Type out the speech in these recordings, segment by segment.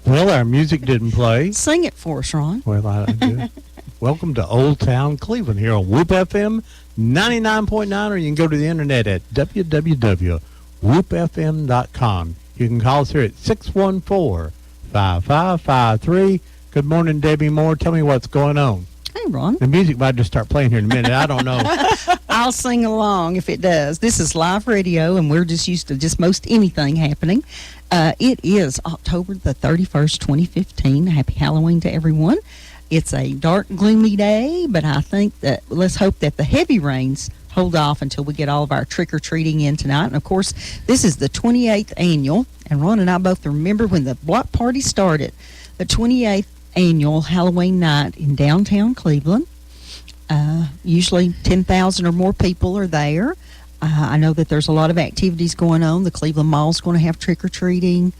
Well, our music didn't play. Sing it for us, Ron. Well, I do. Welcome to Old Town Cleveland here on Whoop FM 99.9, or you can go to the internet at www.whoopfm.com. You can call us here at 614-5553. Good morning, Debbie Moore. Tell me what's going on. Hey, Ron. The music might just start playing here in a minute. I don't know. I'll sing along if it does. This is live radio, and we're just used to just most anything happening. It is October the 31st, 2015. Happy Halloween to everyone. It's a dark, gloomy day, but I think that let's hope that the heavy rains hold off until we get all of our trick-or-treating in tonight. And, of course, this is the 28th annual, and Ron and I both remember when the block party started, the 28th annual Halloween night in downtown Cleveland. Usually 10,000 or more people are there. I know that there's a lot of activities going on. The Cleveland Mall's going to have trick-or-treating.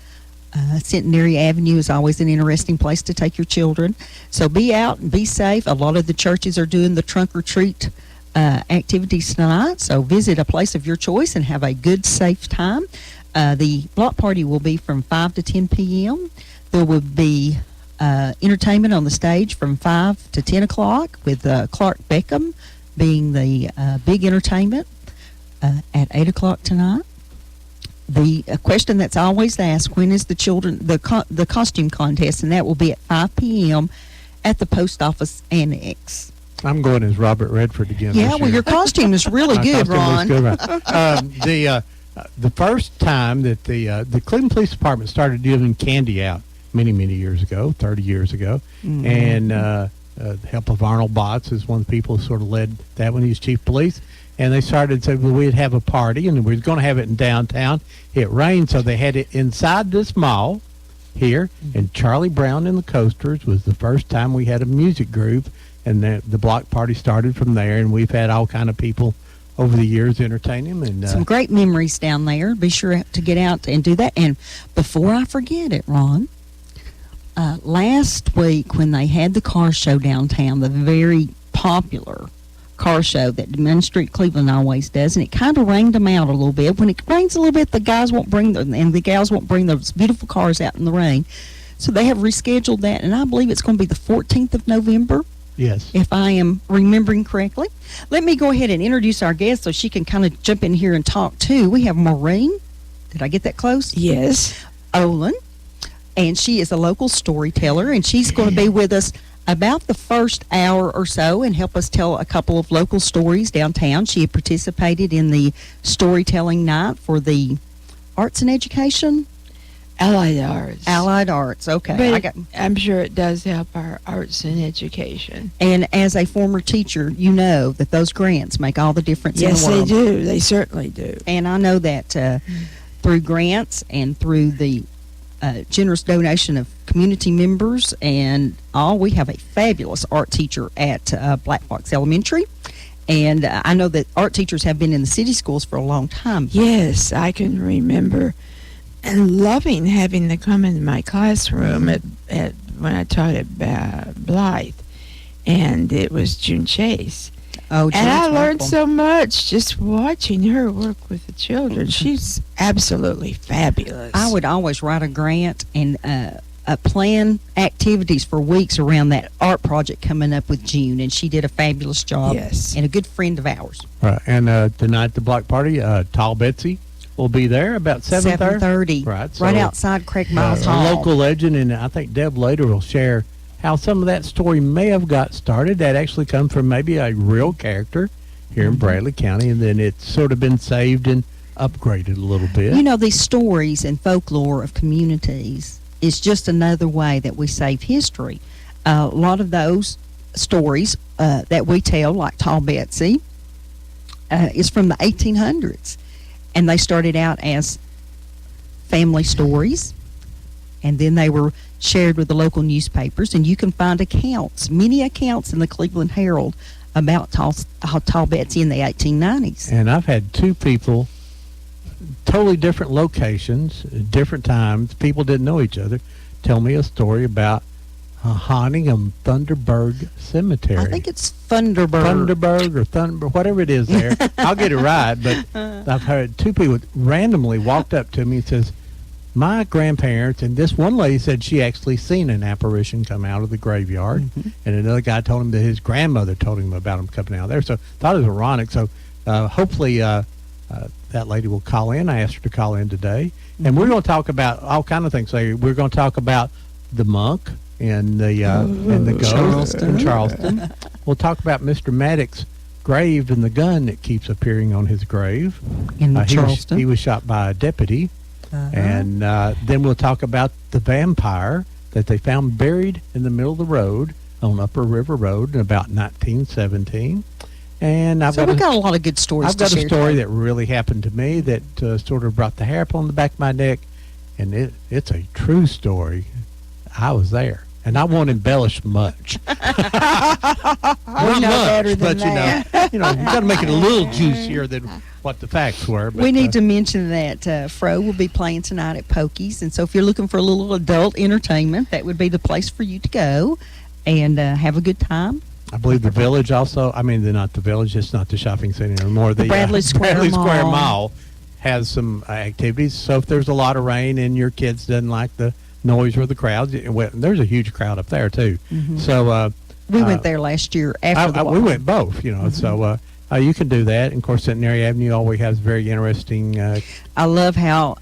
Centenary Avenue is always an interesting place to take your children. So be out and be safe. A lot of the churches are doing the trunk-or-treat activities tonight. So visit a place of your choice and have a good, safe time. The block party will be from 5 to 10 p.m. There will be entertainment on the stage from 5 to 10 o'clock with Clark Beckham being the big entertainment at 8 o'clock tonight. The question that's always asked, when is the costume contest, and that will be at 5 p.m. at the post office annex. I'm going as Robert Redford again. Yeah, well, your costume is really good, Ron. Good, the first time that the Cleveland Police Department started giving candy out many years ago, 30 years ago, and the help of Arnold Botts is one of the people who sort of led that when he was chief of police. And they started to say, well, we'd have a party, and we were going to have it in downtown. It rained, so they had it inside this mall here. And Charlie Brown and the Coasters was the first time we had a music group, and the block party started from there. And we've had all kind of people over the years entertain him. And some great memories down there. Be sure to get out and do that. And before I forget it, Ron, last week when they had the car show downtown, the very popular car show that Main Street Cleveland always does, and it kind of rained them out a little bit. When it rains a little bit, the guys won't bring and the gals won't bring those beautiful cars out in the rain. So they have rescheduled that, and I believe it's going to be the 14th of November. Yes. If I am remembering correctly. Let me go ahead and introduce our guest so she can kind of jump in here and talk too. We have Maureen. Did I get that close? Yes. Olin. And she is a local storyteller, and she's going to be with us about the first hour or so and help us tell a couple of local stories downtown. She had participated in the storytelling night for the Arts and Education? Allied Arts. Allied Arts, okay. But I'm sure it does help our arts and education. And as a former teacher, you know that those grants make all the difference in the world. Yes, they do. They certainly do. And I know that through grants and through the generous donation of community members and all, we have a fabulous art teacher at Black Fox Elementary. And I know that art teachers have been in the city schools for a long time. Yes, I can remember and loving having them come into my classroom at when I taught at Blythe, and it was June Chase. Oh, and I learned so much just watching her work with the children. She's absolutely fabulous. I would always write a grant and plan activities for weeks around that art project coming up with June, and she did a fabulous job. Yes. And a good friend of ours. Right. And tonight, the block party, Tall Betsy will be there about 7:30. 7:30. Right. So, right outside Craig Miles a Hall. local legend, and I think Deb later will share how some of that story may have got started. That actually comes from maybe a real character here in Bradley County, and then it's sort of been saved and upgraded a little bit. You know, these stories and folklore of communities is just another way that we save history. A lot of those stories that we tell, like Tall Betsy, is from the 1800s. And they started out as family stories, and then they were shared with the local newspapers. And you can find accounts, many accounts in the Cleveland Herald about Tall Betsy in the 1890s. And I've had two people, totally different locations, different times, people didn't know each other, tell me a story about haunting of Thunderburg Cemetery. I think it's Thunderburg. Thunderburg or Thunderburg, whatever it is there. I'll get it right, but I've heard two people randomly walked up to me and says, my grandparents, and this one lady said she actually seen an apparition come out of the graveyard, and another guy told him that his grandmother told him about him coming out there. So thought it was ironic. So hopefully that lady will call in. I asked her to call in today, and we're going to talk about all kind of things. So we're going to talk about the monk and the ghost in Charleston. We'll talk about Mr. Maddox's grave and the gun that keeps appearing on his grave. In He Charleston. was shot by a deputy. And then we'll talk about the vampire that they found buried in the middle of the road on Upper River Road in about 1917. And So we've got a lot of good stories I've to got a share story today. that really happened to me that sort of brought the hair up on the back of my neck. And it's a true story. I was there. And I won't embellish much. We Not know much, better than but that. you got to make it a little juicier than what the facts were. But, We need to mention that Fro will be playing tonight at Pokey's, and so if you're looking for a little adult entertainment, that would be the place for you to go and have a good time. I believe the village also. I mean, not the village. It's not the shopping center anymore. The Bradley Square Bradley Square Mall. Mall has some activities. So if there's a lot of rain and your kids doesn't like the noise or the crowds, there's a huge crowd up there too. So We went there last year after we went both. So you can do that. And of course, Centenary Avenue always has very interesting. I love how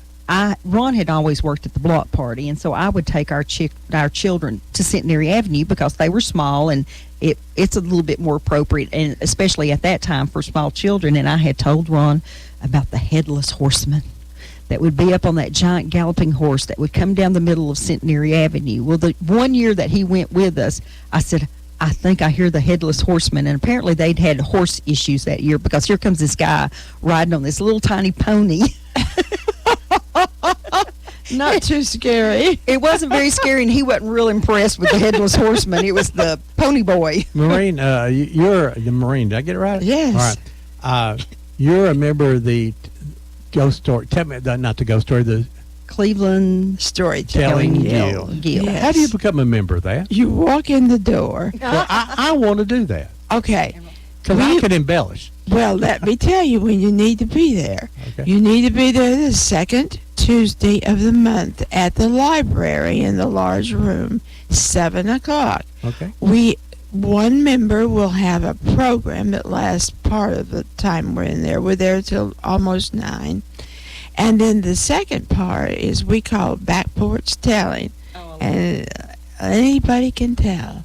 Ron had always worked at the block party, and so I would take our children to Centenary Avenue because they were small, and it's a little bit more appropriate, and especially at that time for small children. And I had told Ron about the headless horseman that would be up on that giant galloping horse that would come down the middle of Centenary Avenue. Well, the one year that he went with us, I said, I think I hear the headless horseman. And apparently they'd had horse issues that year because here comes this guy riding on this little tiny pony. Not too scary. It wasn't very scary, and he wasn't real impressed with the headless horseman. It was the pony boy. Maureen, you're the Maureen. Did I get it right? Yes. All right. You're a member of the ghost story. Tell me, not the ghost story. The Cleveland Storytelling Guild. Guild. Yes. How do you become a member of that? You walk in the door. Well, I want to do that Okay. because I can embellish. Well, let me tell you when you need to be there. Okay. You need to be there the second Tuesday of the month at the library in the large room, 7 o'clock. Okay. One member will have a program that lasts part of the time we're in there. We're there till almost 9. And then the second part is we call back porch telling. And anybody can tell.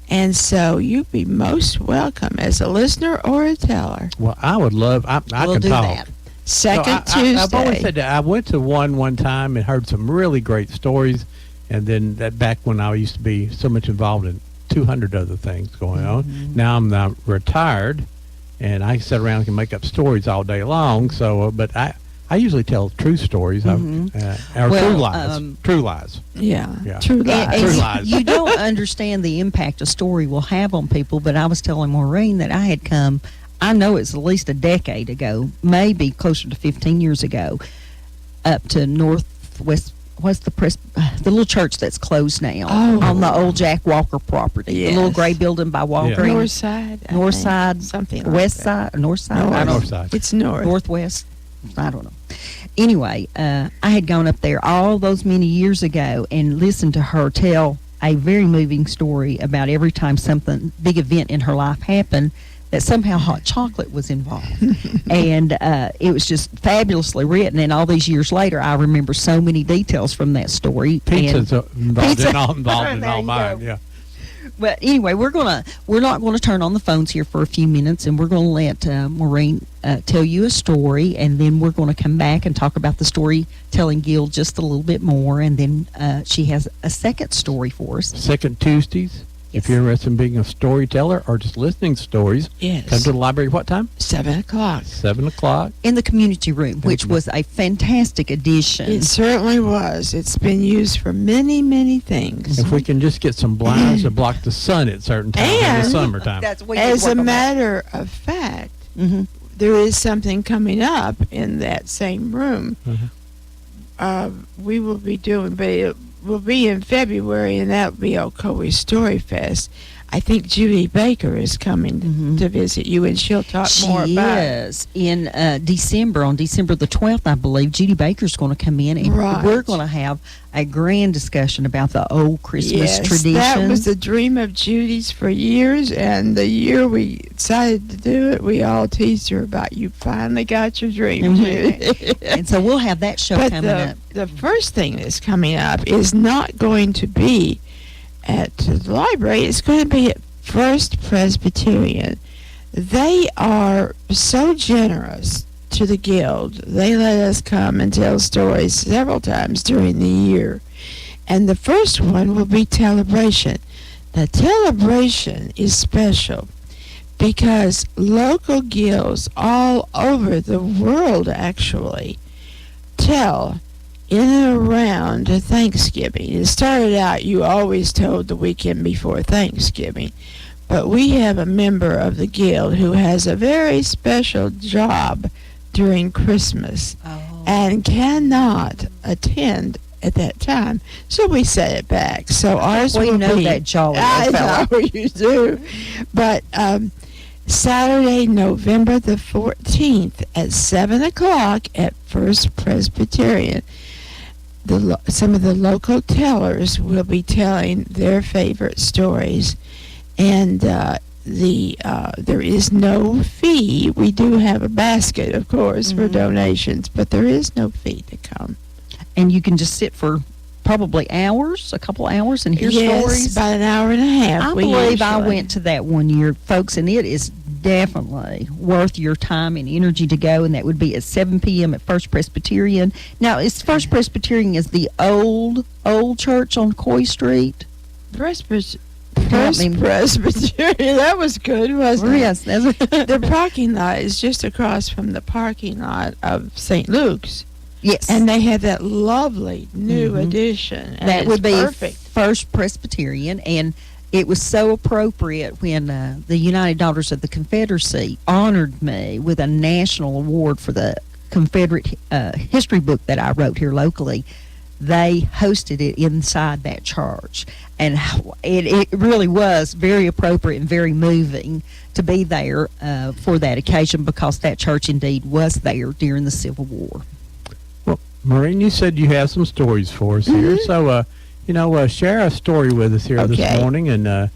And so you'd be most welcome as a listener or a teller. Well, I would love. I We'll can do talk. that. Second So Tuesday. I've always said that. I went to one time and heard some really great stories, and then that back when I used to be so much involved in 200 other things going on. Now I'm now retired, and I sit around and can make up stories all day long. So, but I usually tell true stories, or Well, true lies. True lies. Yeah. Yeah. True And- lies. and True you- lies. You don't understand the impact a story will have on people, but I was telling Maureen that I had come, I know it's at least a decade ago, maybe closer to 15 years ago, up to Northwest, what's the little church that's closed now Oh. on the old Jack Walker property, the little Yes. gray building by Walgreens. North side. I North think. side, Something like west that. side, north side, I don't North side. It's north. northwest. I don't know. Anyway, I had gone up there all those many years ago and listened to her tell a very moving story about every time something big event in her life happened that somehow hot chocolate was involved. And it was just fabulously written. And all these years later, I remember so many details from that story. Pizza's involved Pizza. in all There you mine. go. Yeah. But anyway, we're not going to turn on the phones here for a few minutes, and we're going to let Maureen tell you a story, and then we're going to come back and talk about the Storytelling Guild just a little bit more, and then she has a second story for us. Second Tuesdays. Yes. If you're interested in being a storyteller or just listening to stories, Yes. come to the library. What time? 7 o'clock. 7 o'clock. In the community room, which was a fantastic addition. It certainly was. It's been used for many, many things. If we can just get some blinds to block the sun at certain times in the And- summertime. As a matter of fact, Hmm. there is something coming up in that same room. We will be doing, but it will be in February, and that will be Ocoee Story Fest. I think Judy Baker is coming to visit you, and she'll talk more She about it. is in December, on December the 12th, I believe. Judy Baker's going to come in, and Right. we're going to have a grand discussion about the old Christmas Yes, tradition. that was the dream of Judy's for years, and the year we decided to do it, we all teased her about, you finally got your dream, Judy. And so we'll have that show But coming up. the first thing that's coming up is not going to be at the library. It's going to be at First Presbyterian. They are so generous to the Guild. They let us come and tell stories several times during the year. And the first one will be Celebration. The Celebration is special because local guilds all over the world actually tell in and around Thanksgiving. It started out, you always told the weekend before Thanksgiving, but we have a member of the Guild who has a very special job during Christmas and cannot attend at that time, so we set it back. So ours We will know be, that jolly I old fella. know you do, but Saturday, November the 14th at 7 o'clock at First Presbyterian. Some of the local tellers will be telling their favorite stories, and there is no fee. We do have a basket, of course, for donations, but there is no fee to come. And you can just sit for probably hours, a couple hours, and hear Yes, stories. about an hour and a half. I we believe I usually- went to that one year, folks, and it is definitely worth your time and energy to go, and that would be at 7 p.m. at First Presbyterian. Now, is First Presbyterian is the old church on Coy Street? First me. Presbyterian. That was good, wasn't it? Yes, that's The parking lot is just across from the parking lot of St. Luke's, yes, and they have that lovely new addition. And that it's would be perfect. First Presbyterian, and it was so appropriate when the United Daughters of the Confederacy honored me with a national award for the Confederate history book that I wrote here locally. They hosted it inside that church, and it really was very appropriate and very moving to be there for that occasion, because that church indeed was there during the Civil War. Well, Maureen, you said you have some stories for us here, so share a story with us here this Okay. morning, and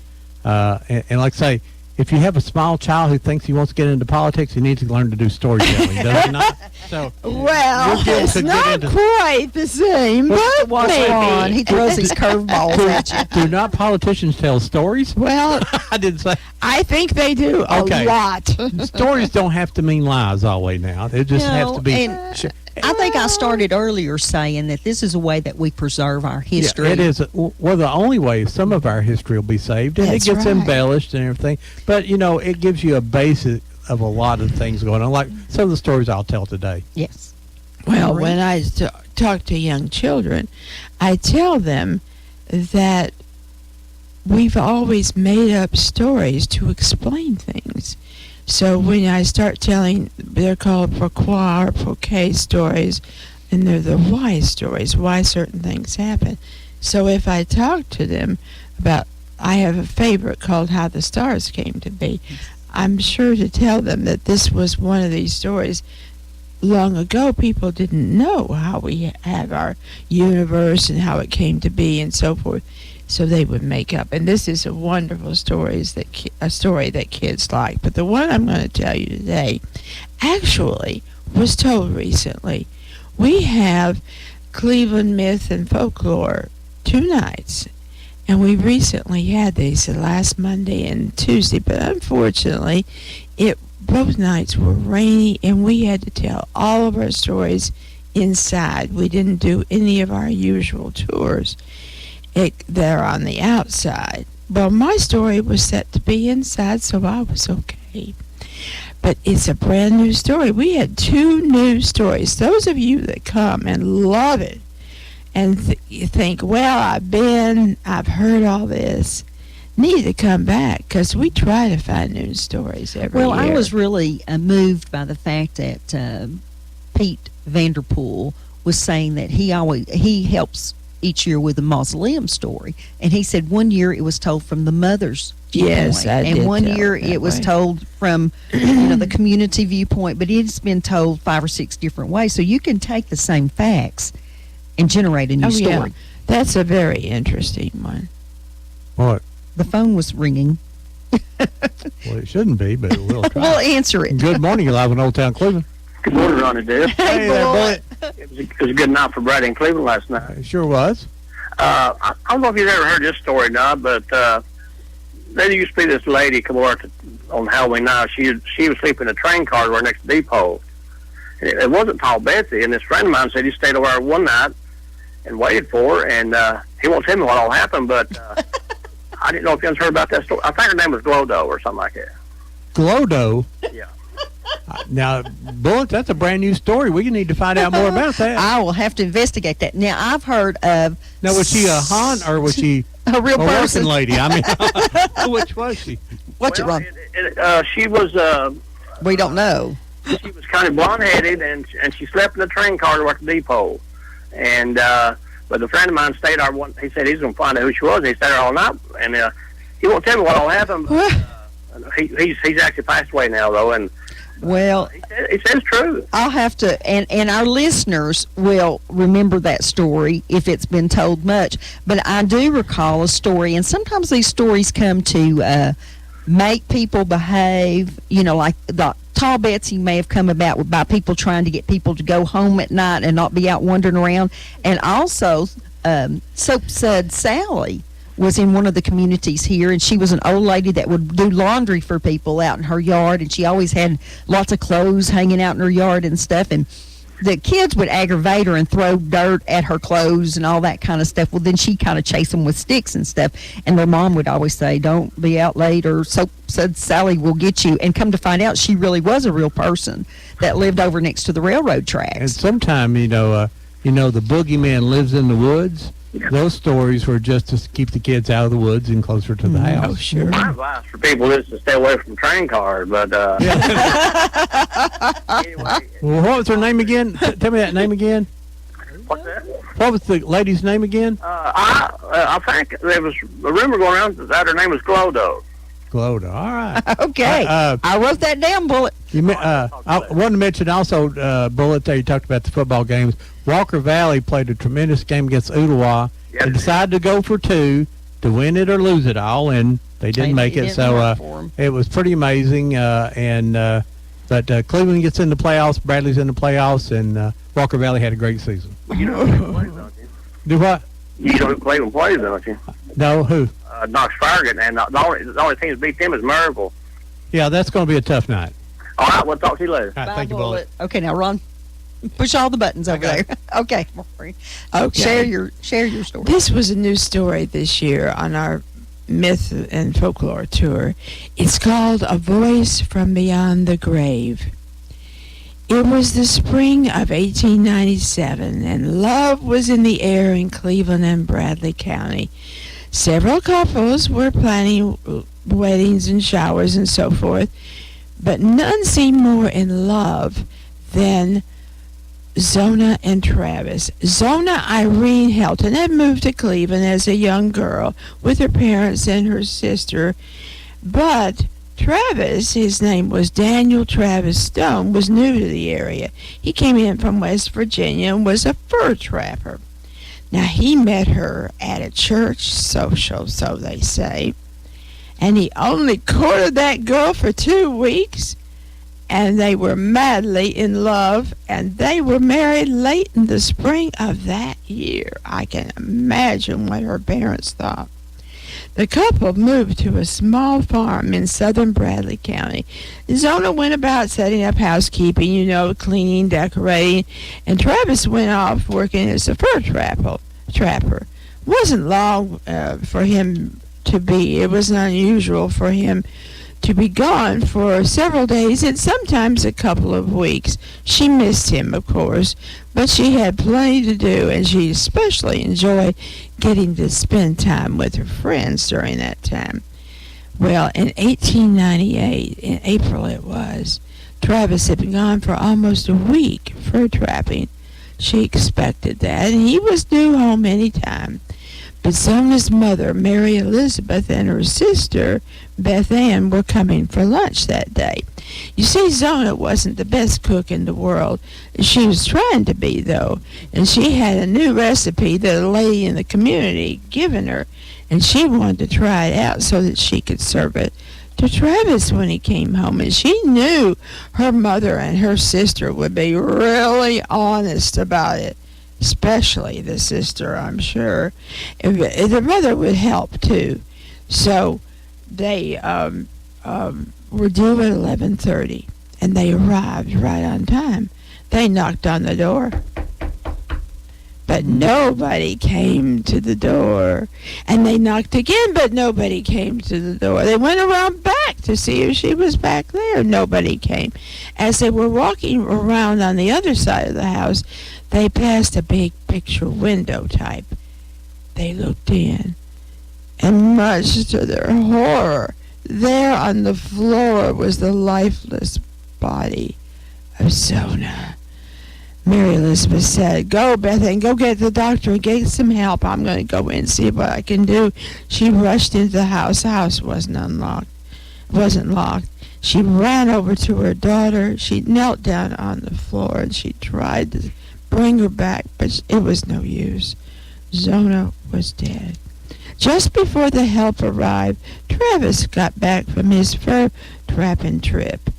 like I say, if you have a small child who thinks he wants to get into politics, he needs to learn to do storytelling, does he not? So, Well, Your guild it's could get not into- quite the same, but Watch maybe. Ron, he throws these curveballs at you. do not politicians tell stories? Well, I didn't say. I think they do a Okay. lot. Stories don't have to mean lies always now. They just have No, to be. and I think I started earlier saying that this is a way that we preserve our history. Yeah, it is. Well, the only way some of our history will be saved, and That's it gets right. embellished and everything. But, it gives you a basis of a lot of things going on, like some of the stories I'll tell today. Yes. Well, Maureen? when I talk to young children, I tell them that we've always made up stories to explain things. So when I start telling, they're called pourquoi or pourquoi stories, and they're the why stories, why certain things happen. So if I talk to them about, I have a favorite called How the Stars Came to Be, I'm sure to tell them that this was one of these stories. Long ago, people didn't know how we have our universe and how it came to be and so forth. So they would make up. And this is a wonderful story that kids like. But the one I'm going to tell you today actually was told recently. We have Cleveland Myth and Folklore 2 nights. And we recently had these the last Monday and Tuesday. But unfortunately, both nights were rainy, and we had to tell all of our stories inside. We didn't do any of our usual tours. They're on the outside. Well, my story was set to be inside, so I was okay. But it's a brand new story. We had 2 new stories. Those of you that come and love it and you think, well, I've heard all this, need to come back, because we try to find new stories every year. Well, I was really moved by the fact that Pete Vanderpool was saying that he helps each year with a mausoleum story. And he said one year it was told from the mother's Yes, viewpoint, I and did one tell year it that it was way. told from the community viewpoint. But it's been told 5 or 6 different ways. So you can take the same facts and generate a new Oh, yeah. story. That's a very interesting one. What? The phone was ringing. Well, it shouldn't be, but we'll We'll try. answer it. Good morning. You're live in Old Town Cleveland. Good morning, Ronnie Dale. Hey there, Bullet. It was a good night for Brady in Cleveland last night. It sure was. I don't know if you've ever heard this story or not, but there used to be this lady come over on Halloween night. She was sleeping in a train car right next to the depot. And it wasn't Tall Betsy, and this friend of mine said he stayed over there one night and waited for her, and he won't tell me what all happened, but I didn't know if you heard about that story. I think her name was Glodo or something like that. Glodo. Yeah. Now, Bullet, that's a brand new story. We need to find out more about that. I will have to investigate that. Now, I've heard of Now, was she a Han or was she a real a person. working lady? I mean, which was she? What's it, Ron? She was We don't know. she was kind of blonde-headed, and she slept in a train car at the depot. And but a friend of mine stayed there. He said he's going to find out who she was. He stayed there all night, and he won't tell me what all happened. But, he's actually passed away now, though, and Well, he said it's true. I'll have to, and our listeners will remember that story if it's been told much. But I do recall a story, and sometimes these stories come to make people behave. You know, like the Tall Betsy may have come about by people trying to get people to go home at night and not be out wandering around. And also, Soap Sud Sally was in one of the communities here, and she was an old lady that would do laundry for people out in her yard, and she always had lots of clothes hanging out in her yard and stuff, and the kids would aggravate her and throw dirt at her clothes and all that kind of stuff. Well, then she kind of chased them with sticks and stuff, and their mom would always say, "Don't be out late, or Soap Sud Sally will get you." And come to find out, she really was a real person that lived over next to the railroad And tracks. sometime, the boogeyman lives in the woods. Those stories were just to keep the kids out of the woods and closer to the house. Oh, sure. My advice for people is to stay away from train cars, but anyway, Well, what was her name again? Tell me that name again. what's that? What was the lady's name again? I think there was a rumor going around that her name was Glodo. Gloda. All right. Okay, I wrote that down, Bullet. I wanted to mention also, Bullet, there you talked about the football games. Walker Valley played a tremendous game against Ooltewah Yes. and decided to go for two to win it or lose it all, and they didn't make it. didn't So work for 'em. it was pretty amazing. But Cleveland gets in the playoffs, Bradley's in the playoffs, and Walker Valley had a great season. You know who plays, don't you? Do what? You know who Cleveland plays, don't you? No, who? Knox Farragut, and the only team that beat them is Maryville. Yeah, that's going to be a tough night. All right, we'll talk to you later. All right, Bye, thank you, Bullet. Okay, now Ron, push all the buttons over Okay. there. Okay, Maureen. Okay. Share your story. This was a new story this year on our myth and folklore tour. It's called A Voice from Beyond the Grave. It was the spring of 1897, and love was in the air in Cleveland and Bradley County. Several couples were planning weddings and showers and so forth, but none seemed more in love than Zona and Travis. Zona Irene Helton had moved to Cleveland as a young girl with her parents and her sister, but Travis, his name was Daniel Travis Stone, was new to the area. He came in from West Virginia and was a fur trapper. Now, he met her at a church social, so they say, and he only courted that girl for 2 weeks, and they were madly in love, and they were married late in the spring of that year. I can imagine what her parents thought. The couple moved to a small farm in southern Bradley County. Zona went about setting up housekeeping, cleaning, decorating, and Travis went off working as a fur trapper. It wasn't long for him to be. It was unusual for him to be gone for several days and sometimes a couple of weeks. She missed him, of course, but she had plenty to do, and she especially enjoyed getting to spend time with her friends during that time. Well, in 1898, in April it was, Travis had been gone for almost a week fur trapping. She expected that, and he was due home any time. But Zona's mother, Mary Elizabeth, and her sister, Beth Ann, were coming for lunch that day. You see, Zona wasn't the best cook in the world. She was trying to be, though, and she had a new recipe that a lady in the community given her, and she wanted to try it out so that she could serve it to Travis when he came home. And she knew her mother and her sister would be really honest about it, especially the sister, I'm sure. If the mother would help, too. So they were due at 11:30, and they arrived right on time. They knocked on the door, but nobody came to the door. And they knocked again, but nobody came to the door. They went around back to see if she was back there. Nobody came. As they were walking around on the other side of the house, they passed a big picture window type. They looked in, and much to their horror, there on the floor was the lifeless body of Zona. Mary Elizabeth said, "Go, Beth Ann, go get the doctor and get some help. I'm going to go in and see what I can do." She rushed into the house. The house wasn't locked. She ran over to her daughter. She knelt down on the floor, and she tried to bring her back, but it was no use. Zona was dead. Just before the help arrived, Travis got back from his fur trapping trip,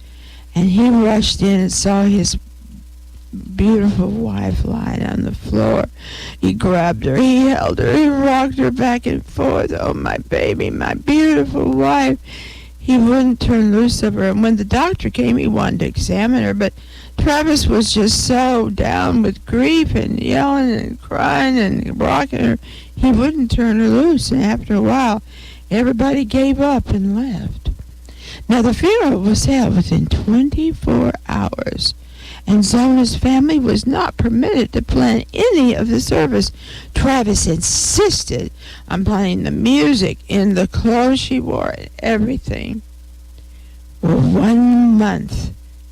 and he rushed in and saw his beautiful wife lying on the floor. He grabbed her, he held her, he rocked her back and forth. "Oh, my baby, my beautiful wife." He wouldn't turn loose of her, and when the doctor came, he wanted to examine her, but Travis was just so down with grief and yelling and crying and rocking her, he wouldn't turn her loose, and after a while, everybody gave up and left. Now, the funeral was held within 24 hours, and Zona's family was not permitted to plan any of the service. Travis insisted on playing the music in the clothes she wore and everything. Well, 1 month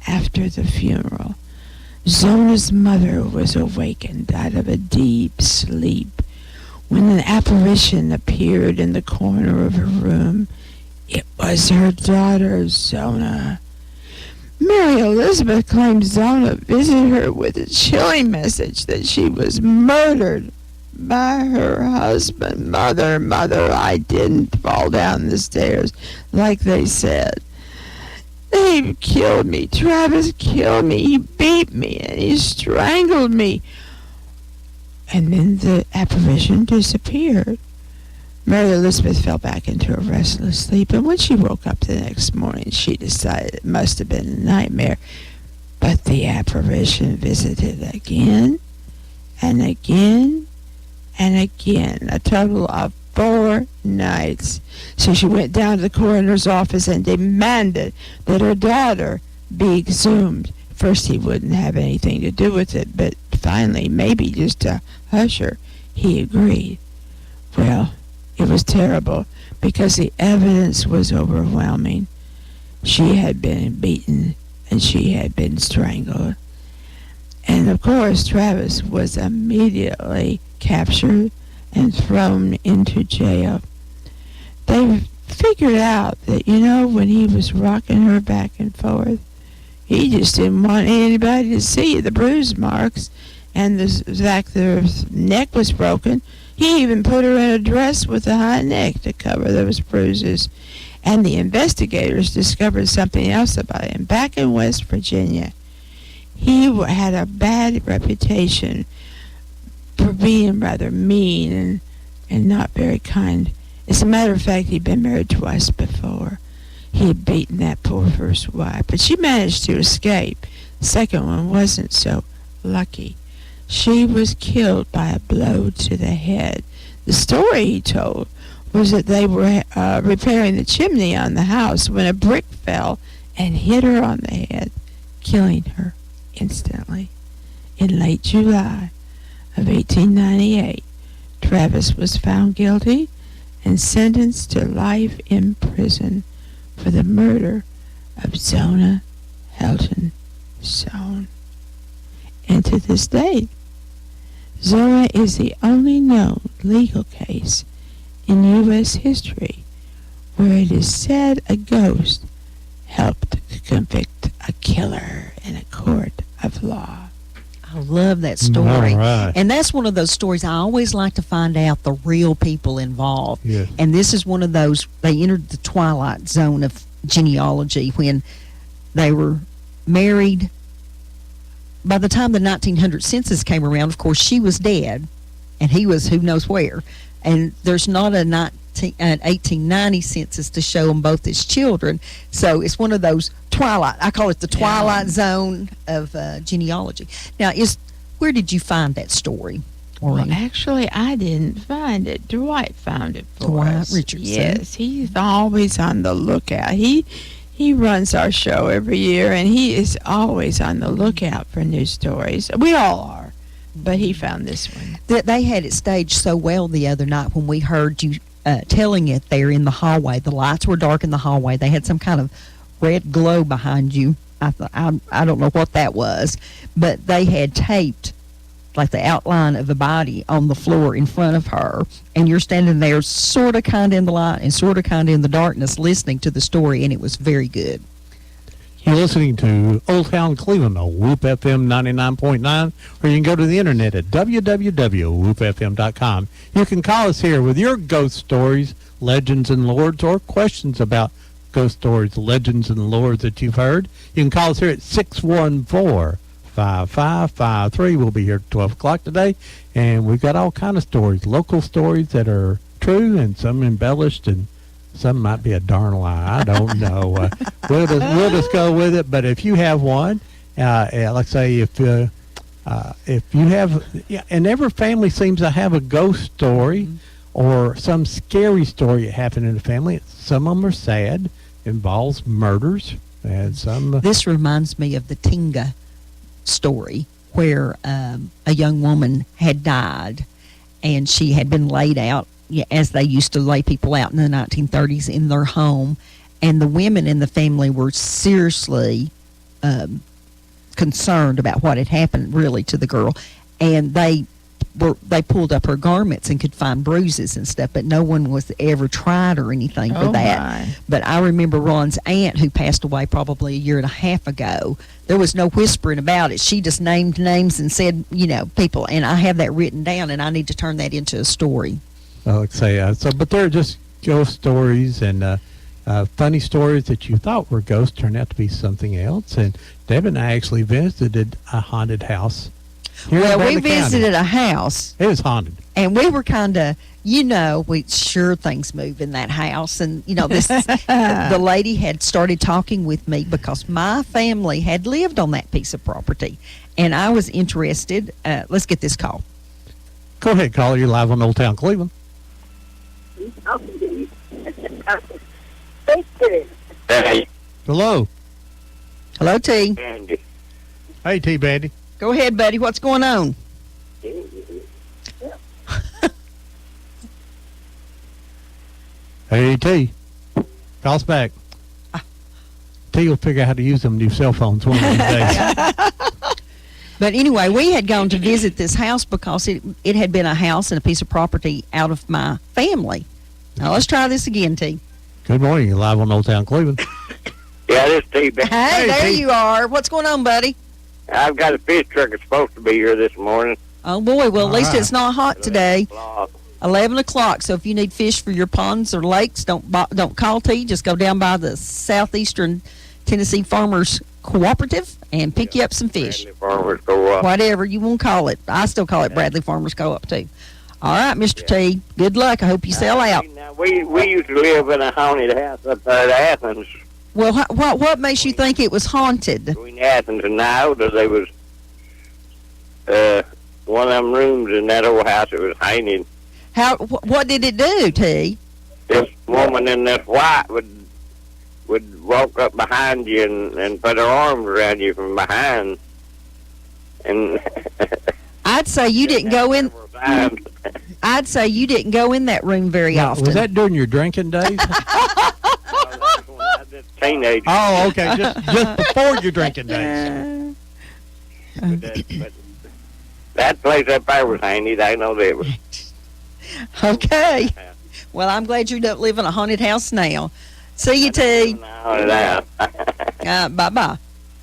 after the funeral, Zona's mother was awakened out of a deep sleep when an apparition appeared in the corner of her room. It was her daughter, Zona. Mary Elizabeth claimed Zona visited her with a chilling message that she was murdered by her husband. Mother, I didn't fall down the stairs like they said. They killed me. Travis killed me. He beat me and he strangled me." And then the apparition disappeared. Mary Elizabeth fell back into a restless sleep, and when she woke up the next morning, she decided it must have been a nightmare. But the apparition visited again and again and again, a total of 4 nights. So she went down to the coroner's office and demanded that her daughter be exhumed. First, he wouldn't have anything to do with it, but finally, maybe just to hush her, he agreed. Well, it was terrible because the evidence was overwhelming. She had been beaten and she had been strangled. And of course, Travis was immediately captured and thrown into jail. They figured out that, when he was rocking her back and forth, he just didn't want anybody to see the bruise marks and the fact that her neck was broken. He even put her in a dress with a high neck to cover those bruises. And the investigators discovered something else about him. Back in West Virginia, he had a bad reputation for being rather mean and not very kind. As a matter of fact, he'd been married twice before. He had beaten that poor first wife, but she managed to escape. The second one wasn't so lucky. She was killed by a blow to the head. The story he told was that they were repairing the chimney on the house when a brick fell and hit her on the head, killing her instantly. In late July of 1898, Travis was found guilty and sentenced to life in prison for the murder of Zona Helton Sohn. And to this day, Zora is the only known legal case in U.S. history where it is said a ghost helped to convict a killer in a court of law. I love that story. All right. And that's one of those stories I always like to find out the real people involved. Yes. And this is one of those, they entered the twilight zone of genealogy when they were married. By the time the 1900 census came around, of course, she was dead and he was who knows where. And there's not an 1890 census to show them both as children. So it's one of those twilight, I call it the twilight zone of genealogy. Now, where did you find that story? Well, Maureen? actually, I didn't find it. Dwight found it for Dwight us. Richardson. Yes, he's always on the lookout. He runs our show every year, and he is always on the lookout for new stories. We all are, but he found this one. They had it staged so well the other night when we heard you telling it there in the hallway. The lights were dark in the hallway. They had some kind of red glow behind you. I don't know what that was, but they had taped like the outline of a body on the floor in front of her, and you're standing there sort of kind of in the light and sort of kind of in the darkness listening to the story, and it was very good. You're listening to Old Town Cleveland on Whoop FM 99.9, or you can go to the internet at www.whoopfm.com. You can call us here with your ghost stories, legends, and lords, or questions about ghost stories, legends, and lords that you've heard. You can call us here at 614-5553. We'll be here at 12 o'clock today, and we've got all kind of stories, local stories that are true and some embellished, and some might be a darn lie. I don't know. We'll just go with it. But if you have one, like say if you have, and every family seems to have a ghost story or some scary story that happened in the family. Some of them are sad, involves murders, and some. This reminds me of the Tinga story where a young woman had died and she had been laid out as they used to lay people out in the 1930s in their home, and the women in the family were seriously concerned about what had happened really to the girl, and they pulled up her garments and could find bruises and stuff, but no one was ever tried or anything for that. My. But I remember Ron's aunt, who passed away probably a year and a half ago. There was no whispering about it. She just named names and said, people, and I have that written down, and I need to turn that into a story. Like say, but they're just ghost stories and funny stories that you thought were ghosts turned out to be something else. And Deb and I actually visited a haunted house. Here in Well, we Bradley County. visited a house, It was haunted. and we were kind of, we sure things move in that house. And, this the lady had started talking with me because my family had lived on that piece of property. And I was interested. Let's get this call. Go ahead, caller. You're live on Old Town Cleveland. Hey, Hello. Hello, T. Andy. Hey, T. Bandy. Go ahead, buddy. What's going on? Hey, T. Call us back. T will figure out how to use them new cell phones one of these days. But anyway, we had gone to visit this house because it had been a house and a piece of property out of my family. Now, let's try this again, T. Good morning. You're live on Old Town Cleveland. Yeah, this is T. Hey, there T. you are. What's going on, buddy? I've got a fish truck that's supposed to be here this morning. Oh, boy. Well, at least All right. it's not hot today. 11 o'clock. So if you need fish for your ponds or lakes, don't call T. Just go down by the Southeastern Tennessee Farmers Cooperative and pick you up some fish. Bradley Farmers Co-op. Whatever you want to call it. I still call it Bradley Farmers Co-op, too. All right, Mr. T. Good luck. I hope you sell out. Now, we used to live in a haunted house up there at Athens, Well, what makes you think it was haunted? between Athens and Iota. There was one of them rooms in that old house that was haunted. What did it do, T? This woman in this white would walk up behind you and put her arms around you from behind. And I'd say you didn't go in. several times. I'd say you didn't go in that room very often. Was that during your drinking days? That's when I was a teenager. Oh, okay. Just before your drinking days. But That place up there was haunted, ain't no difference. Okay. Well, I'm glad you don't live in a haunted house now. See you, T. No. Bye-bye.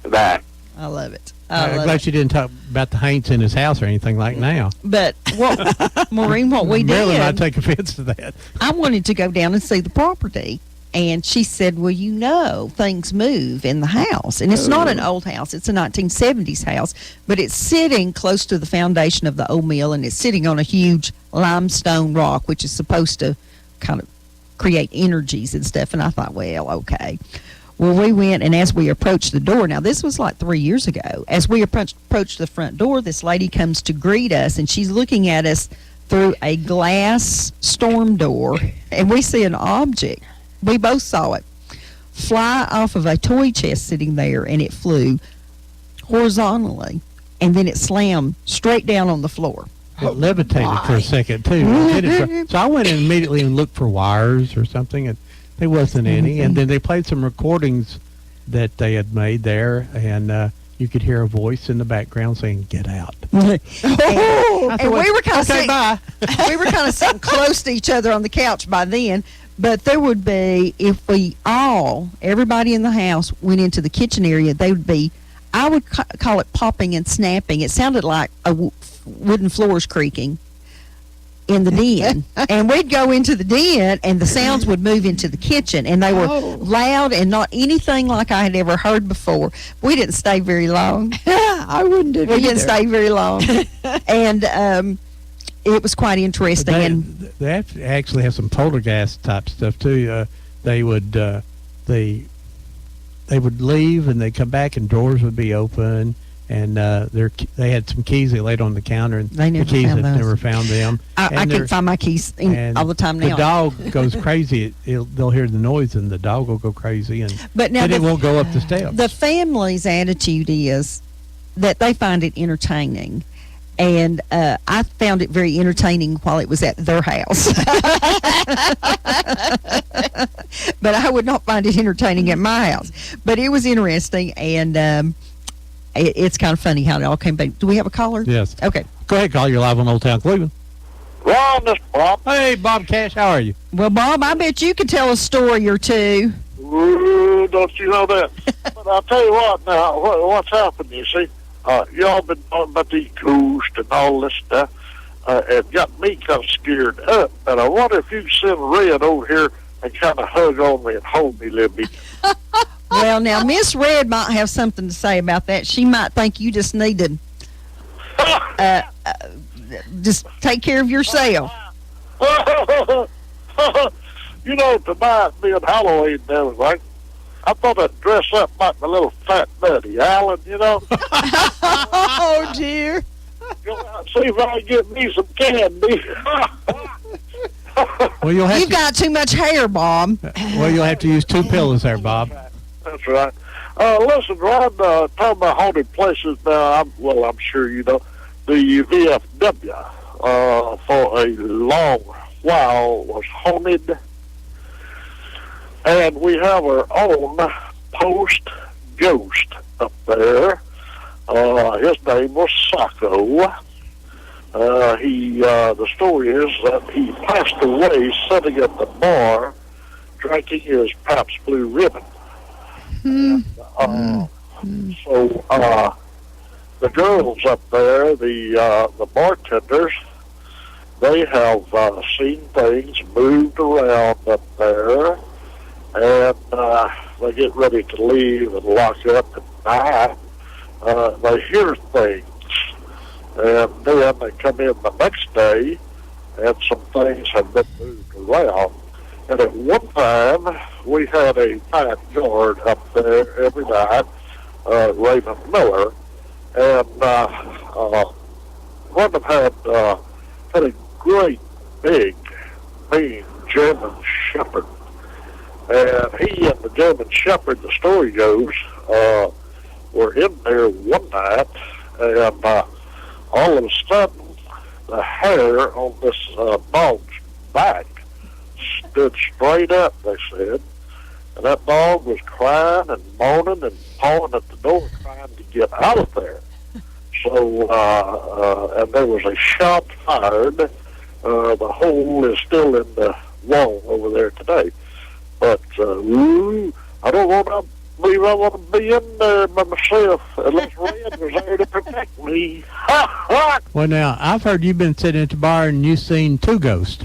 Bye. I love it. I I'm love glad it. you didn't talk about the Haints in his house or anything like now. But, what, Maureen, what we Marilyn might did, take offense to that. I wanted to go down and see the property. And she said, well, you know, things move in the house. And it's not an old house. It's a 1970s house. But it's sitting close to the foundation of the old mill, and it's sitting on a huge limestone rock, which is supposed to kind of create energies and stuff. And I thought, well, okay. Well, we went, and as we approached the door, now this was like 3 years ago, as we approached the front door, this lady comes to greet us, and she's looking at us through a glass storm door, and we see an object. We both saw it fly off of a toy chest sitting there, and it flew horizontally, and then it slammed straight down on the floor. It levitated for a second, too. It did it so I went in immediately and looked for wires or something, and there wasn't any. And then they played some recordings that they had made there, and you could hear a voice in the background saying, "Get out." And we were kind of okay, bye. we were kind of sitting close to each other on the couch by then. But there would be, if everybody in the house went into the kitchen area, they would be, I would call it popping and snapping. It sounded like wooden floors creaking in the den. And we'd go into the den, and the sounds would move into the kitchen. And they were loud and not anything like I had ever heard before. We didn't stay very long. I wouldn't have We didn't either. stay very long. And it was quite interesting. They actually have some poltergeist type stuff too. They would leave and they'd come back and doors would be open, and they had some keys they laid on the counter, and They never the keys found had those. never found them. I can't find my keys all the time now. The dog goes crazy. They'll hear the noise, and the dog will go crazy, and But now then it the, won't go up the steps. the family's attitude is that they find it entertaining. And I found it very entertaining while it was at their house. But I would not find it entertaining at my house. But it was interesting, and it's kind of funny how it all came back. Do we have a caller? Yes. Okay. Go ahead, call. You're live on Old Town Cleveland. Ron, this Bob. Hey, Bob Cash, how are you? Well, Bob, I bet you could tell a story or two. Ooh, don't you know that? But I'll tell you what now, what's happened, you see? Y'all been talking about these ghosts and all this stuff. It got me kind of scared up. And I wonder if you can send Red over here and kind of hug on me and hold me a little bit. Well, now, Miss Red might have something to say about that. She might think you just need to just take care of yourself. You know, tonight being Halloween and everything, I thought I'd dress up like my little fat buddy, Alan, you know. Oh, dear. Go out and see if I can get me some candy. Well, you'll have You've got too much hair, Bob. you'll have to use two pillows there, Bob. That's right. Listen, Ron, talking about haunted places now, I'm sure you know, the VFW for a long while was haunted. And we have our own post ghost up there. His name was Sacco. The story is that he passed away sitting at the bar drinking his Pabst Blue Ribbon. So the girls up there, the bartenders, they have seen things moved around up there, and they get ready to leave and lock up at night. They hear things, and then they come in the next day, and some things have been moved around. And at one time, we had a night guard up there every night, Raven Miller, and one of them had a great, big, mean German Shepherd. And he and the German Shepherd, the story goes, were in there one night, and all of a sudden, the hair on this dog's back stood straight up, they said. And that dog was crying and moaning and pawing at the door, trying to get out of there. So, and there was a shot fired. The hole is still in the wall over there today. But I don't want to believe I want to be in there by myself unless Red was there to protect me. Ha ha! Well, now, I've heard you've been sitting at the bar and you've seen two ghosts.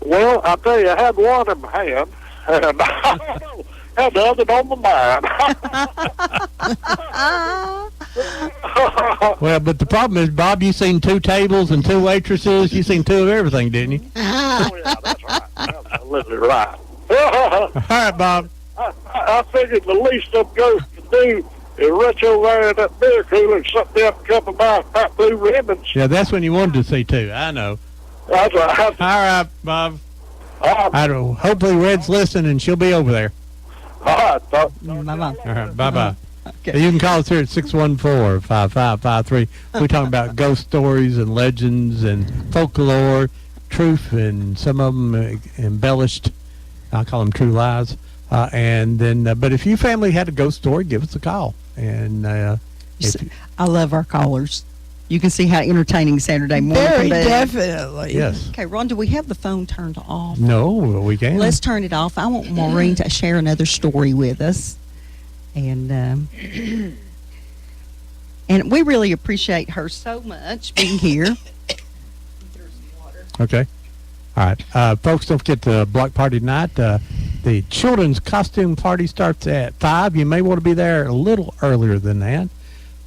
Well, I tell you, I had one in my hand, and I don't know, had the other on my mind. Well, but the problem is, Bob, you seen two tables and two waitresses. You seen two of everything, didn't you? Oh, yeah, that's right. Absolutely right. All right, Bob. I figured the least them ghosts could do is reach over there in that beer cooler and suck me up a couple of my fat blue ribbons. Yeah, that's when you wanted to see two. I know. That's right. All right, Bob. I don't. Hopefully, Red's listening, and she'll be over there. All right. Bye-bye. All right, bye-bye. Okay. You can call us here at 614-5553. We're talking about ghost stories and legends and folklore, truth, and some of them embellished. I call them true lies. And then, but if your family had a ghost story, give us a call. And I love our callers. You can see how entertaining Saturday morning Very can be. definitely. yes, Okay, Ron, do we have the phone turned off? no, we can. Let's turn it off. I want Maureen to share another story with us. And and we really appreciate her so much being here. Okay. All right, folks, don't forget the block party tonight. The children's costume party starts at 5. You may want to be there a little earlier than that.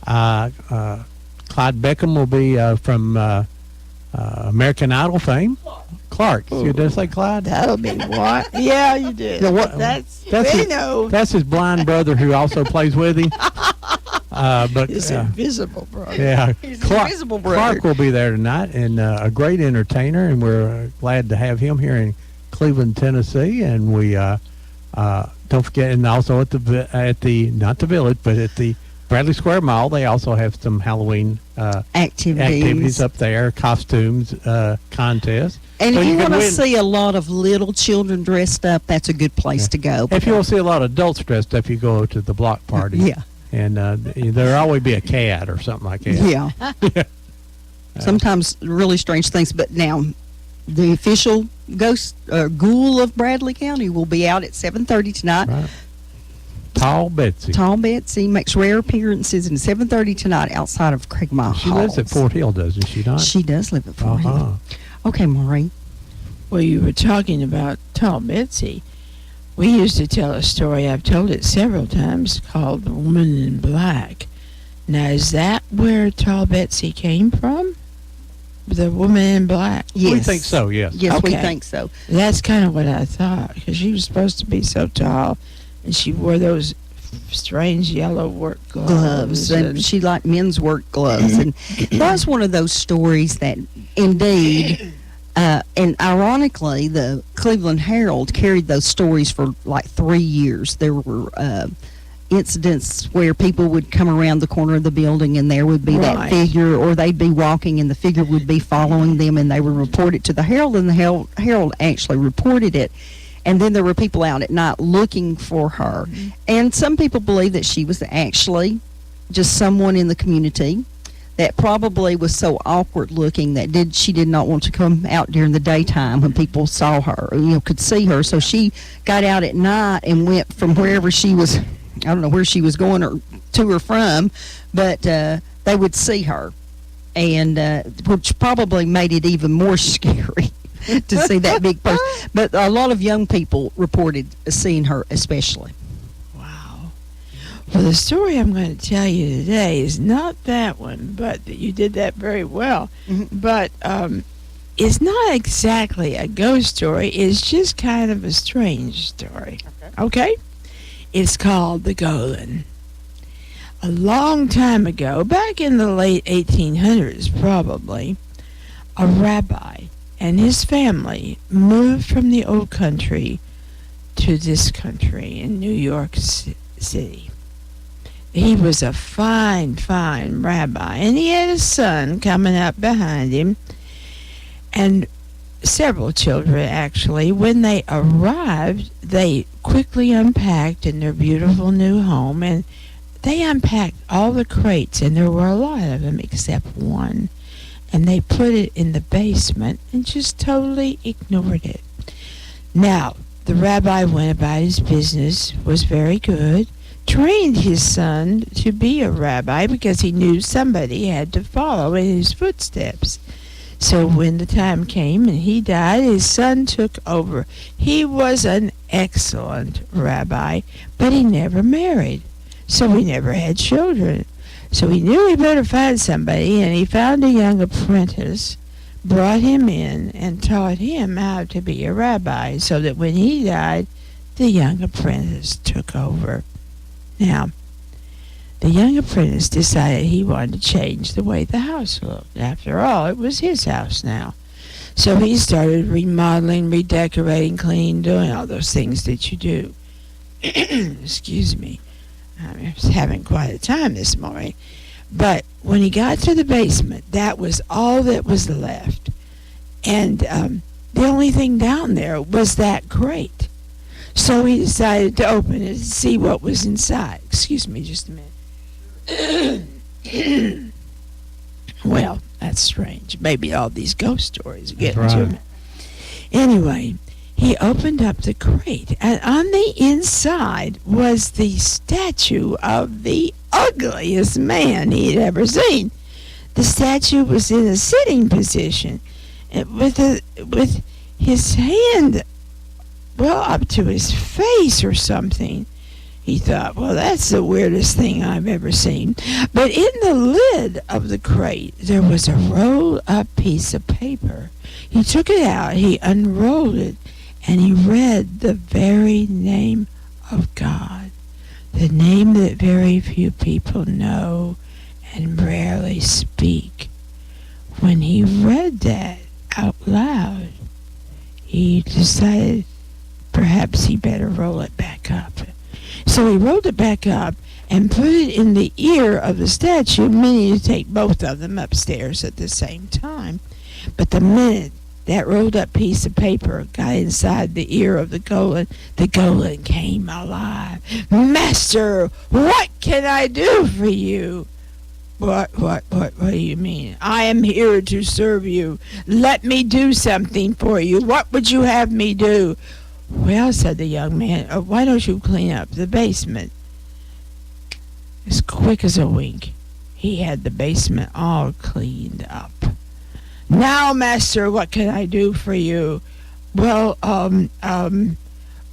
Clyde Beckham will be from American Idol fame. Clark. Did I say Clyde? That'll be what? Yeah, you did. Yeah, what- That's that's we it. know. That's his blind brother who also plays with him. But His invisible brother. yeah, He's an invisible brother. Clark will be there tonight, and a great entertainer, and we're glad to have him here in Cleveland, Tennessee. And we don't forget, and also at the not the Village, but at the Bradley Square Mall, they also have some Halloween activities up there, costumes, contests. And So if you can want to win. see a lot of little children dressed up, that's a good place to go. If you want to see a lot of adults dressed up, you go to the block party. Yeah. And there'll always be a cat or something like that. Yeah. Sometimes really strange things. But now, the official ghost ghoul of Bradley County will be out at 7:30 tonight. Right. Tall Betsy. Tall Betsy makes rare appearances at 7:30 tonight outside of Craig Mile She lives at Fort Hill, doesn't she not? She does live at Fort Uh-huh. Hill. Okay, Maureen. Well, you were talking about Tall Betsy. We used to tell a story, I've told it several times, called The Woman in Black. Now, is that where Tall Betsy came from? The Woman in Black? Yes. We think so, yes. Yes, we Okay. think so. That's kind of what I thought, because she was supposed to be so tall, and she wore those strange yellow work gloves. And she liked men's work gloves. And that's one of those stories that, indeed, and ironically, the Cleveland Herald carried those stories for like 3 years. There were incidents where people would come around the corner of the building and there would be that Right. figure, or they'd be walking and the figure would be following them, and they would report it to the Herald, and the Herald actually reported it. And then there were people out at night looking for her. And some people believe that she was actually just someone in the community that probably was so awkward looking that she did not want to come out during the daytime when people saw her, could see her. So she got out at night and went from wherever she was, I don't know where she was going or to or from, but they would see her, and which probably made it even more scary to see that big person. But a lot of young people reported seeing her especially. Wow. Well, the story I'm going to tell you today is not that one, but you did that very well. Mhm. But it's not exactly a ghost story. It's just kind of a strange story. Okay? It's called The Golem. A long time ago, back in the late 1800s probably, a rabbi and his family moved from the old country to this country in New York City. He was a fine, fine rabbi, and he had a son coming up behind him, and several children actually. When they arrived, they quickly unpacked in their beautiful new home, and they unpacked all the crates, and there were a lot of them except one, and they put it in the basement and just totally ignored it. Now, the rabbi went about his business, was very good, trained his son to be a rabbi because he knew somebody had to follow in his footsteps. So when the time came and he died, his son took over. He was an excellent rabbi, but he never married, so he never had children. So he knew he better find somebody, and he found a young apprentice, brought him in, and taught him how to be a rabbi, so that when he died, the young apprentice took over. Now, the young apprentice decided he wanted to change the way the house looked. After all, it was his house now. So he started remodeling, redecorating, cleaning, doing all those things that you do. Excuse me. I was having quite a time this morning. But when he got to the basement, that was all that was left. And the only thing down there was that crate. So he decided to open it and see what was inside. Excuse me just a minute. Well, that's strange. Maybe all these ghost stories are getting to me. Anyway, he opened up the crate, and on the inside was the statue of the ugliest man he had ever seen. The statue was in a sitting position, with his hand up to his face or something. He thought, well, that's the weirdest thing I've ever seen. But in the lid of the crate, there was a rolled-up piece of paper. He took it out, he unrolled it, and he read the very name of God, the name that very few people know and rarely speak. When he read that out loud, he decided perhaps he better roll it back up. So he rolled it back up and put it in the ear of the statue, meaning to take both of them upstairs at the same time. But the minute that rolled up piece of paper got inside the ear of the golem came alive. Master, what can I do for you? What do you mean? I am here to serve you. Let me do something for you. What would you have me do? Well, said the young man, why don't you clean up the basement? As quick as a wink, he had the basement all cleaned up. Now, master, what can I do for you? Well,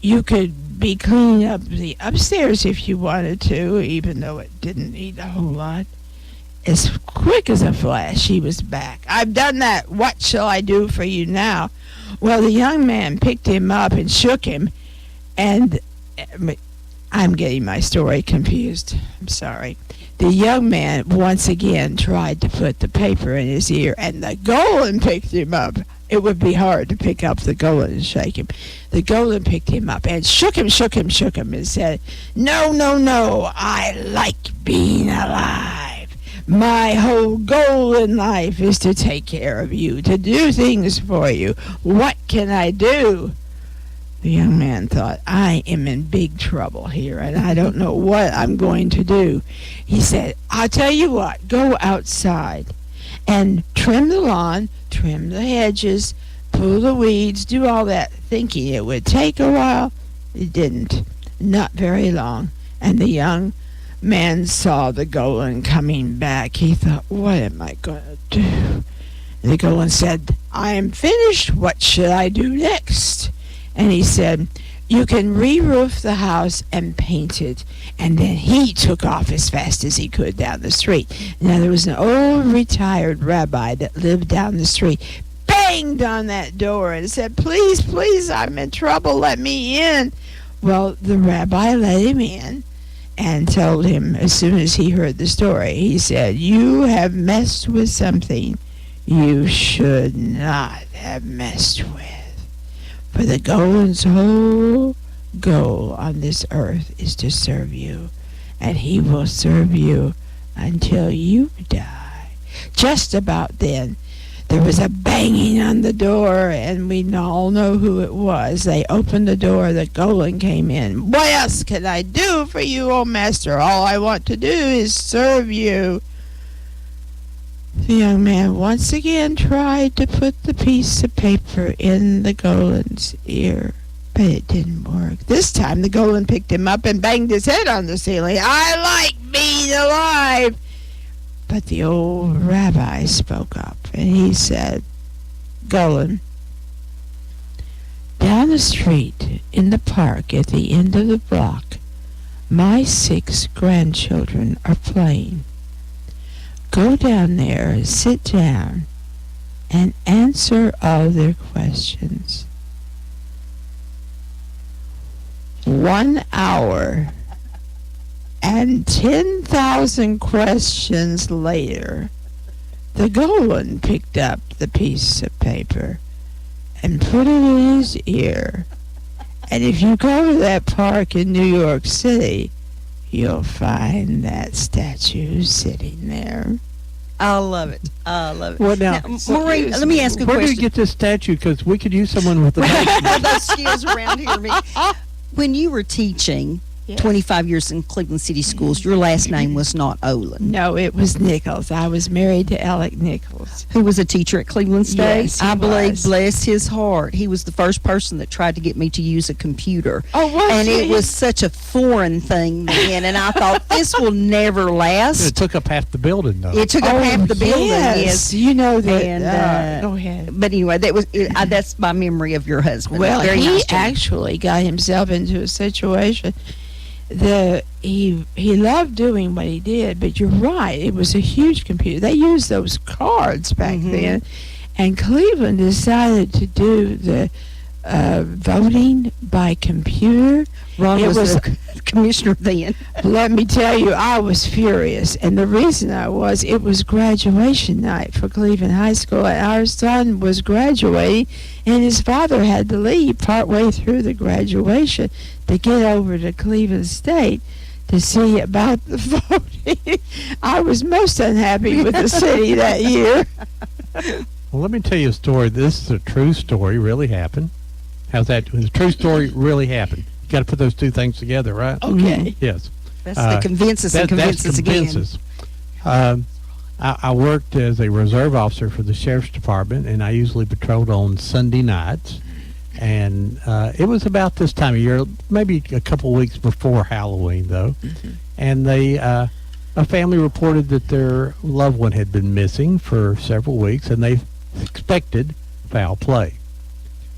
you could be cleaning up the upstairs if you wanted to, even though it didn't need a whole lot. As quick as a flash, he was back. I've done that. What shall I do for you now? Well, the young man picked him up and shook him, and I'm getting my story confused. I'm sorry. The young man once again tried to put the paper in his ear, and the golem picked him up. It would be hard to pick up the golem and shake him. The golem picked him up and shook him, and said, No, I like being alive. My whole goal in life is to take care of you, to do things for you. What can I do? The young man thought, I am in big trouble here, and I don't know what I'm going to do. He said, I'll tell you what, go outside and trim the lawn, trim the hedges, pull the weeds, do all that, thinking it would take a while. It didn't, not very long, and the young man saw the golem coming back. He thought, what am I going to do? And the golem said, I am finished. What should I do next? And he said, you can re-roof the house and paint it. And then he took off as fast as he could down the street. Now, there was an old retired rabbi that lived down the street, banged on that door and said, please, I'm in trouble. Let me in. Well, the rabbi let him in and told him, as soon as he heard the story, he said, you have messed with something you should not have messed with. For the golem's whole goal on this earth is to serve you, and he will serve you until you die. Just about then, there was a banging on the door, and we all know who it was. They opened the door. The Golan came in. What else can I do for you, oh master? All I want to do is serve you. The young man once again tried to put the piece of paper in the Golan's ear, but it didn't work. This time the Golan picked him up and banged his head on the ceiling. I like being alive. But the old rabbi spoke up, and he said, Golan, down the street in the park at the end of the block, my 6 grandchildren are playing. Go down there, sit down, and answer all their questions. 1 hour and 10,000 questions later, the Golan picked up the piece of paper and put it in his ear. And if you go to that park in New York City, you'll find that statue sitting there. I love it. I love it. Well, now, Maureen, let me ask you a where question. do you get this statue? Because we could use someone with a Well, those skills around here. When you were teaching 25 years in Cleveland City Schools, your last name was not Olin. No, it was Nichols. I was married to Alec Nichols. Who was a teacher at Cleveland State? Yes, he I believe, was. bless his heart, he was the first person that tried to get me to use a computer. Oh, was And he? it was such a foreign thing then, and I thought, this will never It last. took up half the building, though. It took up half the building, yes. yes. You know that. And, go ahead. But anyway, that's my memory of your husband. Well, Very he nice gentleman. actually got himself into a situation. He loved doing what he did, but you're right. It was a huge computer. They used those cards back then, and Cleveland decided to do the voting by computer. Ron It was was- the commissioner then. Let me tell you, I was furious. And the reason it was graduation night for Cleveland High School. And our son was graduating, and his father had to leave partway through the graduation to get over to Cleveland State to see about the voting. I was most unhappy with the city that year. Well, let me tell you a story. This is a true story, really happened. How's that? The true story really happened. You got to put those two things together, right? Okay. Yes. That's the convince us and convince us again. convinces. I worked as a reserve officer for the sheriff's department, and I usually patrolled on Sunday nights. And it was about this time of year, maybe a couple weeks before Halloween, though. And a family reported that their loved one had been missing for several weeks, and they expected foul play.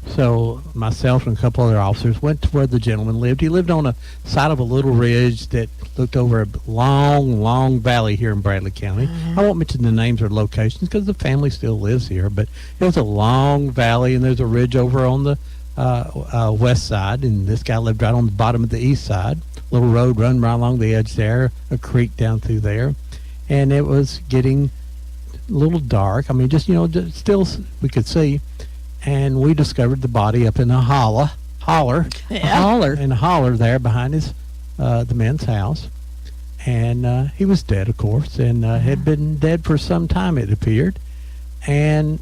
So myself and a couple other officers went to where the gentleman lived. He lived on a side of a little ridge that looked over a long, long valley here in Bradley County. I won't mention the names or locations because the family still lives here, but it was a long valley, and there's a ridge over on the west side, and this guy lived right on the bottom of the east side. Little road run right along the edge there, a creek down through there, and it was getting a little dark. I mean, just still we could see. And we discovered the body up in a holler in a holler there behind the man's house, and he was dead, of course, and had been dead for some time, it appeared. And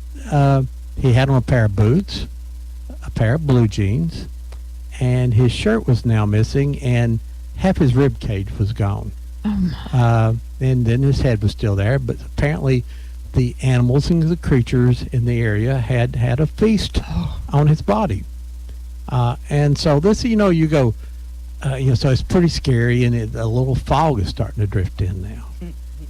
he had on a pair of boots, a pair of blue jeans, and his shirt was now missing, and half his rib cage was gone. And then his head was still there, but apparently the animals and the creatures in the area had a feast on his body. And so this, you go, so it's pretty scary, and a little fog is starting to drift in now.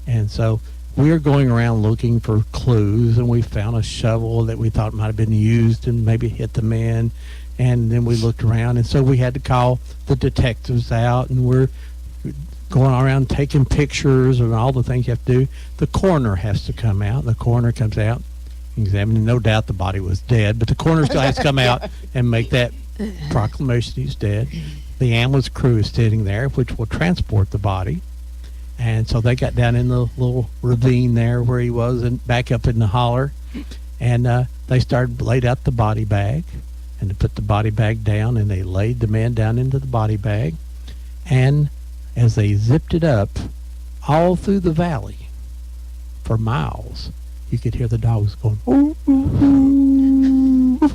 And so we are going around looking for clues, and we found a shovel that we thought might have been used and maybe hit the man. And then we looked around, and so we had to call the detectives out, and we're going around taking pictures and all the things you have to do. The coroner has to come out. The coroner comes out, examining. No doubt the body was dead, but the coroner still has to come out and make that proclamation he's dead. The ambulance crew is sitting there, which will transport the body. And so they got down in the little ravine there where he was, and back up in the holler. And they laid out the body bag, and they put the body bag down, and they laid the man down into the body bag. And as they zipped it up all through the valley for miles, you could hear the dogs going, ooh, ooh, ooh,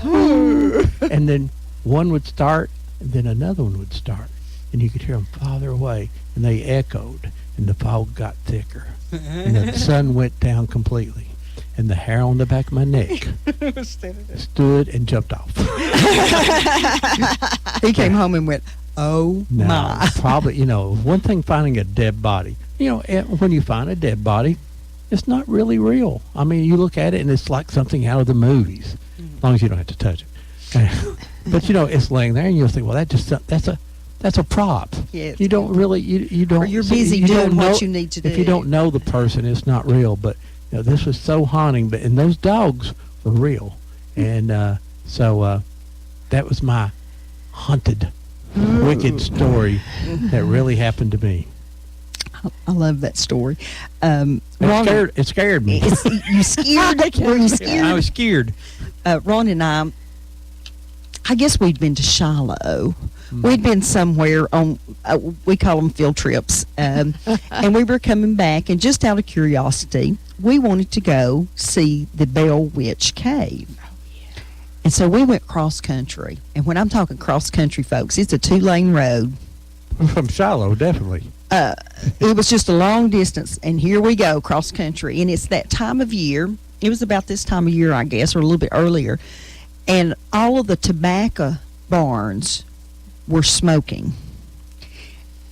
ooh. And then one would start, and then another one would start, and you could hear them farther away, and they echoed, and the fog got thicker, and the sun went down completely, and the hair on the back of my neck stood and jumped off. He came home and went, "Oh No, my!" probably, one thing finding a dead body. When you find a dead body, it's not really real. I mean, you look at it and it's like something out of the movies, as long as you don't have to touch it. But it's laying there, and you'll think, well, that's a prop. Yeah, You don't really, you don't. Or you're see, busy you doing don't what know- you need to If you do. don't know the person, it's not real. But this was so haunting. And those dogs were real, and so that was my haunted, wicked story that really happened to me. I love that story. It scared me. You scared? Were you scared? I was scared. Ron and I guess we'd been to Shiloh. We'd been somewhere on, we call them field trips, and we were coming back, and just out of curiosity, we wanted to go see the Bell Witch Cave. And so we went cross country. And when I'm talking cross country, folks, it's a 2-lane road. From Shiloh, definitely. It was just a long distance, and here we go, cross country. And it's that time of year. It was about this time of year, I guess, or a little bit earlier. And all of the tobacco barns were smoking.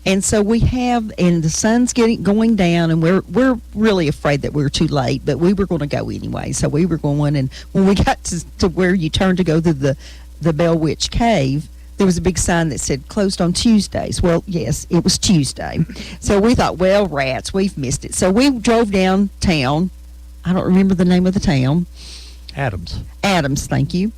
And so and the sun's going down, and we're really afraid that we're too late, but we were going to go anyway. So we were going, and when we got to where you turned to go to the Bell Witch Cave, there was a big sign that said closed on Tuesdays. Well, yes, it was Tuesday. So we thought, well, rats, we've missed it. So we drove downtown. I don't remember the name of the town. Adams, thank you.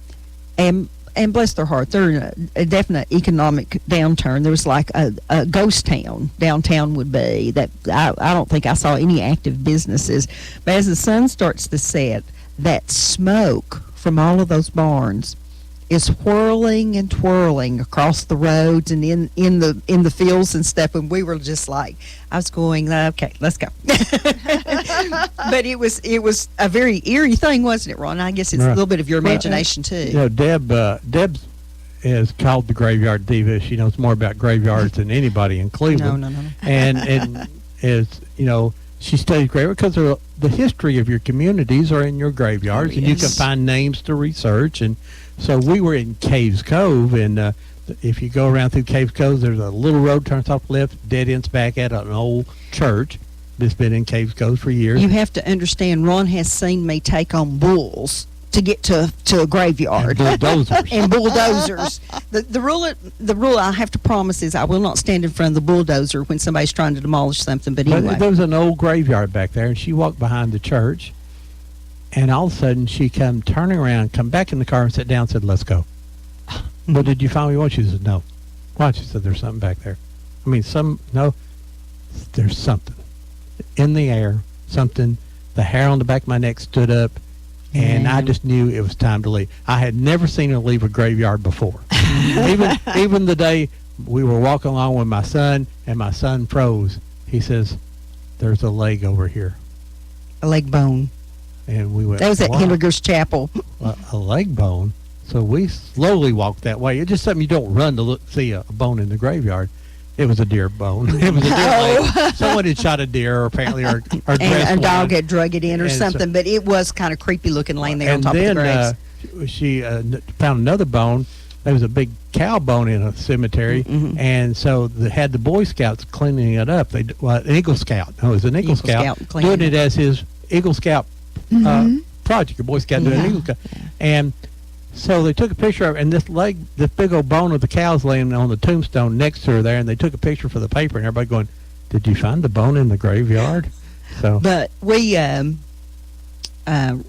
And bless their heart, they're in a definite economic downturn. There was like a ghost town, downtown would be. That I don't think I saw any active businesses. But as the sun starts to set, that smoke from all of those barns is whirling and twirling across the roads and in the fields and stuff, and we were just like, I was going, okay, let's go. But it was a very eerie thing, wasn't it, Ron? I guess it's a Right. little bit of your imagination too. Deb is called the graveyard diva. She knows more about graveyards than anybody in Cleveland. No. And is she studies graveyard because the history of your communities are in your graveyards, and you can yes. find names to research. And so we were in Caves Cove, and if you go around through Caves Cove, there's a little road turns off left, dead ends back at an old church that's been in Caves Cove for years. You have to understand, Ron has seen me take on bulls to get to a graveyard. And bulldozers. And bulldozers. The rule I have to promise is I will not stand in front of the bulldozer when somebody's trying to demolish something. But But anyway, there was an old graveyard back there, and she walked behind the church, and all of a sudden she come turning around, come back in the car and sat down and said, let's go. Well, did you find me one? She said, no. Why? She said, there's something back there. I mean, there's something in the air, something. The hair on the back of my neck stood up, and I just knew it was time to leave. I had never seen her leave a graveyard before. even the day we were walking along with my son, and my son froze. He says, there's a leg over here. a leg bone. And we went, That was at wow, Henniger's Chapel. a leg bone. So we slowly walked that way. It's just something you don't run to see a bone in the graveyard. It was a deer bone. It was a deer leg. Someone had shot a deer, apparently, or And dressed a dog one. had drug it in or And so- something, but it was kind of creepy looking laying there on And top of the then graves. she found another bone. There was a big cow bone in a cemetery, Mhm. and so they had the Boy Scouts cleaning it up. An Eagle Scout. No, it was an Eagle, Eagle Scout, Scout cleaning doing it as his Eagle Scout project. A Boy Scout doing an Yeah. Eagle Scout, and so they took a picture of, and this big old bone of the cow's laying on the tombstone next to her there, and they took a picture for the paper, and everybody going, "Did you find the bone in the graveyard?" So But we,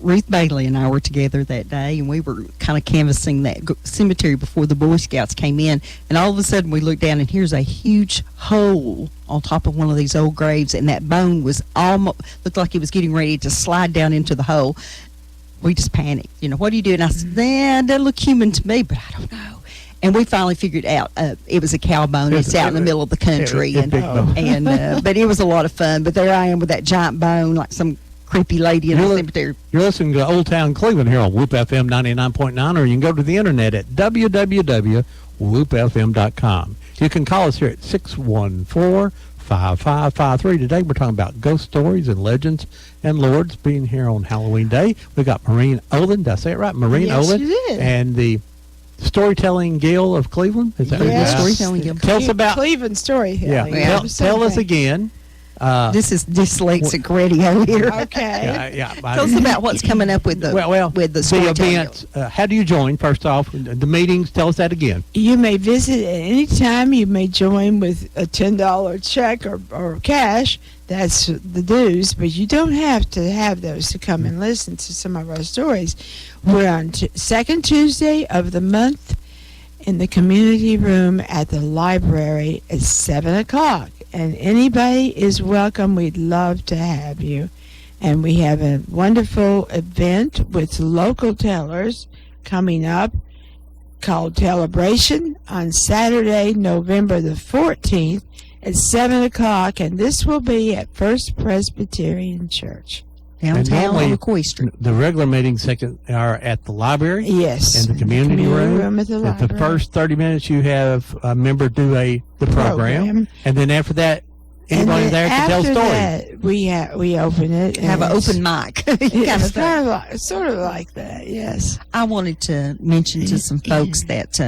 Ruth Bailey and I were together that day, and we were kind of canvassing that cemetery before the Boy Scouts came in. And all of a sudden, we looked down, and here's a huge hole on top of one of these old graves, and that bone was almost looked like it was getting ready to slide down into the hole. We just panicked. You know, what do you do? And I said, that doesn't look human to me, but I don't know. And we finally figured out it was a cow bone. It's out in the middle of the country, It was a big bone. but it was a lot of fun. But there I am with that giant bone, like some creepy lady in the You're- cemetery. You're listening to Old Town Cleveland here on Whoop FM 99.9, or you can go to the internet at www.whoopfm.com. You can call us here at 614-5553. Today we're talking about ghost stories and legends and lords being here on Halloween Day. We got Maureen Olin. Did I say it right? Maureen Yes, Olin. you did. And the Storytelling Guild of Cleveland. Is that what it Yes. is? Storytelling Guild. Tell us about. Cleveland storytelling. Yeah. Tell us again. This is dyslexic radio here. Okay. Tell us about what's coming up with the with the Storytelling events. How do you join? First off, the meetings. Tell us that again. You may visit at any time. You may join with a $10 check or cash. That's the dues, but you don't have to have those to come and listen to some of our stories. We're on second Tuesday of the month in the community room at the library at 7 o'clock. And anybody is welcome. We'd love to have you. And we have a wonderful event with local tellers coming up called Telebration on Saturday, November the 14th at 7 o'clock. And this will be at First Presbyterian Church. downtown normally- on McCoy Street. The regular meetings are at the library. Yes. And the community room. at the At library. the first 30 minutes, you have a member do the program. And then after that, anybody And there then can tell after stories. that, we open it. Have an and it's- open mic. kind Yeah, of it's thing. kind of like, sort of like that, yes. I wanted to mention to some folks that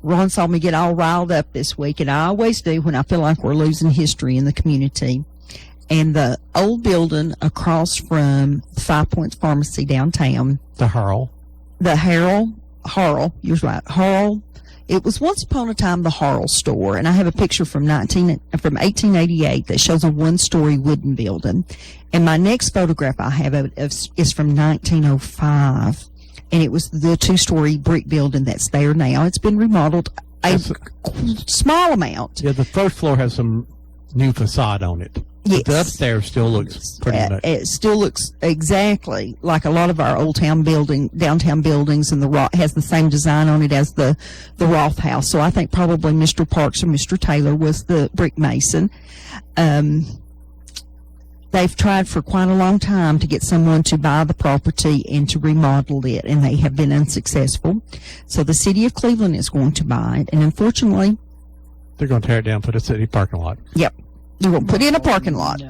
Ron saw me get all riled up this week, and I always do when I feel like we're losing history in the community. And the old building across from 5 Points Pharmacy downtown, The Hurl. the Harrell, you're right, Harrell. It was once upon a time the Harrell store, and I have a picture from 1888 that shows a one-story wooden building. And my next photograph I have of it is from 1905, and it was the two-story brick building that's there now. It's been remodeled a That's- small amount. Yeah, the first floor has some new facade on it. Yes. But the upstairs still looks pretty much. It still looks exactly like a lot of our downtown buildings, and has the same design on it as the Roth House. So I think probably Mr. Parks or Mr. Taylor was the brick mason. They've tried for quite a long time to get someone to buy the property and to remodel it, and they have been unsuccessful. So the city of Cleveland is going to buy it, and unfortunately, They're going to tear it down, put a city parking lot. yep, they're going to put in a parking lot.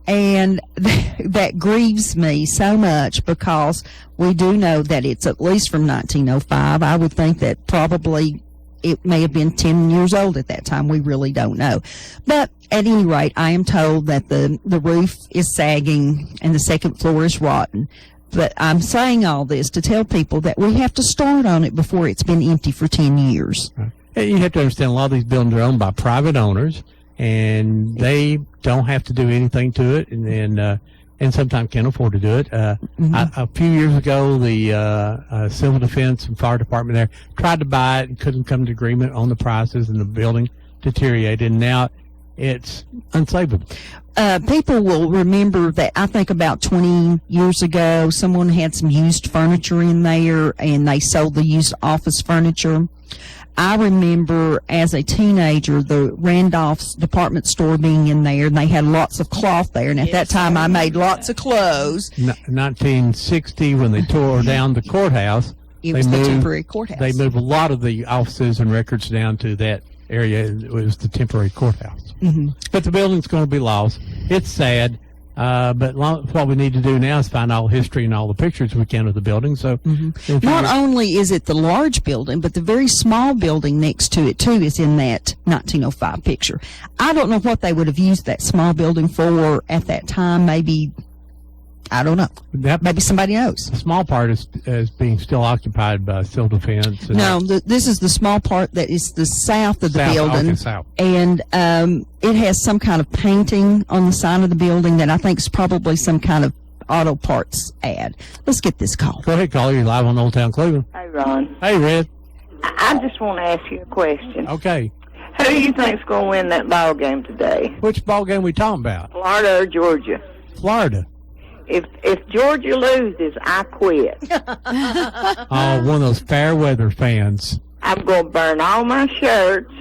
And that grieves me so much, because we do know that it's at least from 1905. I would think that probably it may have been 10 years old at that time. We really don't know. But at any rate, I am told that the roof is sagging and the second floor is rotten. But I'm saying all this to tell people that we have to start on it before it's been empty for 10 years. And you have to understand, a lot of these buildings are owned by private owners, and they don't have to do anything to it, and sometimes can't afford to do it. A few years ago, the Civil Defense and Fire Department there tried to buy it and couldn't come to agreement on the prices, and the building deteriorated, and now it's unsavable. People will remember that I think about 20 years ago, someone had some used furniture in there, and they sold the used office furniture. I remember as a teenager the Randolph's department store being in there, and they had lots of cloth there. And at that time, I made lots of clothes. 1960, when they tore down the courthouse, It was the temporary courthouse. they moved a lot of the offices and records down to that area. It was the temporary courthouse. Mhm. But the building's going to be lost. It's sad. But what we need to do now is find all the history and all the pictures we can of the building. So, if Not you- only is it the large building, but the very small building next to it, too, is in that 1905 picture. I don't know what they would have used that small building for at that time. Maybe, I don't know. that Maybe somebody knows. the small part is being still occupied by Civil Defense. And No, this is the small part that is the south of the South, building. okay, south. And it has some kind of painting on the side of the building that I think is probably some kind of auto parts ad. Let's get this call. Go ahead, caller. You're live on Old Town Cleveland. Hey, Ron. Hey, Red. I just want to ask you a question. Okay. Who do you think's going to win that ball game today? Which ball game we talking about? Florida or Georgia? Florida. If Georgia loses, I quit. Oh, one of those fair weather fans. I'm going to burn all my shirts.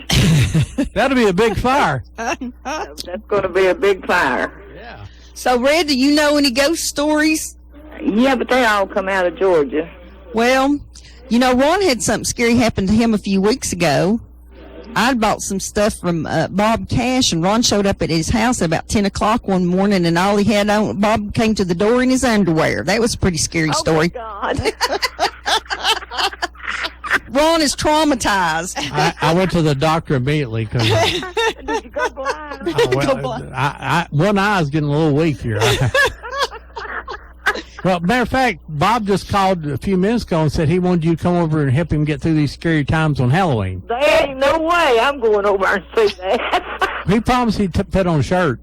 That'll be a big fire. That's going to be a big fire. Yeah. So, Red, do you know any ghost stories? Yeah, but they all come out of Georgia. Well, you know, Ron had something scary happen to him a few weeks ago. I'd bought some stuff from Bob Cash, and Ron showed up at his house at about 10 o'clock one morning, and all he had on, Bob came to the door in his underwear. That was a pretty scary story. Oh, my God. Ron is traumatized. I went to the doctor immediately because Did you go blind? one eye is getting a little weak here. Well, matter of fact, Bob just called a few minutes ago and said he wanted you to come over and help him get through these scary times on Halloween. There ain't no way I'm going over and see that. He promised he'd put on a shirt.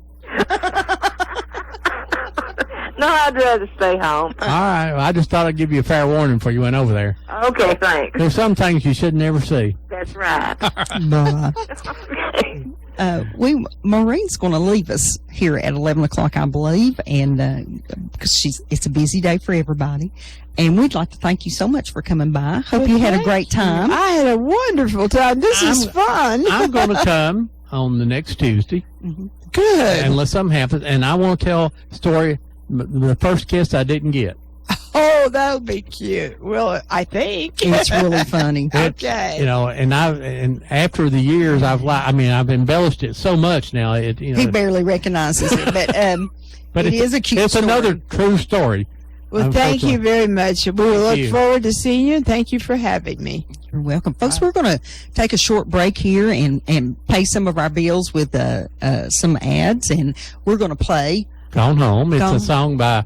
No, I'd rather stay home. All right, well, I just thought I'd give you a fair warning before you went over there. Okay, thanks. There's some things you should never see. That's right. Bye. Maureen's going to leave us here at 11 o'clock, I believe, and because it's a busy day for everybody. And we'd like to thank you so much for coming by. Hope you had a great time. I had a wonderful time. This is fun. I'm going to come on the next Tuesday, Good. unless something happens, and I want to tell a story, the first kiss I didn't get. Oh, that'll be cute. Well, I think. It's really funny. Okay. You know, and after the years, I've embellished it so much now. He barely recognizes it, but it is a cute It's story. another true story. Well, thank you very much. We look you. forward to seeing you, and thank you for having me. You're welcome. Folks, we're going to take a short break here and pay some of our bills with some ads, and we're going to play Gone Home. It's Gone. a song by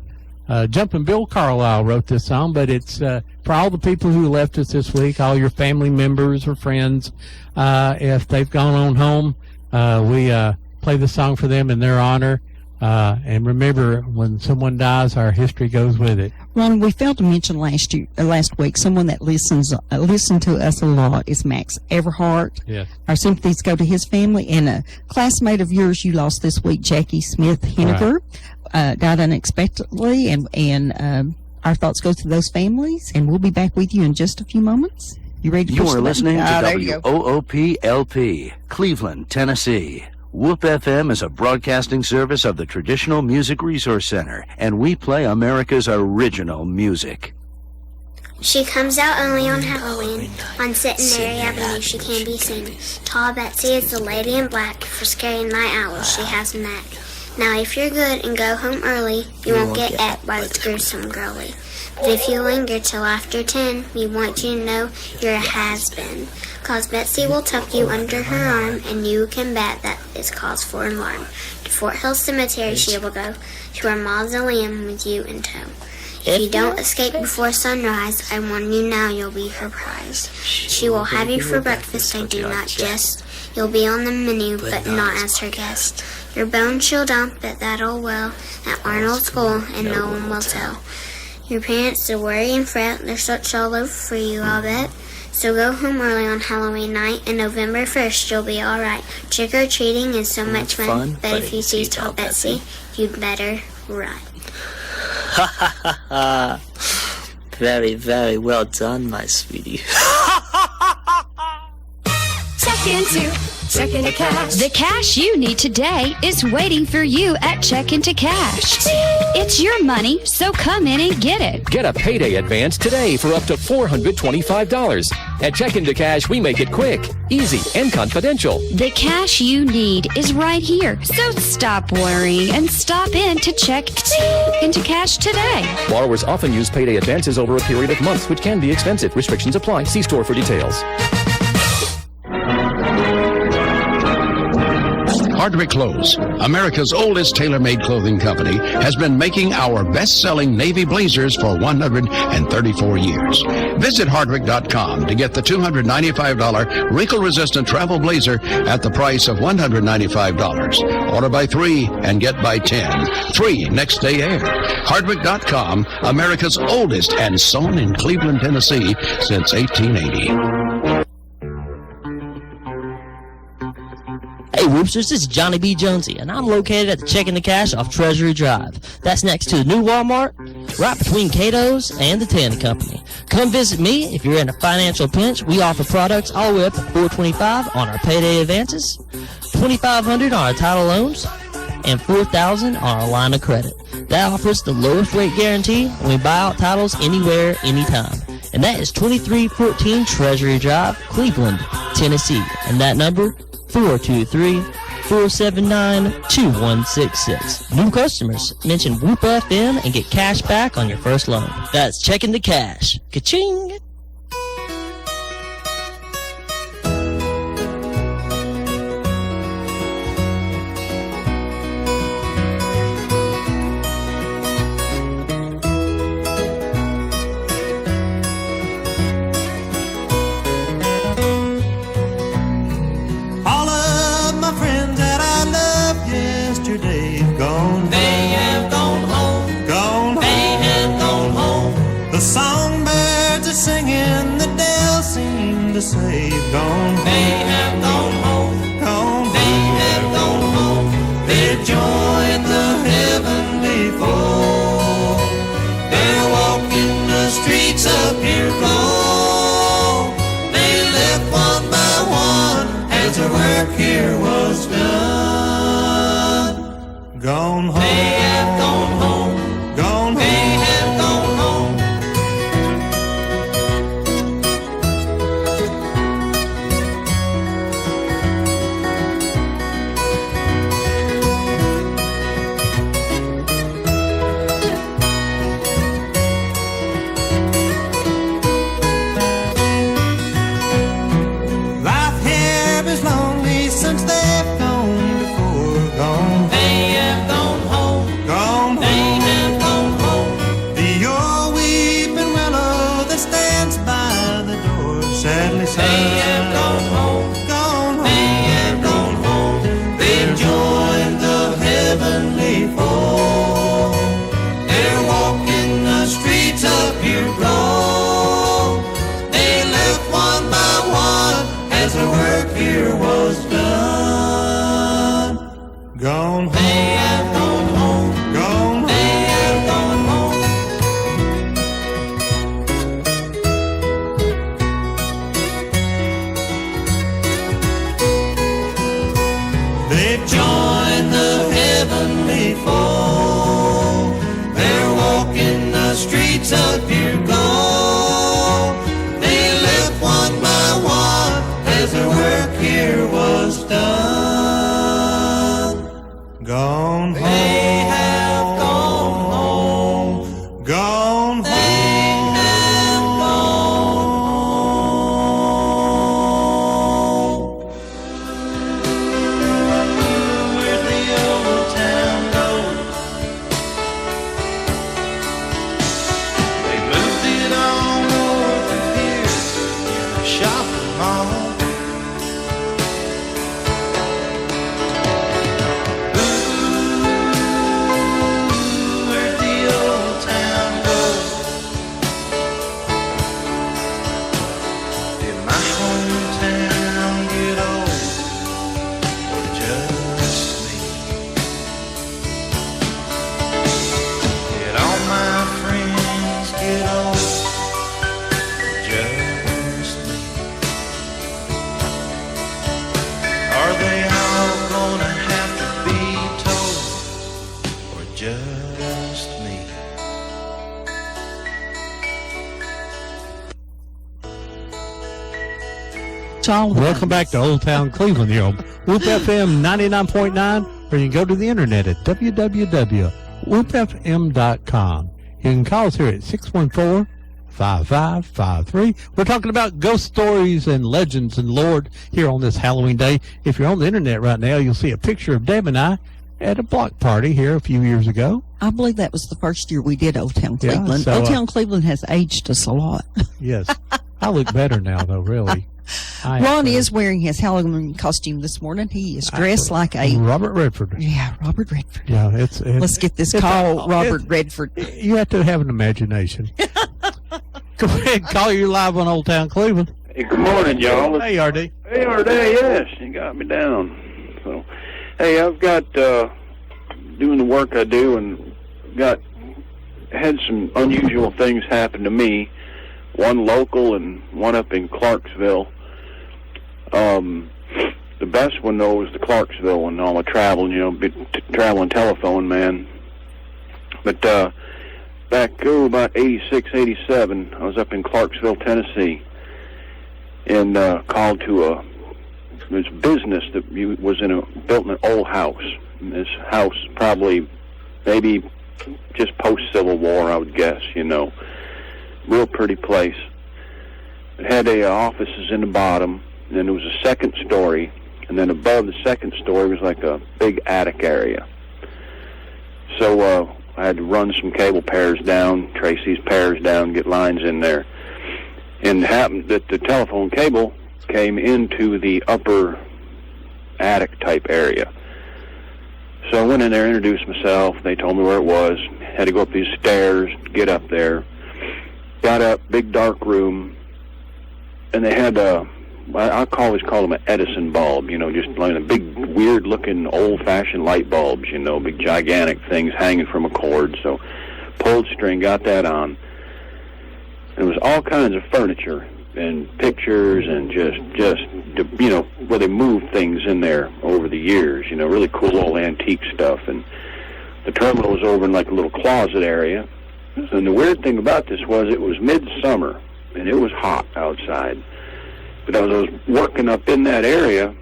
Jumpin' Bill Carlisle wrote this song, but it's for all the people who left us this week, all your family members or friends. If they've gone on home, we play the song for them in their honor. And remember, when someone dies, our history goes with it. Ron, we failed to mention last week, someone that listened to us a lot is Max Everhart. Yes. Our sympathies go to his family, and a classmate of yours you lost this week, Jackie Smith Henniger, died unexpectedly, and our thoughts go to those families, and we'll be back with you in just a few moments. You ready to You push are the button? listening There you to go. WOOP-LP, Cleveland, Tennessee. Whoop FM is a broadcasting service of the Traditional Music Resource Center, and we play America's original music. She comes out only on Halloween. On Centenary Avenue she can be seen. Tall Betsy is the lady in black. For scary night owls she has a knack. Now if you're good and go home early, you won't get ate by the gruesome girlie. But if you linger till after 10, we want you to know you're a has-been. 'Cause Betsy will tuck you under her arm, and you can bet that is cause for alarm. To Fort Hill Cemetery she will go, to her mausoleum with you in tow. If you don't escape before sunrise, I warn you now you'll be her prize. She will have you for breakfast, I do not jest. You'll be on the menu, but not as her guest. Your bones she'll dump at that old well at Arnold School, and no one will tell. Your parents to worry and fret, they're such all over for you, I'll bet. So go home early on Halloween night, and November 1st you'll be alright. Trick-or-treating is so much fun, but if you see Tall Betsy, you'd better run. Ha ha ha ha. Very, very well done, my sweetie. Check into cash. The cash you need today is waiting for you at Check into Cash. It's your money, so come in and get it. Get a payday advance today for up to $425. At Check into Cash, we make it quick, easy, and confidential. The cash you need is right here, so stop worrying and stop in to Check into Cash today. Borrowers often use payday advances over a period of months, which can be expensive. Restrictions apply. See store for details. Hardwick Clothes, America's oldest tailor-made clothing company, has been making our best-selling navy blazers for 134 years. Visit Hardwick.com to get the $295 wrinkle-resistant travel blazer at the price of $195. Order by 3 and get by 10. Free next day air. Hardwick.com, America's oldest, and sewn in Cleveland, Tennessee since 1880. Hey, Whoopsters, this is Johnny B. Jonesy, and I'm located at the Check into Cash off Treasury Drive. That's next to the new Walmart, right between Cato's and the Tanner Company. Come visit me if you're in a financial pinch. We offer products all the way up to $425 on our payday advances, $2,500 on our title loans, and $4,000 on our line of credit. That offers the lowest rate guarantee, and we buy out titles anywhere, anytime. And that is 2314 Treasury Drive, Cleveland, Tennessee. And that number, 423-479-2166. New customers, mention Whoop FM and get cash back on your first loan. That's checking the cash. Ka-ching! Say, gone, they have gone home, gone, they have gone home. They joined the heavenly fold. They're walking the streets up here cold. They left one by one as their work here was done. Gone home, they have gone home, gone home, they have gone home. Gone home. They have gone home. Gone. They have gone home. They've joined the heavenly fold. They're walking the streets of pure gold. They left one by one as their work here was done. Gone home. They have gone home. Gone home. They have gone home. Where the old town goes. They moved it all north of here in the shopping mall. Welcome back to Old Town Cleveland here on Whoop FM 99.9, or you can go to the internet at www.whoopfm.com. You can call us here at 614-5553. We're talking about ghost stories and legends and lore here on this Halloween day. If you're on the internet right now, you'll see a picture of Deb and I at a block party here a few years ago. I believe that was the first year we did Old Town Cleveland. Yeah, so, Old Town Cleveland has aged us a lot. Yes. I look better now, though, really. Ron is wearing his Halloween costume this morning. He is dressed like a Robert Redford. Yeah, Robert Redford. Yeah, it's let's get this call, Robert Redford. You have to have an imagination. Go ahead, call you live on Old Town Cleveland. Hey, good morning, y'all. Hey, RD. Hey, RD. Yes, you got me down. So, hey, I've got doing the work I do, and had some unusual things happen to me. One local and one up in Clarksville. The best one, though, was the Clarksville one. All the traveling, traveling telephone man. But back about 86, 87, I was up in Clarksville, Tennessee, and called to this business that was built in an old house. And this house probably maybe just post-Civil War, I would guess, you know. Real pretty place. It had offices in the bottom, and then there was a second story, and then above the second story was like a big attic area. So I had to run some cable pairs down, trace these pairs down, get lines in there. And it happened that the telephone cable came into the upper attic type area. So I went in there, introduced myself. They told me where it was. Had to go up these stairs, get up there. Got up, big dark room, and they had I always call them an Edison bulb, you know, just like a big, weird-looking, old-fashioned light bulbs, you know, big, gigantic things hanging from a cord. So pulled string, got that on. And it was all kinds of furniture and pictures and just you know, where they moved things in there over the years, you know, really cool old antique stuff. And the terminal was over in like a little closet area. And the weird thing about this was it was midsummer, and it was hot outside. But as I was working up in that area,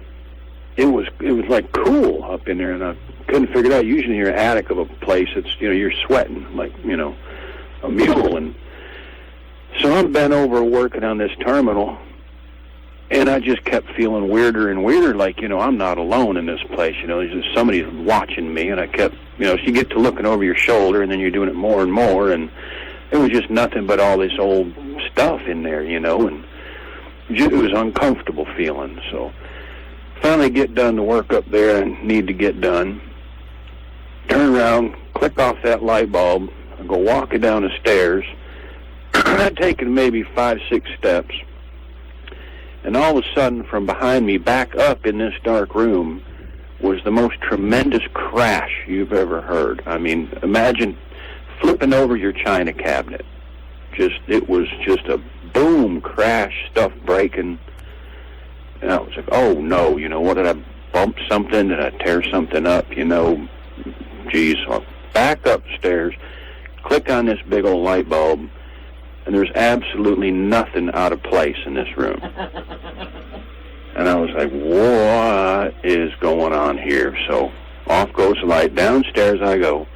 it was like cool up in there, and I couldn't figure it out. Usually in your attic of a place, it's, you know, you're sweating like, you know, a mule. And so I'm bent over working on this terminal, and I just kept feeling weirder and weirder, like, you know, I'm not alone in this place. You know, there's just somebody's watching me, and I kept, you know, so you get to looking over your shoulder, and then you're doing it more and more, and it was just nothing but all this old stuff in there, you know, and it was uncomfortable feeling. So finally get done the work up there and need to get done. Turn around, click off that light bulb, I go walking down the stairs. I'd taken maybe 5-6 steps, and all of a sudden from behind me, back up in this dark room, was the most tremendous crash you've ever heard. I mean, imagine flipping over your china cabinet. It was just a boom, crash, stuff breaking. And I was like, oh no, you know, what, did I bump something? Did I tear something up? You know, geez. So I back upstairs, click on this big old light bulb, and there's absolutely nothing out of place in this room. And I was like, what is going on here? So off goes the light. Downstairs I go.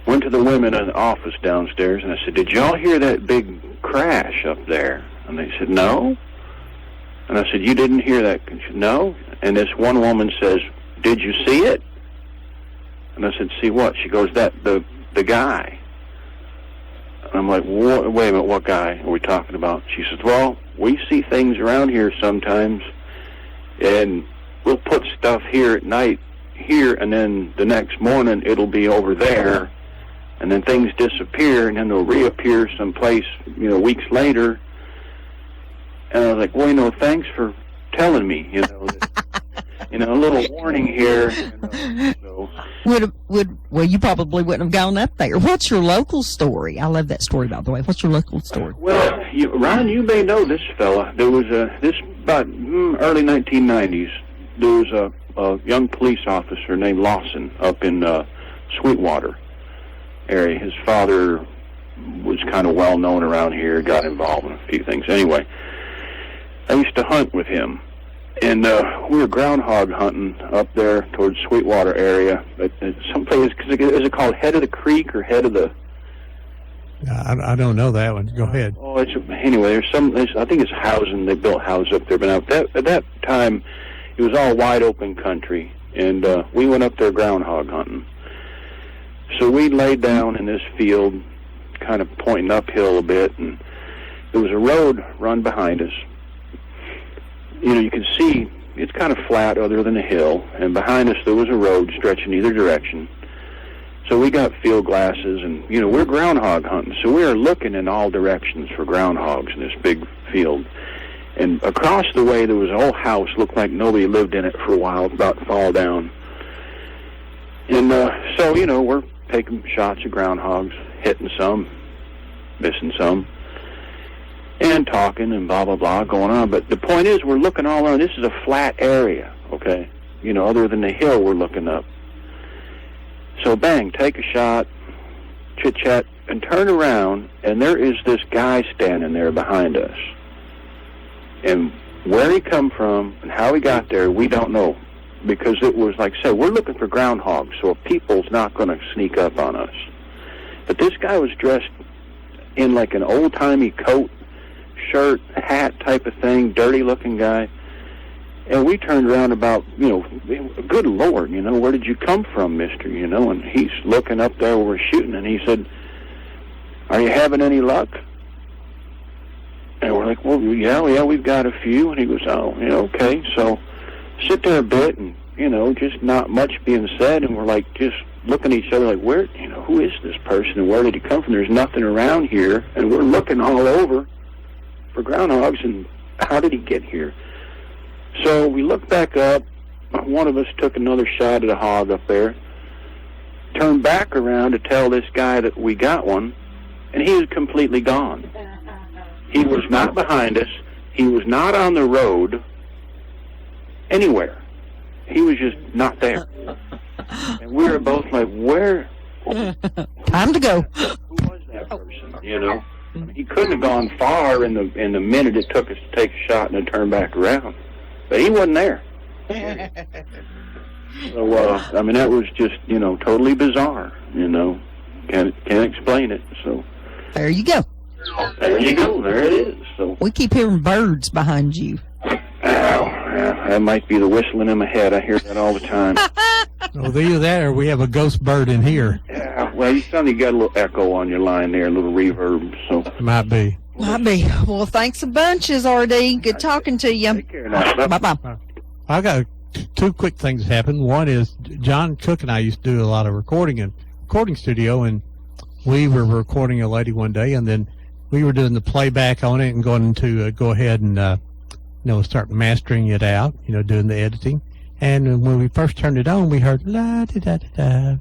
Went to the women in the office downstairs, and I said, did y'all hear that big crash up there? And they said, no. And I said, you didn't hear that? And she said, no. And this one woman says, did you see it? And I said, see what? She goes, the guy. And I'm like, wait a minute, what guy are we talking about? She says, well, we see things around here sometimes, and we'll put stuff here at night here, and then the next morning it'll be over there, and then things disappear, and then they'll reappear someplace, you know, weeks later. And I was like, well, you know, thanks for telling me, you know, that, you know, a little warning here. You know, so. Well, you probably wouldn't have gone up there. What's your local story? I love that story, by the way. What's your local story? Well, Ron, you may know this fella. There was this about early 1990s. There was a young police officer named Lawson up in Sweetwater area. His father was kind of well known around here, got involved in a few things. Anyway, I used to hunt with him, and we were groundhog hunting up there towards Sweetwater area. At someplace, is it called Head of the Creek or Head of the? I don't know that one. Go ahead. Oh, anyway. I think it's housing. They built houses up there, but now at that time, it was all wide open country, and we went up there groundhog hunting. So we laid down in this field, kind of pointing uphill a bit, and there was a road run behind us. You know, you can see it's kind of flat other than a hill, and behind us there was a road stretching either direction. So we got field glasses, and, you know, we're groundhog hunting, so we are looking in all directions for groundhogs in this big field. And across the way there was an old house, looked like nobody lived in it for a while, about to fall down. And so, you know, we're taking shots of groundhogs, hitting some, missing some, and talking and blah, blah, blah, going on. But the point is, we're looking all around. This is a flat area, okay? You know, other than the hill we're looking up. So bang, take a shot, chit-chat, and turn around, and there is this guy standing there behind us. And where he come from and how he got there, we don't know. Because it was, like I said, we're looking for groundhogs, so people's not going to sneak up on us. But this guy was dressed in like an old-timey coat, shirt, hat type of thing, dirty-looking guy. And we turned around about, good Lord, where did you come from, mister, And he's looking up there where we're shooting, and he said, are you having any luck? And we're like, well, yeah, we've got a few. And he goes, oh, okay. So sit there a bit and, just not much being said. And we're like, just looking at each other like, where, who is this person and where did he come from? There's nothing around here. And we're looking all over for groundhogs, and how did he get here? So we looked back up. One of us took another shot at a hog up there, turned back around to tell this guy that we got one, and he was completely gone. He was not behind us. He was not on the road anywhere. He was just not there. And we were both like, where? Time to go. Who was that person, He couldn't have gone far in the minute it took us to take a shot and then turn back around. But he wasn't there. So, that was just, totally bizarre, Can't explain it, so. There you go. There you go. There it is. So. We keep hearing birds behind you. That might be the whistling in my head. I hear that all the time. Well, either that or we have a ghost bird in here. Yeah, well, you sound you got a little echo on your line there, a little reverb, so. It might be. Might be. Well, thanks a bunch, RD. Good talking to you. Take care now. Bye-bye. I got two quick things happen. One is John Cook and I used to do a lot of recording in recording studio, and we were recording a lady one day, and then we were doing the playback on it and going to go ahead and start mastering it out, doing the editing. And when we first turned it on, we heard la da da da da.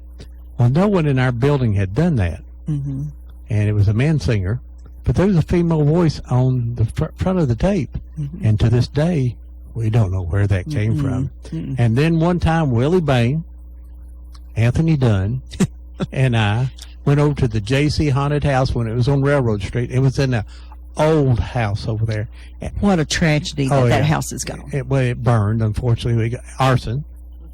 Well, no one in our building had done that, and it was a man singer, but there was a female voice on the front of the tape, and to this day, we don't know where that came from. And then one time, Willie Bain, Anthony Dunn, and I went over to the J.C. Haunted House when it was on Railroad Street. It was in an old house over there. What a tragedy that house is gone. It burned, unfortunately. We got arson.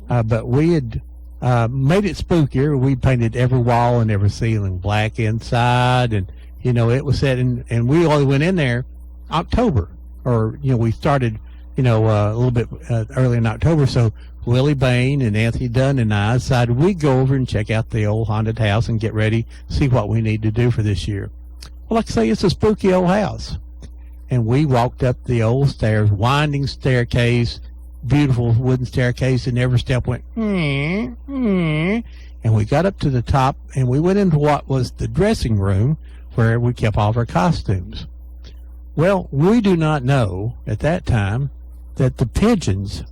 But we had made it spookier. We painted every wall and every ceiling black inside. And, it was set in, and we only went in there October. Or, we started, a little bit early in October. So Willie Bain and Anthony Dunn and I decided we'd go over and check out the old haunted house and get ready, see what we need to do for this year. Well, like I say, it's a spooky old house. And we walked up the old stairs, winding staircase, beautiful wooden staircase, and every step went, and we got up to the top, and we went into what was the dressing room where we kept all of our costumes. Well, we do not know at that time that the pigeons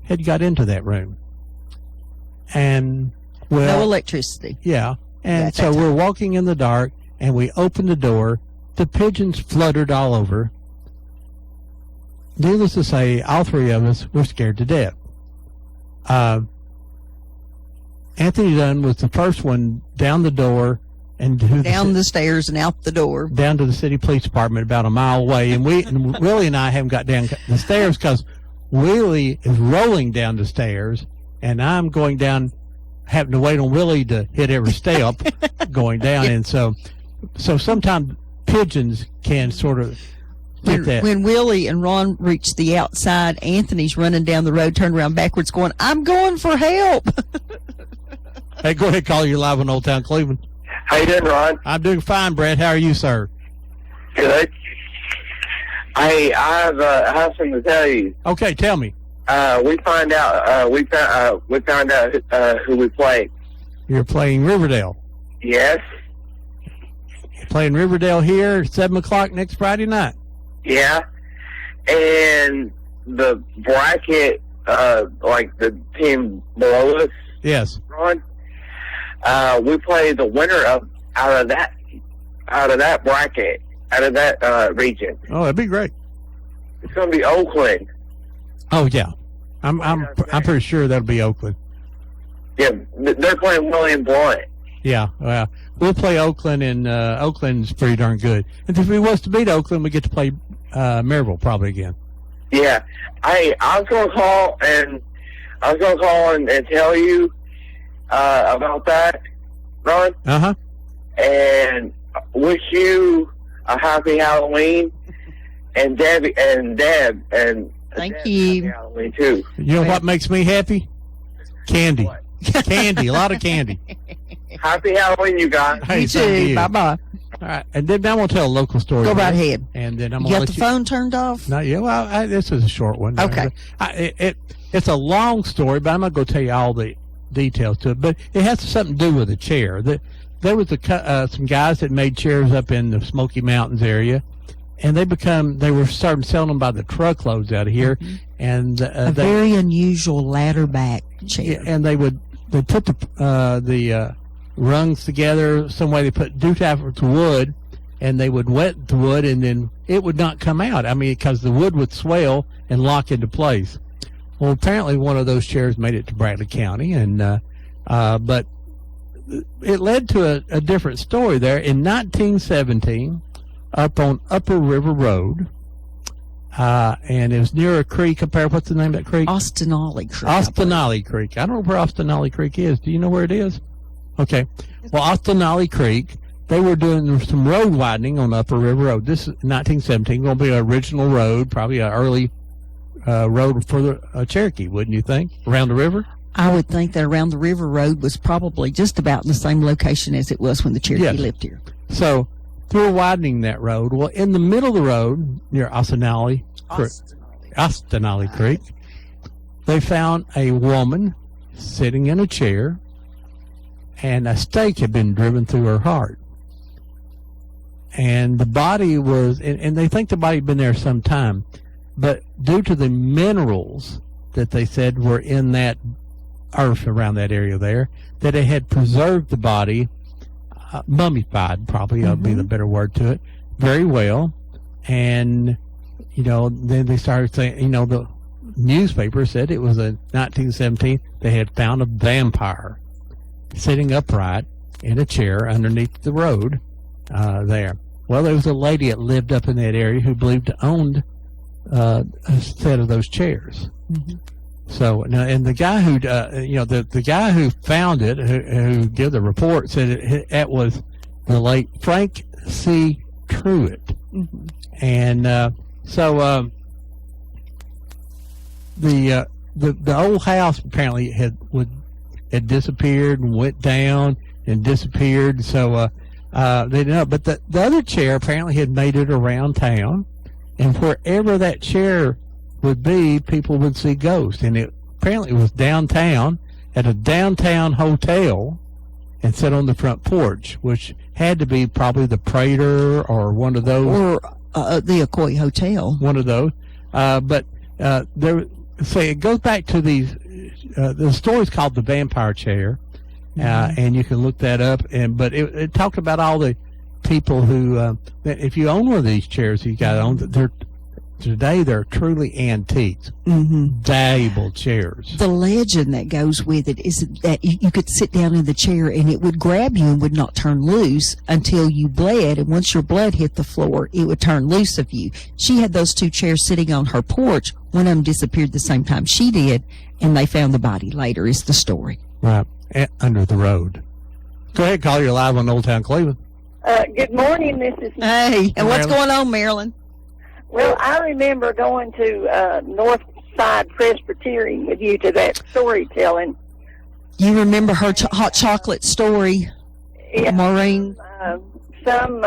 had got into that room. And, well... No electricity. Yeah. And so we're walking in the dark, and we opened the door. The pigeons fluttered all over. Needless to say, all three of us were scared to death. Anthony Dunn was the first one down the door and down the stairs and out the door. Down to the city police department about a mile away. And Willie and I haven't got down the stairs because Willie is rolling down the stairs, and I'm going down, having to wait on Willie to hit every step going down. And so sometimes pigeons can sort of get that. When Willie and Ron reached the outside, Anthony's running down the road, turned around backwards going, I'm going for help. Hey, go ahead, call you live on Old Town Cleveland. How you doing, Ron? I'm doing fine, Brett. How are you, sir? Good. Hey, I have something to tell you. Okay, tell me. We found out who we played. You're playing Riverdale. Yes. Playing Riverdale here at 7 o'clock next Friday night. Yeah. And the bracket, like the team below us. Yes. Ron, we play the winner out of that bracket, out of that region. Oh, that'd be great. It's going to be Oakland. Oh yeah, I'm pretty sure that'll be Oakland. Yeah, they're playing William Blunt. Yeah, well, we'll play Oakland, and Oakland's pretty darn good. And if we was to beat Oakland, we get to play Maryville probably again. Yeah. Hey, I was gonna call and tell you about that, Ron. Uh-huh. And wish you a happy Halloween, and Deb and Thank you. Happy Halloween too. You know what makes me happy? Candy. Candy, a lot of candy. Happy Halloween, you guys. Hey, You same to too. you. Bye-bye. All right, and then I want to tell a local story. Go right here. ahead. And then I'm You going got to the let you. phone turned off? No, yeah, well, this is a short one. Okay. It's a long story, but I'm not going to tell you all the details to it. But it has something to do with a chair. There was some guys that made chairs up in the Smoky Mountains area, and they were starting selling them by the truckloads out of here, and A very unusual ladder back chair. and they put the rungs together some way. They put do-tappers wood, and they would wet the wood, and then it would not come out. I mean, because the wood would swell and lock into place. Well, apparently one of those chairs made it to Bradley County, and but it led to a different story there. In 1917, up on Upper River Road, and it was near a creek. What's the name of that creek? Austinolly Creek. Austinolly Creek. I don't know where Austinolly Creek is. Do you know where it is? Okay. Well, Austinolly Creek, they were doing some road widening on Upper River Road. This is 1917, going to be an original road, probably an early road for the Cherokee, wouldn't you think, around the river? I would think that Around the River Road was probably just about in the same location as it was when the Cherokee Yes. lived here. So they were widening that road. Well, in the middle of the road, near Austinolly Creek, they found a woman sitting in a chair, and a stake had been driven through her heart. And the body was, and they think the body had been there some time, but due to the minerals that they said were in that earth around that area there, that it had preserved the body, mummified probably would be the better word to it, very well. And, then they started saying, the newspaper said it was in 1917, they had found a vampire sitting upright in a chair underneath the road there. Well, there was a lady that lived up in that area who believed owned a set of those chairs. So now, and the guy who, the guy who found it, who gave the report, said it was the late Frank C. Truitt, and so the old house apparently had disappeared and went down and disappeared. So they didn't know, but the other chair apparently had made it around town, and wherever that chair would be, people would see ghosts. And it apparently was downtown at a downtown hotel and sat on the front porch, which had to be probably the Prater or one of those, or the Ocoee Hotel, one of those. But it goes back to these. The story's called The Vampire Chair, and you can look that up. But it talked about all the people who, if you own one of these chairs, you got to own. Today they're truly antiques, valuable chairs. The legend that goes with it is that you could sit down in the chair and it would grab you and would not turn loose until you bled, and once your blood hit the floor, it would turn loose of you. She had those two chairs sitting on her porch. One of them disappeared the same time she did, and they found the body later, is the story. Right, under the road. Go ahead, call. You're live on Old Town Cleveland. Good morning, this is... Hey, and what's going on, Marilyn? Well, I remember going to North Side Presbyterian with you to that storytelling. You remember her hot chocolate story, Maureen? Some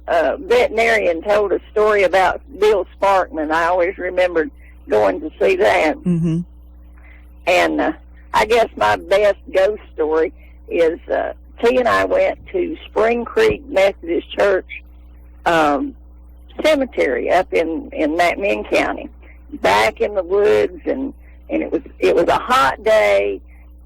veterinarian told a story about Bill Sparkman. I always remembered going to see that. And I guess my best ghost story is T and I went to Spring Creek Methodist Church cemetery up in McMinn County, back in the woods, and it was a hot day,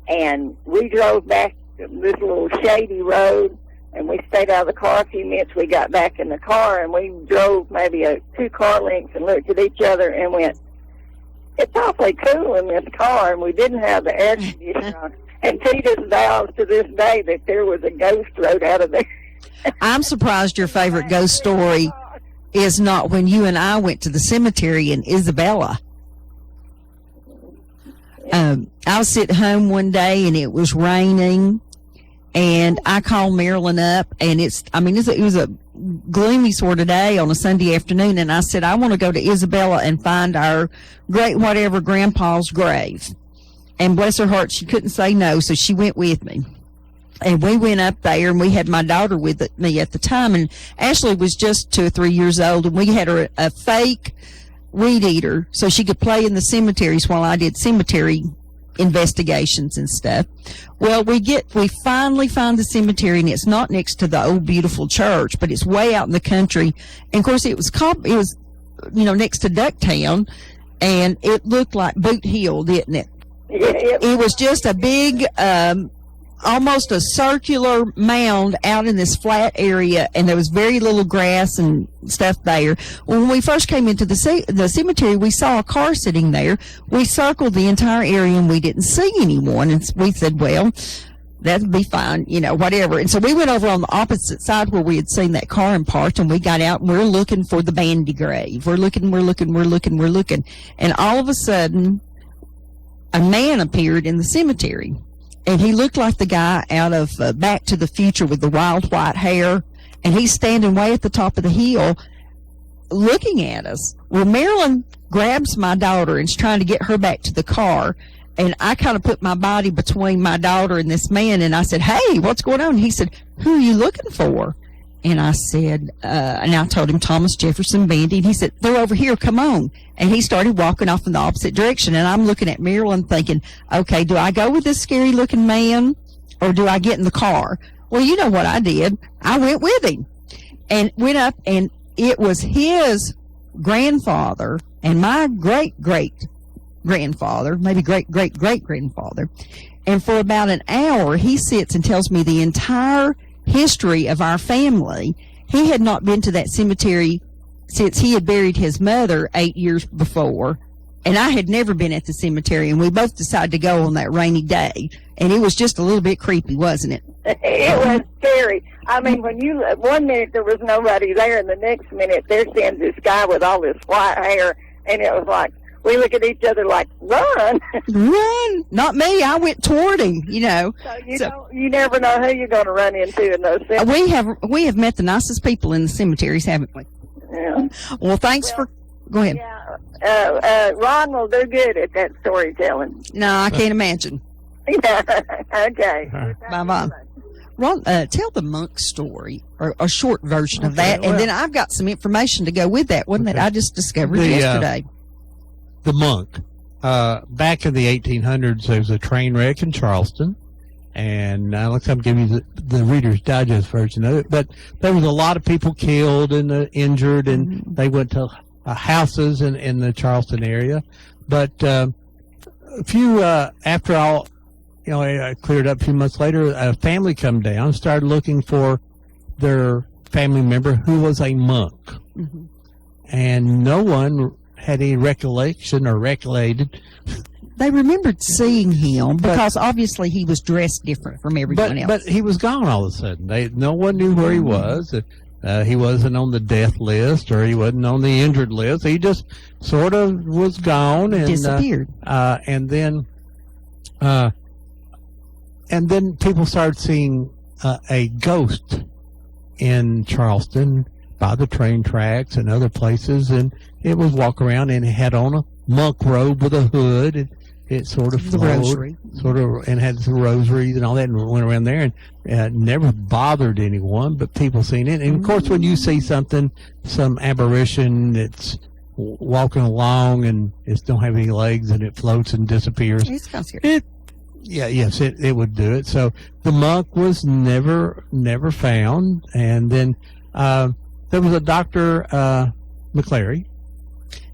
and we drove back this little shady road, and we stayed out of the car a few minutes. We got back in the car, and we drove maybe 2 car lengths and looked at each other and went, "It's awfully cool in this car," and we didn't have the air conditioner on. And Tita's vows to this day that there was a ghost rode out of there. I'm surprised your favorite ghost story is not when you and I went to the cemetery in Isabella. I was sitting home one day and it was raining, and I called Marilyn up, and it was a gloomy sort of day on a Sunday afternoon, and I said, I want to go to Isabella and find our great whatever grandpa's grave. And bless her heart, she couldn't say no, so she went with me. And we went up there, and we had my daughter with me at the time, and Ashley was just 2 or 3 years old, and we had her a fake weed eater so she could play in the cemeteries while I did cemetery investigations and stuff. Well, we finally find the cemetery, and it's not next to the old beautiful church, but it's way out in the country. And of course, it was next to Ducktown, and it looked like Boot Hill, didn't it? It was just a big, almost a circular mound out in this flat area, and there was very little grass and stuff there. When we first came into the cemetery, we saw a car sitting there. We circled the entire area, and we didn't see anyone. And we said, well, that'd be fine, whatever. And so we went over on the opposite side where we had seen that car and parked, and we got out, and we're looking for the Bandy grave. We're looking. And all of a sudden, a man appeared in the cemetery. And he looked like the guy out of Back to the Future with the wild white hair. And he's standing way at the top of the hill looking at us. Well, Marilyn grabs my daughter and is trying to get her back to the car. And I kind of put my body between my daughter and this man. And I said, hey, what's going on? And he said, who are you looking for? And I said, and I told him Thomas Jefferson Bandy. And he said, they're over here, come on. And he started walking off in the opposite direction. And I'm looking at Marilyn thinking, okay, do I go with this scary looking man or do I get in the car? Well, you know what I did. I went with him and went up, and it was his grandfather and my great-great-grandfather, maybe great-great-great-grandfather. And for about an hour, he sits and tells me the entire history of our family. He had not been to that cemetery since he had buried his mother 8 years before, and I had never been at the cemetery, and we both decided to go on that rainy day, and it was just a little bit creepy, wasn't it? It was scary. I mean, when one minute there was nobody there, and the next minute there stands this guy with all this white hair, and it was like, we look at each other like, run. Run. Not me. I went toward him, So you never know who you're going to run into in those cemeteries. We have met the nicest people in the cemeteries, haven't we? Yeah. Well, thanks for... Go ahead. Yeah. Ron will do good at that storytelling. No, I can't imagine. Yeah. Okay. Bye-bye. Ron, tell the monk story, or a short version of that, and then I've got some information to go with that one that I just discovered yesterday. The monk. Back in the 1800s, there was a train wreck in Charleston, and let's give you the Reader's Digest version of it. But there was a lot of people killed and injured, and they went to houses in the Charleston area. But a few after all, it cleared up a few months later, a family come down and started looking for their family member who was a monk, and no one had any recollection or recollected. They remembered seeing him because obviously he was dressed different from everyone else. But he was gone all of a sudden. No one knew where he was. He wasn't on the death list, or he wasn't on the injured list. He just sort of was gone and disappeared. And then people started seeing a ghost in Charleston by the train tracks and other places, and it was walk around, and it had on a monk robe with a hood, and it sort of flowed, and had some rosaries and all that, and went around there, and never bothered anyone, but people seen it. And of course, when you see some apparition that's walking along and it don't have any legs and it floats and disappears, it's kind of scary. It would do it. So the monk was never found, and then there was a Dr. McClary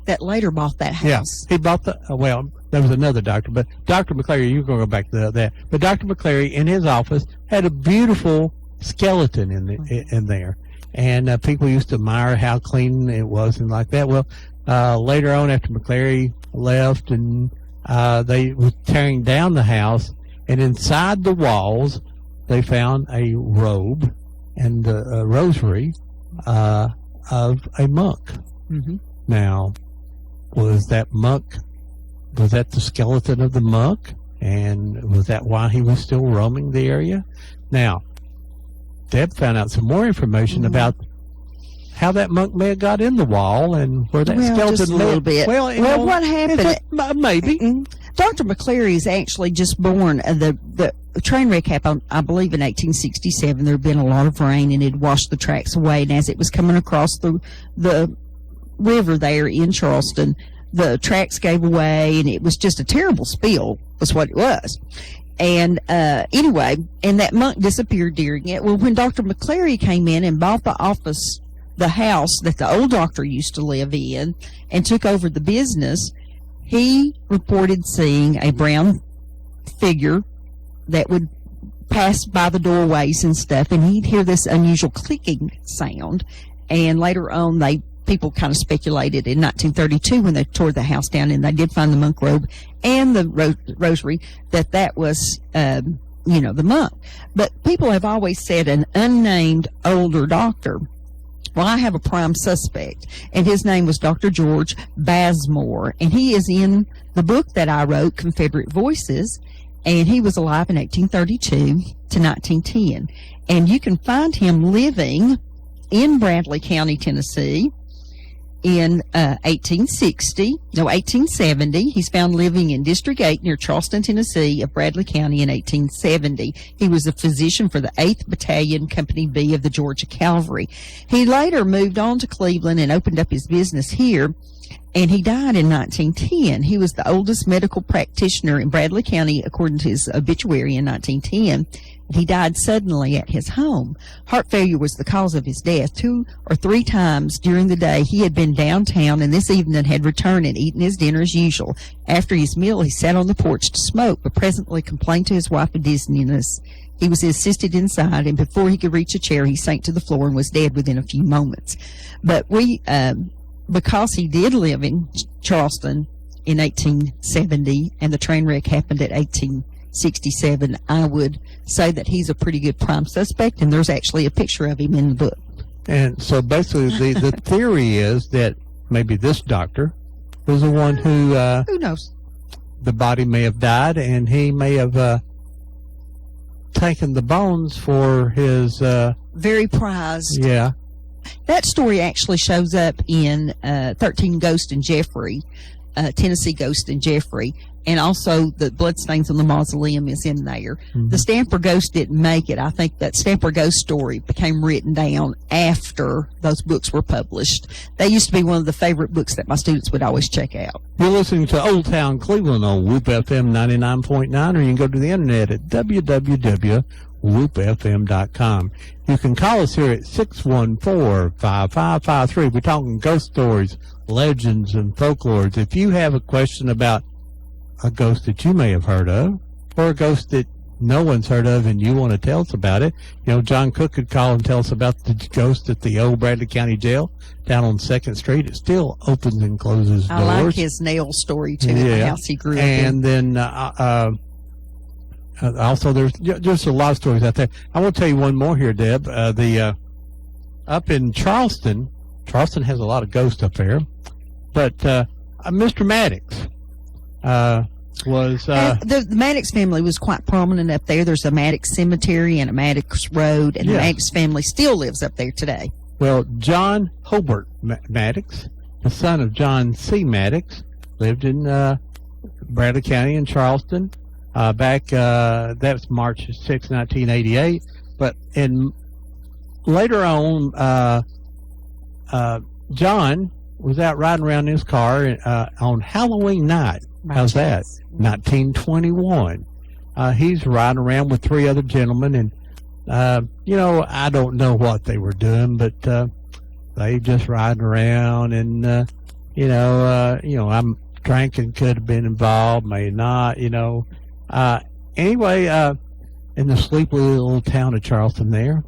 that later bought that house. Yeah, he bought there was another doctor, but Dr. McClary, you're going to go back to that. But Dr. McClary, in his office, had a beautiful skeleton in there, and people used to admire how clean it was and like that. Well, later on, after McClary left, and they were tearing down the house, And inside the walls, they found a robe and a rosary of a monk. Mm-hmm. Now, was that the skeleton of the monk? And was that why he was still roaming the area? Now, Deb found out some more information about how that monk may have got in the wall and where that skeleton just a little bit. Well, What happened? Maybe. Dr. McCleary is actually just born. The train wreck happened, I believe, in 1867. There had been a lot of rain, and it washed the tracks away. And as it was coming across the river there in Charleston, the tracks gave away, and it was just a terrible spill, was what it was. And anyway, and that monk disappeared during it. Well, when Dr. McCleary came in and bought the house that the old doctor used to live in, and took over the business, he reported seeing a brown figure that would pass by the doorways and stuff, and he'd hear this unusual clicking sound. And later on, people kind of speculated in 1932 when they tore the house down and they did find the monk robe and the rosary that was, the monk. But people have always said an unnamed older doctor. Well, I have a prime suspect, and his name was Dr. George Bazmore, and he is in the book that I wrote, Confederate Voices, and he was alive in 1832 to 1910. And you can find him living in Bradley County, Tennessee, in 1870. He's found living in District 8 near Charleston, Tennessee of Bradley County in 1870. He was a physician for the 8th Battalion, Company B of the Georgia Cavalry. He later moved on to Cleveland and opened up his business here, and he died in 1910. He was the oldest medical practitioner in Bradley County, according to his obituary in 1910. He died suddenly at his home. Heart failure was the cause of his death. 2 or 3 times during the day he had been downtown, and this evening had returned and eaten his dinner as usual. After his meal, he sat on the porch to smoke, but presently complained to his wife of dizziness. He was assisted inside, and before he could reach a chair, he sank to the floor and was dead within a few moments. But because he did live in Charleston in 1870, and the train wreck happened at 1867, I would say that he's a pretty good prime suspect, and there's actually a picture of him in the book. And so basically the theory is that maybe this doctor was the one who knows? The body may have died, and he may have taken the bones for his very prized. Yeah. That story actually shows up in 13 Ghost and Jeffrey, Tennessee Ghost and Jeffrey, and also the bloodstains on the mausoleum is in there. Mm-hmm. The Stamper Ghost didn't make it. I think that Stamper Ghost story became written down after those books were published. They used to be one of the favorite books that my students would always check out. You're listening to Old Town Cleveland on Whoop FM 99.9, or you can go to the internet at www.whoopfm.com. You can call us here at 614-5553. We're talking ghost stories, legends, and folklores. If you have a question about a ghost that you may have heard of, or a ghost that no one's heard of and you want to tell us about it, John Cook could call and tell us about the ghost at the old Bradley County Jail down on 2nd Street. It still opens and closes doors. I like his nail story, too, in the house he grew up in. And then also there's just a lot of stories out there. I want to tell you one more here, Deb. Up in Charleston has a lot of ghosts up there, but Mr. Maddox was the Maddox family was quite prominent up there. There's a Maddox Cemetery and a Maddox Road, and the Maddox family still lives up there today. Well, John Hobart Maddox, the son of John C. Maddox, lived in Bradley County in Charleston back that was March 6, 1988. But later on, John was out riding around in his car on Halloween night. How's that? 1921. He's riding around with 3 other gentlemen, and I don't know what they were doing, but they just riding around, and I'm drinking could have been involved, may not, Anyway, in the sleepy little town of Charleston there,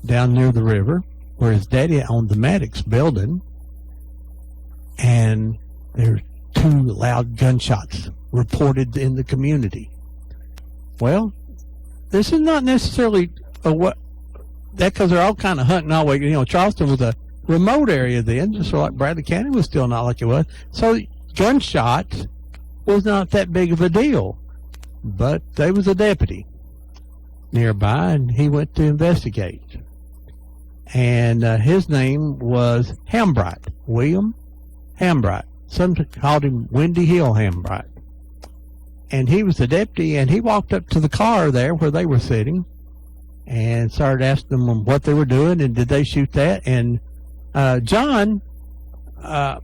down near the river, where his daddy owned the Maddox building, and there's 2 loud gunshots reported in the community. Well, this is not necessarily because they're all kind of hunting all the way. Charleston was a remote area then, just like Bradley County was still not like it was. So gunshots was not that big of a deal. But there was a deputy nearby, and he went to investigate. And his name was Hambright, William Hambright. Some called him Windy Hill Hambright. And he was the deputy, and he walked up to the car there where they were sitting and started asking them what they were doing and did they shoot that. And John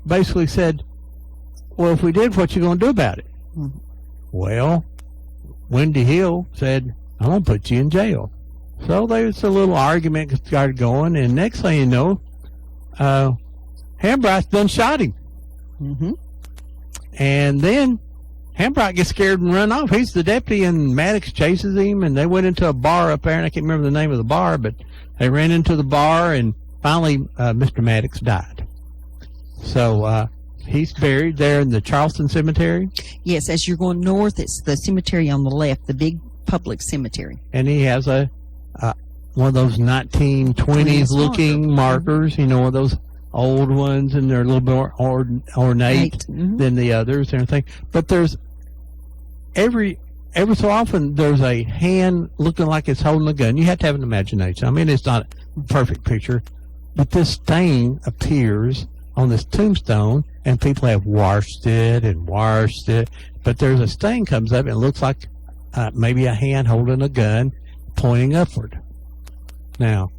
basically said, well, if we did, what you going to do about it? Mm-hmm. Well, Windy Hill said, I'm going to put you in jail. So there was a little argument that started going, and next thing you know, Hambright done shot him. Mm-hmm. And then Hambright gets scared and run off. He's the deputy, and Maddox chases him, and they went into a bar up there, and I can't remember the name of the bar, but they ran into the bar, and finally Mr. Maddox died. So he's buried there in the Charleston Cemetery. Yes, as you're going north, it's the cemetery on the left, the big public cemetery. And he has one of those 1920s looking markers, one of those old ones, and they're a little more ornate than the others and everything. But there's every so often there's a hand looking like it's holding a gun. You have to have an imagination. I mean, it's not a perfect picture, but this stain appears on this tombstone, and people have washed it, but there's a stain comes up, and it looks like maybe a hand holding a gun pointing upward. Now,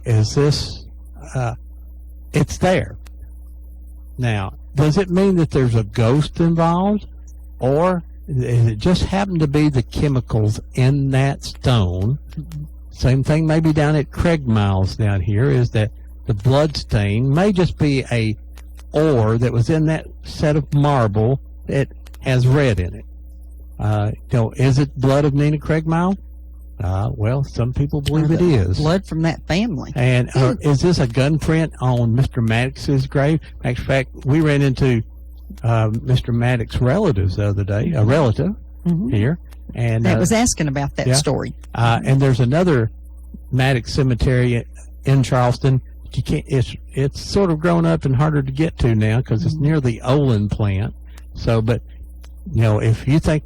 is this it's there. Now, does it mean that there's a ghost involved, or does it just happen to be the chemicals in that stone? Mm-hmm. Same thing maybe down at Craig Miles down here, is that the blood stain may just be a ore that was in that set of marble that has red in it. Is it blood of Nina Craig Miles? Well, some people believe it is. Blood from that family. And is this a gun print on Mr. Maddox's grave? In fact, we ran into Mr. Maddox's relatives the other day, a relative here. And that was asking about that story. And there's another Maddox cemetery in Charleston. You can't. It's sort of grown up and harder to get to now because it's near the Olin plant. So, but if you think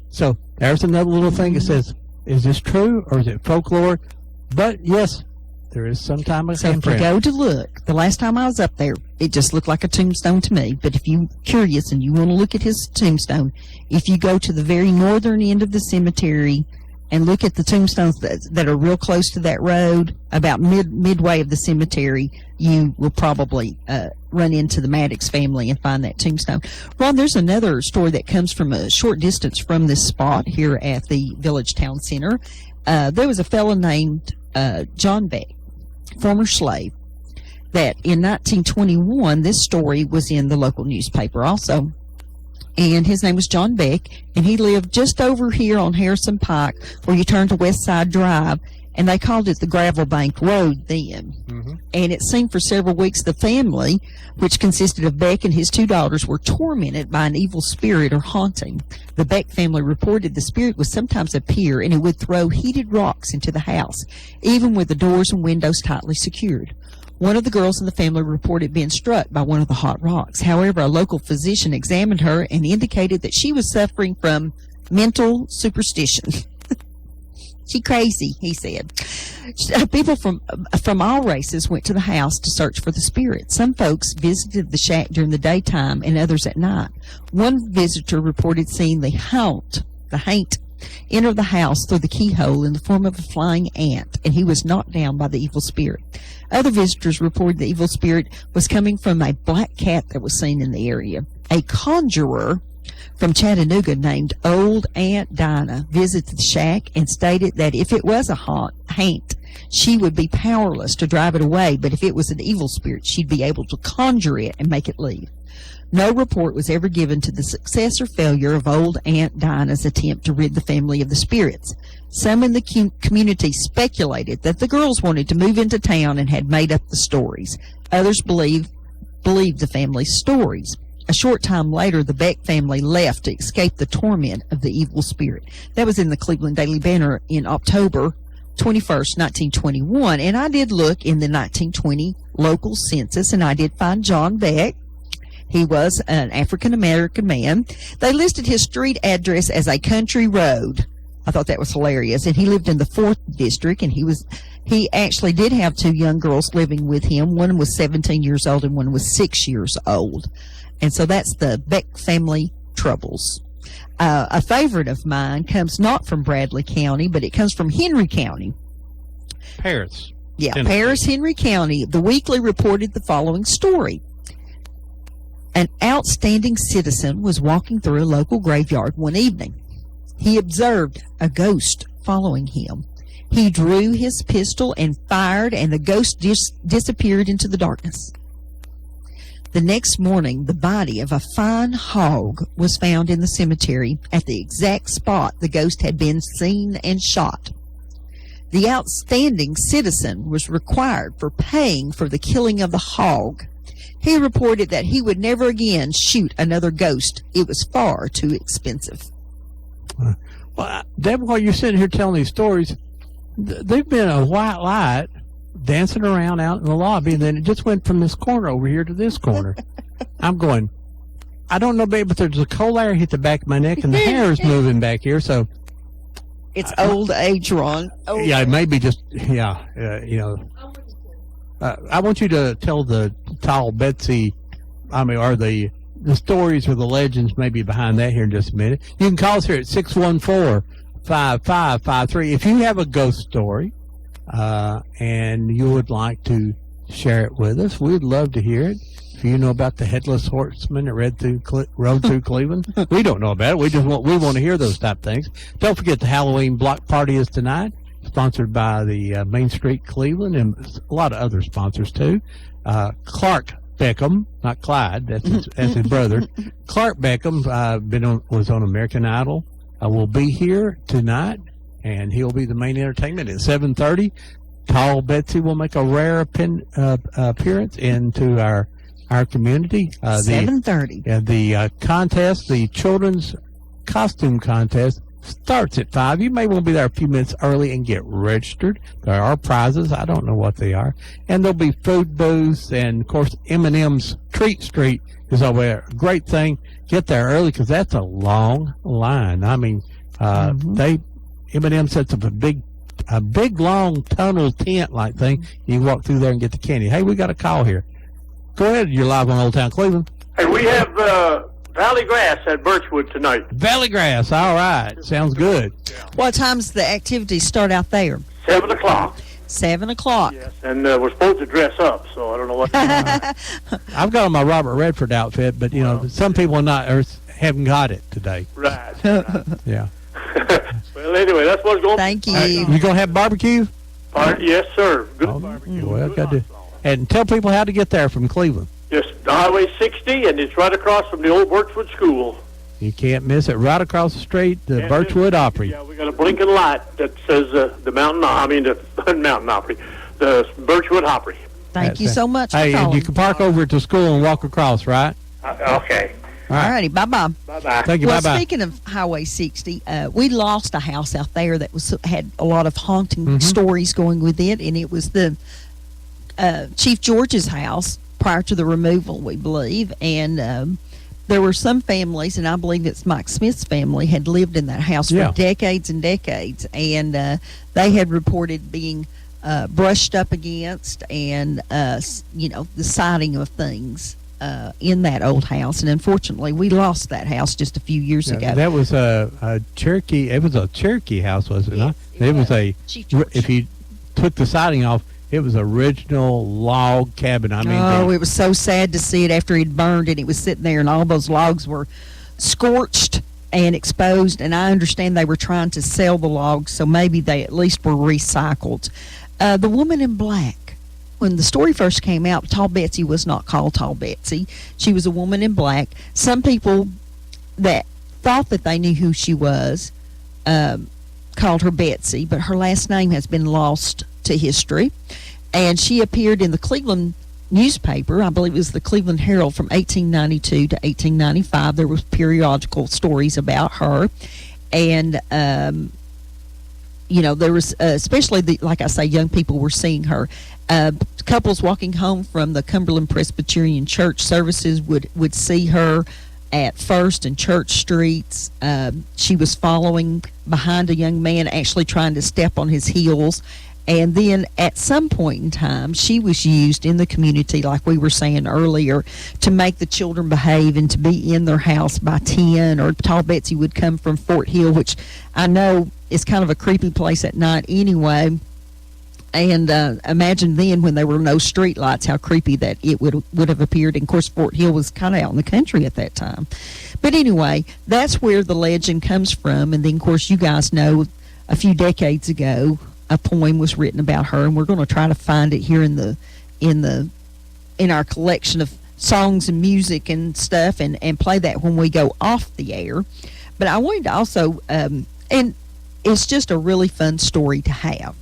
so, there's another little thing that says, is this true or is it folklore? But yes, there is some time of So if you go to look, the last time I was up there, it just looked like a tombstone to me. But if you're curious and you want to look at his tombstone, if you go to the very northern end of the cemetery and look at the tombstones that are real close to that road, about midway of the cemetery, you will probably run into the Maddox family and find that tombstone. Ron, there's another story that comes from a short distance from this spot here at the Village Town Center. There was a fellow named John Beck, former slave, that in 1921, this story was in the local newspaper also. And his name was John Beck, and he lived just over here on Harrison Pike, where you turn to West Side Drive, and they called it the Gravel Bank Road then. Mm-hmm. And it seemed for several weeks the family, which consisted of Beck and his two daughters, were tormented by an evil spirit or haunting. The Beck family reported the spirit would sometimes appear, and it would throw heated rocks into the house, even with the doors and windows tightly secured. One of the girls in the family reported being struck by one of the hot rocks. However, a local physician examined her and indicated that she was suffering from mental superstition. She crazy, he said. People from all races went to the house to search for the spirit. Some folks visited the shack during the daytime and others at night. One visitor reported seeing the haint, enter the house through the keyhole in the form of a flying ant, and he was knocked down by the evil spirit. Other visitors reported the evil spirit was coming from a black cat that was seen in the area. A conjurer from Chattanooga named Old Aunt Dinah visited the shack and stated that if it was a haint, she would be powerless to drive it away, but if it was an evil spirit, she'd be able to conjure it and make it leave. No report was ever given to the success or failure of Old Aunt Dinah's attempt to rid the family of the spirits. Some in the community speculated that the girls wanted to move into town and had made up the stories. Others believed the family's stories. A short time later, the Beck family left to escape the torment of the evil spirit. That was in the Cleveland Daily Banner in October 21st, 1921. And I did look in the 1920 local census, and I did find John Beck. He was an African-American man. They listed his street address as a country road. I thought that was hilarious. And he lived in the 4th District, and he actually did have 2 young girls living with him. One was 17 years old and one was 6 years old. And so that's the Beck family troubles. A favorite of mine comes not from Bradley County, but it comes from Henry County. Paris. Yeah, Tennessee. Paris, Henry County. The Weekly reported the following story. An outstanding citizen was walking through a local graveyard one evening. He observed a ghost following him. He drew his pistol and fired, and the ghost disappeared into the darkness. The next morning, the body of a fine hog was found in the cemetery at the exact spot the ghost had been seen and shot. The outstanding citizen was required for paying for the killing of the hog. He reported that he would never again shoot another ghost. It was far too expensive. Well, Deb, while you're sitting here telling these stories, they've been a white light dancing around out in the lobby, and then it just went from this corner over here to this corner. I'm going, I don't know, babe, but there's a cold air hit the back of my neck, and the hair is moving back here, so... It's old age, Ron. Yeah, it may be just, I want you to tell the tall Betsy, or the stories or the legends maybe behind that here in just a minute. You can call us here at 614-5553 if you have a ghost story and you would like to share it with us. We'd love to hear it. If you know about the headless horseman that rode through Cleveland, we don't know about it. We want to hear those type things. Don't forget the Halloween block party is tonight, sponsored by the Main Street Cleveland and a lot of other sponsors too. Clark Beckham, not Clyde, that's his brother. Clark Beckham was on American Idol. Will be here tonight, and he'll be the main entertainment at 7:30. Tall Betsy will make a rare appearance into our community. 7:30. The contest, the children's costume contest, starts at 5. You may want to be there a few minutes early and get registered. There are prizes. I don't know what they are. And there'll be food booths, and, of course, M&M's Treat Street is over there. Great thing. Get there early because that's a long line. I mean, M&M sets up a big, long tunnel tent-like thing. You can walk through there and get the candy. Hey, we got a call here. Go ahead. You're live on Old Town Cleveland. Hey, we have Valley Grass at Birchwood tonight. Valley Grass. All right. Sounds good. What time's the activities start out there? 7 o'clock. 7 o'clock. Yes, and we're supposed to dress up, so I don't know what. I've got on my Robert Redford outfit, but, some people haven't got it today. Right. Yeah. Well, anyway, that's what's going on. Thank you. You going to have barbecue? Yes, sir. Good barbecue. Well, got to. And tell people how to get there from Cleveland. Just Highway 60, and it's right across from the old Birchwood School. You can't miss it. Right across the street, the Birchwood Opry. Yeah, we got a blinking light that says the Mountain Opry, the Birchwood Opry. Thank you so much for Hey, calling. you can park over to school and walk across, right? Okay. All right. All righty, bye-bye. Bye-bye. Thank you, well, bye-bye. Speaking of Highway 60, we lost a house out there that had a lot of haunting stories going with it, and it was the Chief George's house prior to the removal, we believe, and there were some families, and I believe it's Mike Smith's family, had lived in that house for decades and decades, and they had reported being brushed up against and, the sighting of things in that old house. And unfortunately, we lost that house just a few years ago. That was a Cherokee. It was a Cherokee house, was it not? It was a. If you took the siding off, it was original log cabin. I mean, it was so sad to see it after it burned, and it was sitting there, and all those logs were scorched and exposed. And I understand they were trying to sell the logs, so maybe they at least were recycled. The woman in black. When the story first came out, Tall Betsy was not called Tall Betsy. She was a woman in black. Some people that thought that they knew who she was called her Betsy, but her last name has been lost to history. And she appeared in the Cleveland newspaper. I believe it was the Cleveland Herald from 1892 to 1895. There was periodical stories about her, and there was especially like I say, young people were seeing her. Couples walking home from the Cumberland Presbyterian Church services would see her at First and Church Streets. She was following behind a young man, actually trying to step on his heels. And then at some point in time, she was used in the community, like we were saying earlier, to make the children behave and to be in their house by 10. Or Tall Betsy would come from Fort Hill, which I know is kind of a creepy place at night anyway. And imagine then, when there were no street lights, how creepy that it would have appeared. And of course, Fort Hill was kind of out in the country at that time. But anyway, that's where the legend comes from. And then, of course, you guys know a few decades ago, a poem was written about her, and we're going to try to find it here in our collection of songs and music and stuff, and play that when we go off the air. But I wanted to also, and it's just a really fun story to have.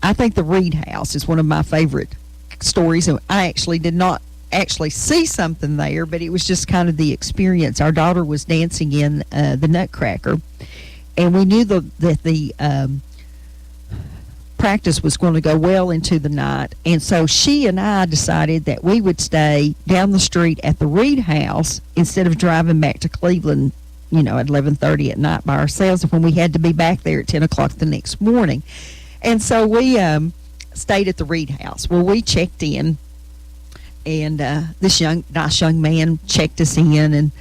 I think the Reed House is one of my favorite stories, and I actually did not actually see something there, but it was just kind of the experience. Our daughter was dancing in the Nutcracker, and we knew that the practice was going to go well into the night, and so she and I decided that we would stay down the street at the Reed House instead of driving back to Cleveland, at 11:30 at night by ourselves, when we had to be back there at 10 o'clock the next morning. And so we stayed at the Reed House. Well, we checked in, and this nice young man checked us in, and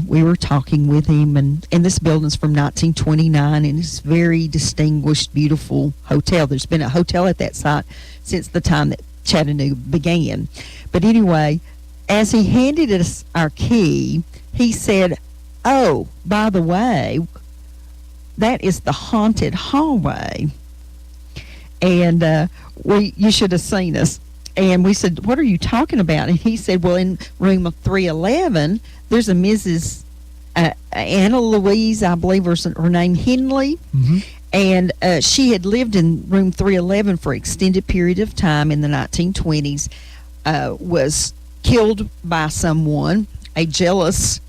we were talking with him, and this building's from 1929, and it's a very distinguished, beautiful hotel. There's been a hotel at that site since the time that Chattanooga began. But anyway, as he handed us our key, he said, "Oh, by the way, that is the haunted hallway." And you should have seen us. And we said, "What are you talking about?" And he said, "Well, in room 311, there's a Mrs. Anna Louise, I believe her name, Henley. Mm-hmm. And she had lived in room 311 for an extended period of time in the 1920s, was killed by someone. A jealous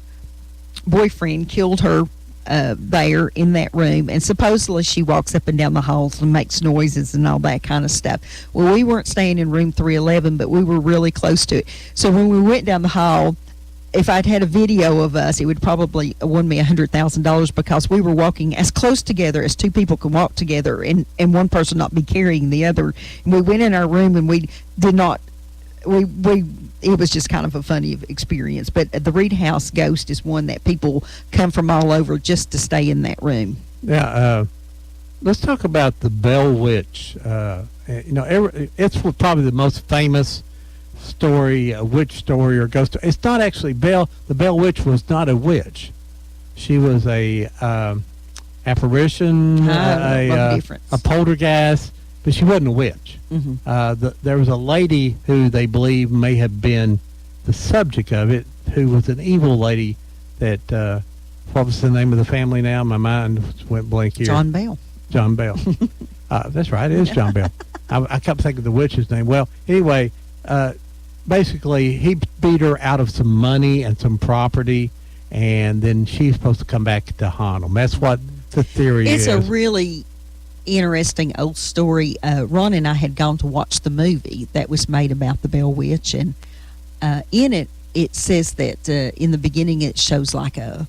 boyfriend killed her there in that room, and supposedly she walks up and down the halls and makes noises and all that kind of stuff." Well, we weren't staying in room 311, but we were really close to it. So when we went down the hall, if I'd had a video of us, it would probably won me $100,000, because we were walking as close together as two people can walk together, and one person not be carrying the other. And we went in our room, and we did not. It was just kind of a funny experience. But the Reed House ghost is one that people come from all over just to stay in that room. Yeah, let's talk about the Bell Witch. It's probably the most famous story, a witch story or ghost story. It's not actually the Bell Witch was not a witch. She was a apparition, a poltergeist, but she wasn't a witch. Mm-hmm. There was a lady who they believe may have been the subject of it, who was an evil lady that, what was the name of the family now? My mind went blank here. John Bell. John Bell. That's right, it is John Bell. I kept thinking of the witch's name. Well, anyway, basically, he beat her out of some money and some property, and then she's supposed to come back to haunt him. That's what the theory is. It's a really interesting old story. Ron and I had gone to watch the movie that was made about the Bell Witch, and in it says that in the beginning it shows like a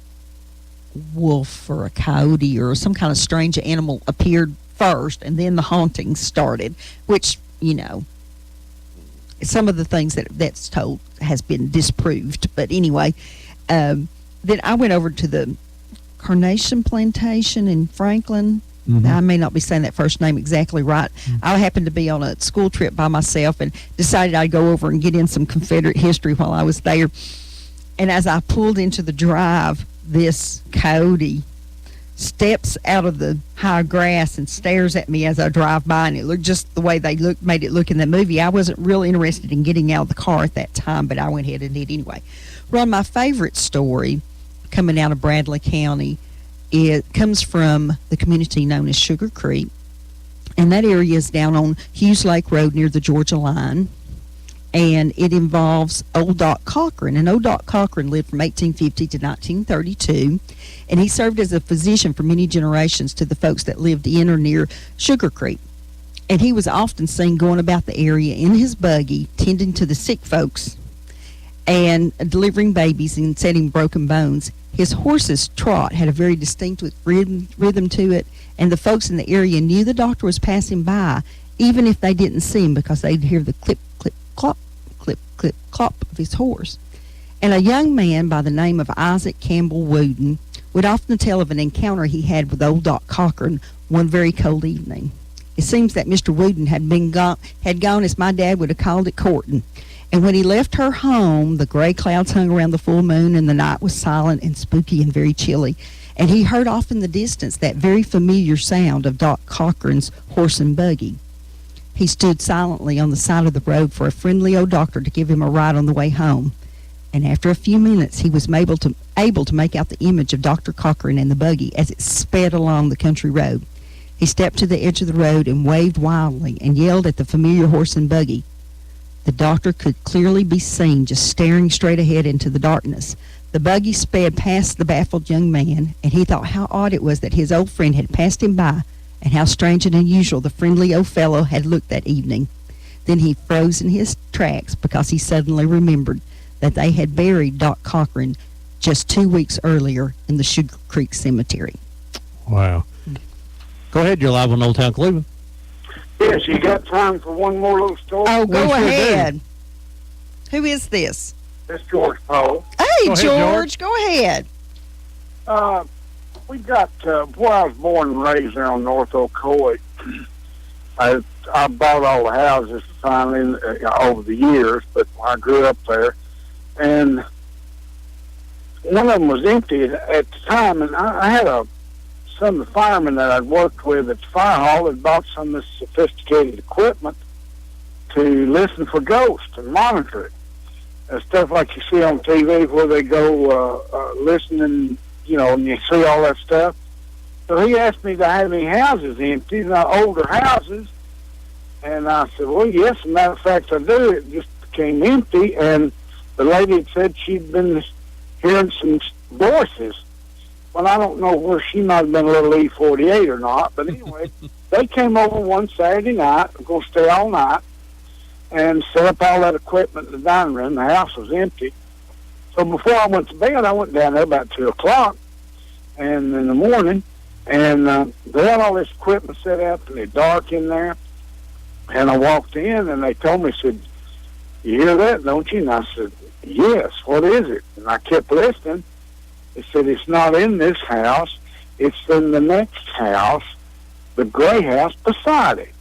wolf or a coyote or some kind of strange animal appeared first, and then the hauntings started, which, some of the things that's told has been disproved. But anyway, then I went over to the Carnation Plantation in Franklin. Mm-hmm. I may not be saying that first name exactly right. Mm-hmm. I happened to be on a school trip by myself and decided I'd go over and get in some Confederate history while I was there. And as I pulled into the drive, this coyote steps out of the high grass and stares at me as I drive by, and it looked just the way they made it look in the movie. I wasn't really interested in getting out of the car at that time, but I went ahead and did anyway. Ron, my favorite story coming out of Bradley County, it comes from the community known as Sugar Creek, and that area is down on Hughes Lake Road near the Georgia line. and it involves old Doc Cochran. And old Doc Cochran lived from 1850 to 1932, and he served as a physician for many generations to the folks that lived in or near Sugar Creek. And he was often seen going about the area in his buggy, tending to the sick folks and delivering babies and setting broken bones. His horse's trot had a very distinct rhythm to it, and the folks in the area knew the doctor was passing by, even if they didn't see him, because they'd hear the clip, clip, clop, clip, clip, clop of his horse. And a young man by the name of Isaac Campbell Wooden would often tell of an encounter he had with old Doc Cochran one very cold evening. It seems that Mr. Wooden had gone, as my dad would have called it, courting. And when he left her home, the gray clouds hung around the full moon, and the night was silent and spooky and very chilly. And he heard off in the distance that very familiar sound of Doc Cochran's horse and buggy. He stood silently on the side of the road for a friendly old doctor to give him a ride on the way home. And after a few minutes, he was able to make out the image of Dr. Cochran and the buggy as it sped along the country road. He stepped to the edge of the road and waved wildly and yelled at the familiar horse and buggy. The doctor could clearly be seen just staring straight ahead into the darkness. The buggy sped past the baffled young man, and he thought how odd it was that his old friend had passed him by, and how strange and unusual the friendly old fellow had looked that evening. Then he froze in his tracks because he suddenly remembered that they had buried Doc Cochran just 2 weeks earlier in the Sugar Creek Cemetery. Wow. Go ahead, you're live on Old Town Cleveland. Yes, you got time for one more little story? Oh, go ahead. Who is this? That's George Powell. Hey, Go ahead, George, go ahead. We got, where I was born and raised there on North Ocoee, I bought all the houses finally over the years, but I grew up there. And one of them was empty at the time, and I had some of the firemen that I'd worked with at the fire hall had bought some of this sophisticated equipment to listen for ghosts and monitor it. Stuff like you see on TV where they go listening, you know, and you see all that stuff. So he asked me to have any houses empty, older houses. And I said, well, yes, as a matter of fact, I do. It just became empty, and the lady had said she'd been hearing some voices. Well, I don't know where she might have been a little E48 or not, but anyway, they came over one Saturday night, going to stay all night, and set up all that equipment in the dining room. The house was empty. So before I went to bed, I went down there about 2 o'clock and in the morning, and they had all this equipment set up, and it's dark in there. And I walked in, and they told me, said, you hear that, don't you? And I said, yes, what is it? And I kept listening. They said, it's not in this house. It's in the next house, the gray house beside it.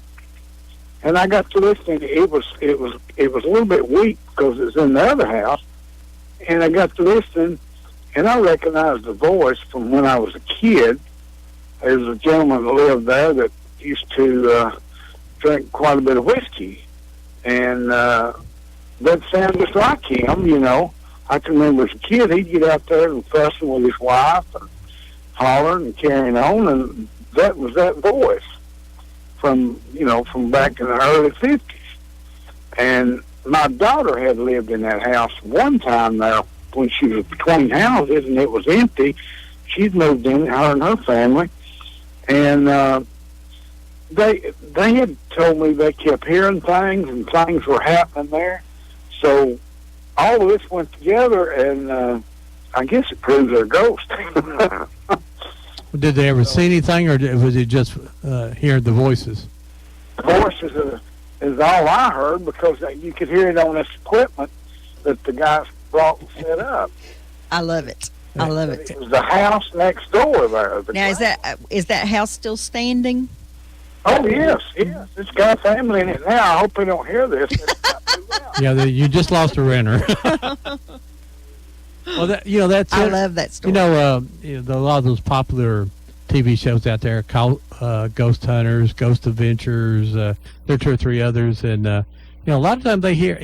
And I got to listening. It was a little bit weak because it was in the other house. And I got to listen, and I recognized the voice from when I was a kid. There was a gentleman that lived there that used to drink quite a bit of whiskey. And that sounded just like him, you know. I can remember as a kid, he'd get out there and fussing with his wife and hollering and carrying on, and that was that voice from back in the early 50s. And my daughter had lived in that house one time there when she was between houses, and it was empty. She'd moved in, her and her family, and they had told me they kept hearing things, and things were happening there. So all of this went together, and I guess it proves they're ghosts. Did they ever see anything, or was it just hearing the voices? The voices is all I heard, because you could hear it on this equipment that the guys brought and set up. I love it. I love it. It was the house next door there. Now, is that house still standing? Oh, yes. It's got a family in it now. I hope they don't hear this. Yeah, you just lost a renter. Well, that's I it. love that story. A lot of those popular TV shows out there called Ghost Hunters, Ghost Adventures. There are 2 or 3 others, and a lot of times they hear,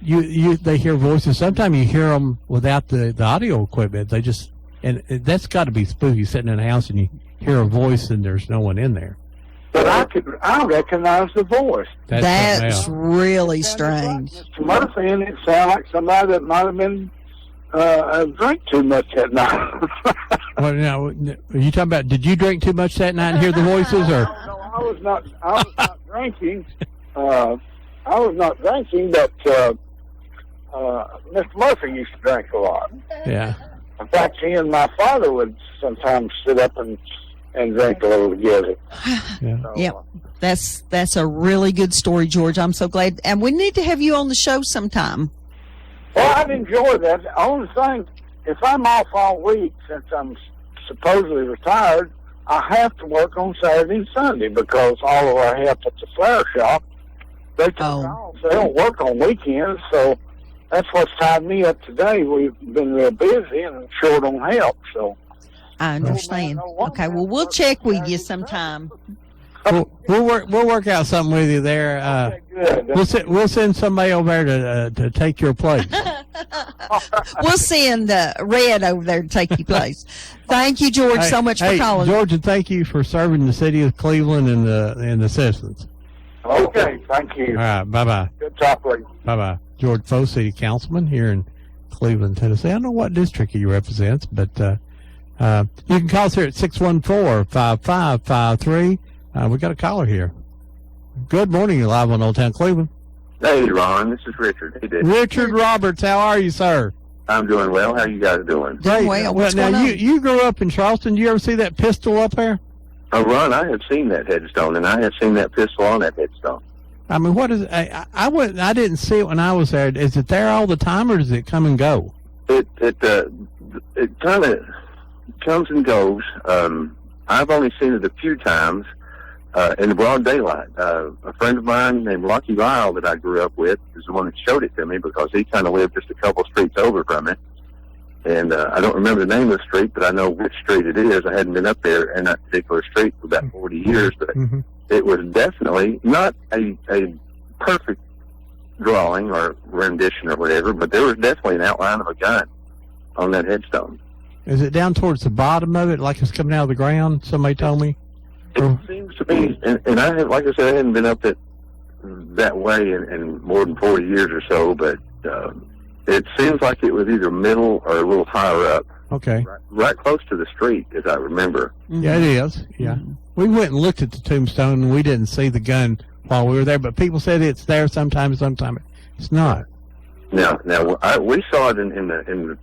they hear voices. Sometimes you hear them without the audio equipment. They just, and that's got to be spooky, sitting in a house and you hear a voice and there's no one in there. but I recognize the voice. That's really strange. Mr. Murphy, and it sounded like somebody that might have been drank too much that night. Well, now, are you talking about? Did you drink too much that night and hear the voices, or? No, I was not drinking. I was not drinking, but Mr. Murphy used to drink a lot. Yeah. In fact, he and my father would sometimes sit up and drink a little together. Yeah. So, Yep. That's a really good story, George. I'm so glad. And we need to have you on the show sometime. Well, I'd enjoy that. The only thing, if I'm off all week, since I'm supposedly retired, I have to work on Saturday and Sunday because all of our help at the flower shop, they take off. They don't work on weekends, so that's what's tied me up today. We've been real busy and short on help, so. I understand. Okay, well, we'll check with you sometime. We'll work out something with you there. We'll send somebody over there to take your place. We'll send Red over there to take your place. Thank you, George, so much for calling. George, and thank you for serving the city of Cleveland and the citizens. Okay, thank you. All right, bye-bye. Good talk with you. Bye-bye. George Foe, City Councilman here in Cleveland, Tennessee. I don't know what district he represents, but you can call us here at 614-5553. We got a caller here. Good morning. You're live on Old Town Cleveland. Hey, Ron. This is Richard. Hey, Dick. Richard Roberts, how are you, sir? I'm doing well. How you guys doing? Great. Well, now, you grew up in Charleston. Did you ever see that pistol up there? Ron, I have seen that headstone, and I have seen that pistol on that headstone. I mean, what is? I didn't see it when I was there. Is it there all the time, or does it come and go? It kind of comes and goes. I've only seen it a few times in the broad daylight. A friend of mine named Lucky Lyle that I grew up with is the one that showed it to me because he kind of lived just a couple streets over from it. And I don't remember the name of the street, but I know which street it is. I hadn't been up there in that particular street for about 40 years, but it was definitely not a perfect drawing or rendition or whatever, but there was definitely an outline of a gun on that headstone. Is it down towards the bottom of it, like it's coming out of the ground? Somebody told me. It seems to be, and I have, like I said, I hadn't been up that way in more than 40 years or so, but it seems like it was either middle or a little higher up. Okay. Right close to the street, as I remember. Yeah, it is. Yeah. We went and looked at the tombstone, and we didn't see the gun while we were there, but people said it's there sometimes it's not. Now, we saw it in the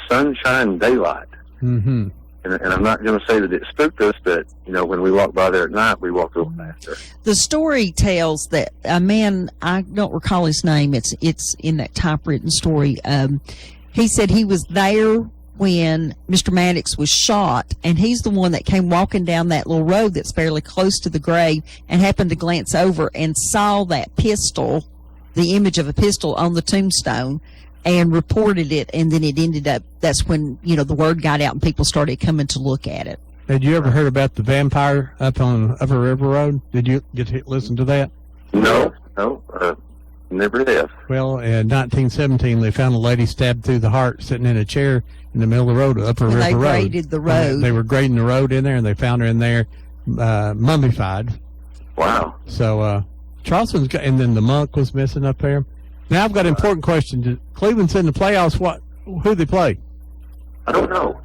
sunshine daylight. Mm-hmm. And I'm not going to say that it spooked us, but, when we walked by there at night, we walked a little faster. The story tells that a man, I don't recall his name, it's in that typewritten story. He said he was there when Mr. Maddox was shot, and he's the one that came walking down that little road that's fairly close to the grave and happened to glance over and saw that pistol, the image of a pistol on the tombstone, and reported it, and then it ended up, that's when, the word got out and people started coming to look at it. Had you ever heard about the vampire up on Upper River Road? Did you get to listen to that? No, never have. Well, in 1917, they found a lady stabbed through the heart sitting in a chair in the middle of the road, Upper River Road. They graded the road. They were grading the road in there, and they found her in there mummified. Wow. So Charleston's got, and then the monk was missing up there. Now I've got an important question. Did Cleveland's in the playoffs. Who they play? I don't know.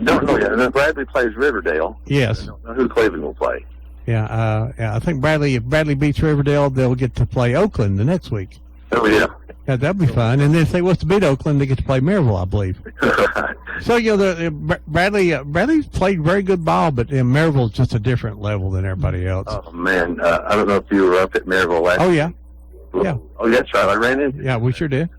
Don't know yet. Bradley plays Riverdale. Yes. I don't know who Cleveland will play. Yeah, I think if Bradley beats Riverdale, they'll get to play Oakland the next week. Oh, yeah. Yeah, that'll be fun. And then if they was to beat Oakland, they get to play Maryville, I believe. So, Bradley's played very good ball, but Maryville's just a different level than everybody else. Oh, man. I don't know if you were up at Maryville last Oh, yeah. Yeah. Oh, that's right. I ran into Yeah, we sure did.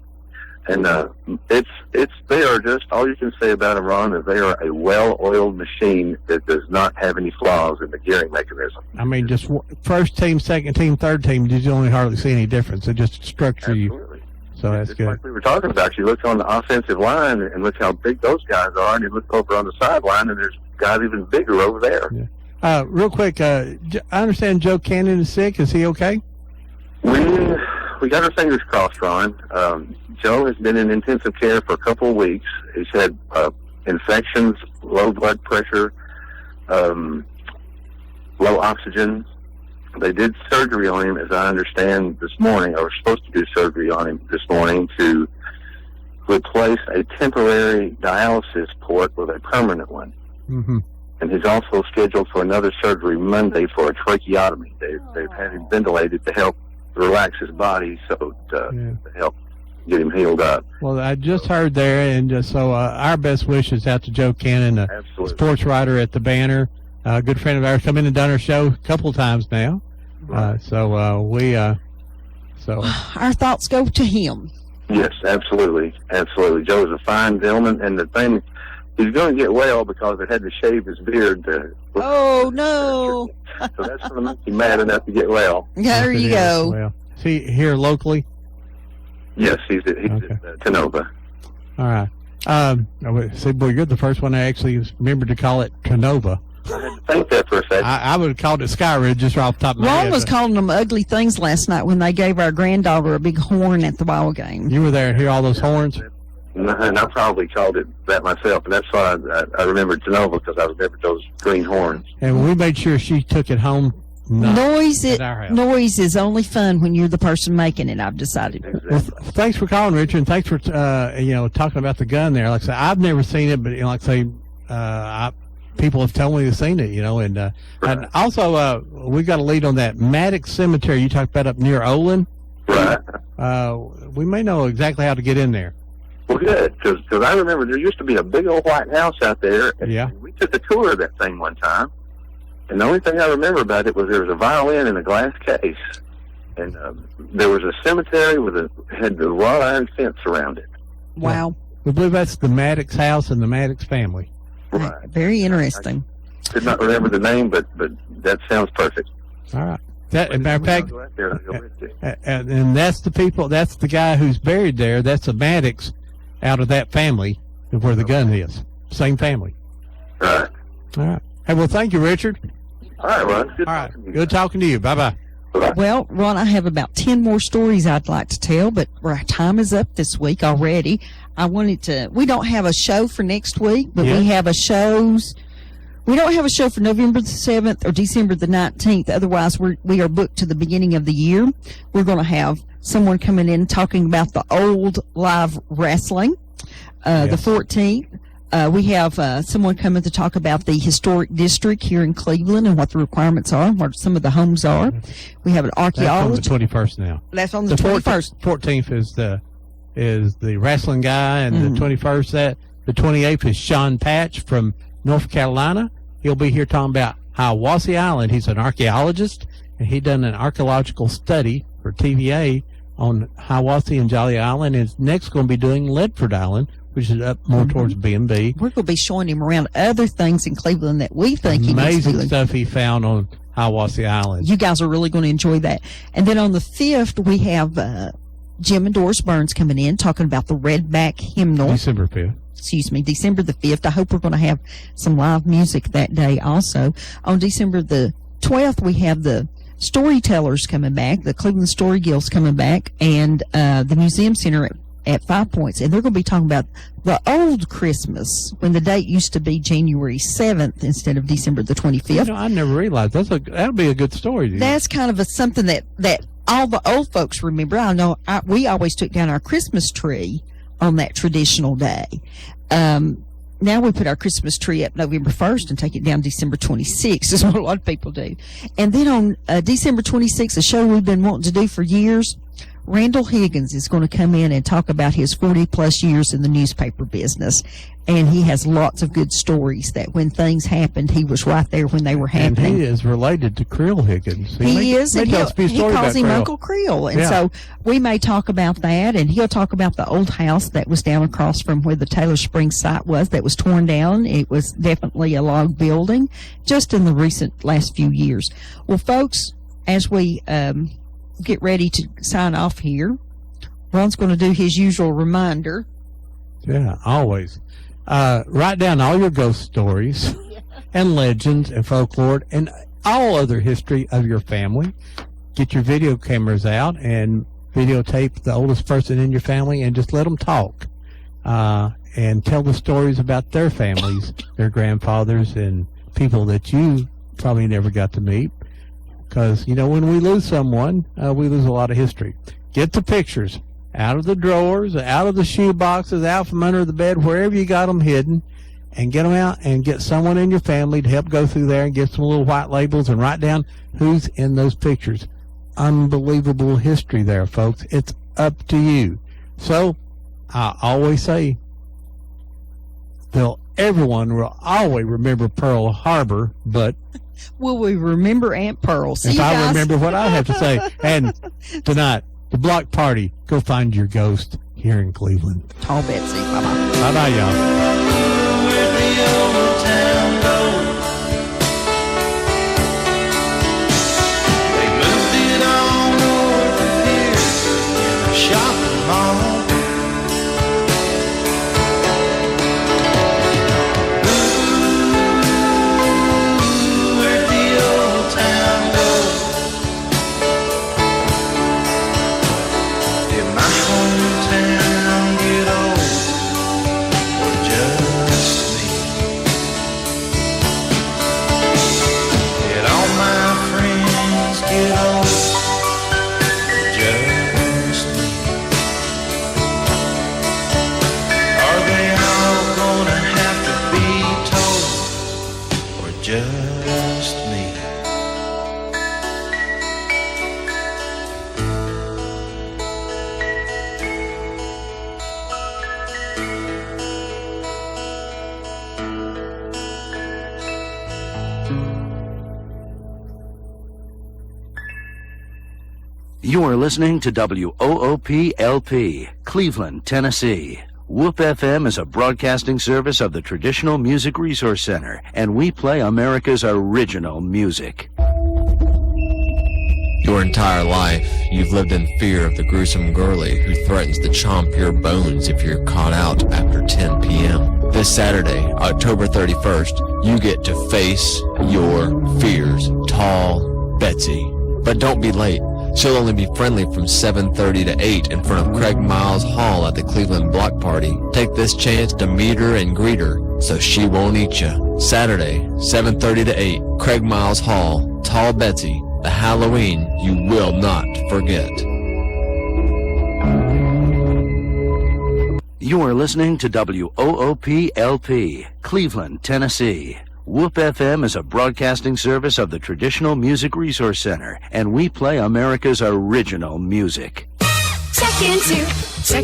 And they are just, all you can say about them, Ron, is they are a well-oiled machine that does not have any flaws in the gearing mechanism. I mean, just first team, second team, third team, you only hardly see any difference. It just structure Absolutely. you. So that's just good. Like we were talking about, you look on the offensive line and look how big those guys are, and you look over on the sideline and there's guys even bigger over there. Yeah. Real quick, I understand Joe Cannon is sick. Is he okay? We got our fingers crossed, Ron. Joe has been in intensive care for a couple of weeks. He's had infections, low blood pressure, low oxygen. They did surgery on him, as I understand, this morning, or were supposed to do surgery on him this morning to replace a temporary dialysis port with a permanent one. Mm-hmm. And he's also scheduled for another surgery Monday for a tracheotomy. They've had him ventilated to help relax his body, so to help get him healed up. Well, I just heard there, and so our best wishes out to Joe Cannon, a sports writer at the Banner, a good friend of ours, come in and done our show a couple of times now. So our thoughts go to him. Yes, absolutely. Joe's a fine gentleman, and the thing, he's going to get well because they had to shave his beard. Oh, no. So that's going to make him mad enough to get well. There you go. Well, is he here locally? Yes, he's at Canova. All right. See, boy, you're the first one I actually remembered to call it Canova. I had to think that for a second. I would have called it Sky Ridge just right off the top of my head. Ron was calling them ugly things last night when they gave our granddaughter a big horn at the ball game. You were there and hear all those horns? And I probably called it that myself, and that's why I remembered Canova, because I remembered those green horns. And we made sure she took it home. Noise is only fun when you're the person making it, I've decided. Well, thanks for calling, Richard, and thanks for talking about the gun there. Like I say, I've never seen it, but like I say, people have told me they've seen it, and also we got a lead on that Maddox Cemetery you talked about up near Olin. Right. We may know exactly how to get in there. Well, good, because I remember there used to be a big old white house out there. And we took a tour of that thing one time, and the only thing I remember about it was there was a violin in a glass case, and there was a cemetery had the wrought iron fence around it. Wow. We believe that's the Maddox house and the Maddox family. Right. Very interesting. I did not remember the name, but that sounds perfect. All right. As a matter of fact, and that's the people. That's the guy who's buried there. That's a Maddox out of that family where the gun is. Same family. Right. All right. Hey, well, thank you, Richard. All right, Ron. All right. Good talking to you. Bye-bye. Well, Ron, I have about 10 more stories I'd like to tell, but our time is up this week already. We don't have a show for next week, but we have we don't have a show for November the 7th or December the 19th. Otherwise, we are booked to the beginning of the year. We're going to have someone coming in talking about the old live wrestling, the 14th. We have someone coming to talk about the historic district here in Cleveland and what the requirements are, what some of the homes are. We have an archaeologist. That's on the 21st now. That's on the 21st. 14th is the wrestling guy, and the 21st, the 28th is Sean Patch from North Carolina. He'll be here talking about Hiawassee Island. He's an archaeologist, and he done an archaeological study for TVA on Hiawassee and Jolly Island. And next going to be doing Ledford Island, which is up more towards B&B. We're going to be showing him around other things in Cleveland that we think he needs to do. Amazing stuff he found on Hiawassee Island. You guys are really going to enjoy that. And then on the 5th, we have Jim and Doris Burns coming in talking about the Redback Hymnal. December 5th. December the 5th. I hope we're going to have some live music that day also. On December the 12th, we have the storytellers coming back, the Cleveland Story Guilds coming back, and the Museum Center at 5 Points. And they're going to be talking about the old Christmas, when the date used to be January 7th instead of December the 25th. I never realized. That'll be a good story. That's kind of something that all the old folks remember. I know we always took down our Christmas tree on that traditional day. Now we put our Christmas tree up November 1st and take it down December 26th, is what a lot of people do. And then on December 26th, a show we've been wanting to do for years, Randall Higgins is going to come in and talk about his 40-plus years in the newspaper business. And he has lots of good stories that when things happened, he was right there when they were happening. And he is related to Creel Higgins. He is, and he calls him Uncle Creel. And so we may talk about that, and he'll talk about the old house that was down across from where the Taylor Springs site was that was torn down. It was definitely a log building just in the last few years. Well, folks, as we get ready to sign off here, Ron's going to do his usual reminder. Yeah, always. Write down all your ghost stories and legends and folklore and all other history of your family. Get your video cameras out and videotape the oldest person in your family and just let them talk. And tell the stories about their families, their grandfathers, and people that you probably never got to meet. Because, you know, when we lose someone, we lose a lot of history. Get the pictures out of the drawers, out of the shoe boxes, out from under the bed, wherever you got them hidden, and get them out and get someone in your family to help go through there and get some little white labels and write down who's in those pictures. Unbelievable history there, folks. It's up to you. So, I always say, everyone will always remember Pearl Harbor, but will we remember Aunt Pearl? See if you I guys. remember what I have to say. And tonight, the block party, go find your ghost here in Cleveland. Tall Betsy. Bye-bye. Bye-bye, y'all. Where the old town goes. They moved it on north of here in a shopping mall. Just me. You are listening to WOOP-LP, Cleveland, Tennessee. Whoop FM is a broadcasting service of the Traditional Music Resource Center, and we play America's original music. Your entire life, you've lived in fear of the gruesome girlie who threatens to chomp your bones if you're caught out after 10 p.m. This Saturday, October 31st, you get to face your fears. Tall Betsy. But don't be late. She'll only be friendly from 7:30 to 8 in front of Craig Miles Hall at the Cleveland Block Party. Take this chance to meet her and greet her so she won't eat you. Saturday, 7:30 to 8, Craig Miles Hall, Tall Betsy, the Halloween you will not forget. You are listening to WOOP-LP, Cleveland, Tennessee. Whoop FM is a broadcasting service of the Traditional Music Resource Center, and we play America's original music. Check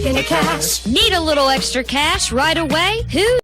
into cash. Need a little extra cash right away? Who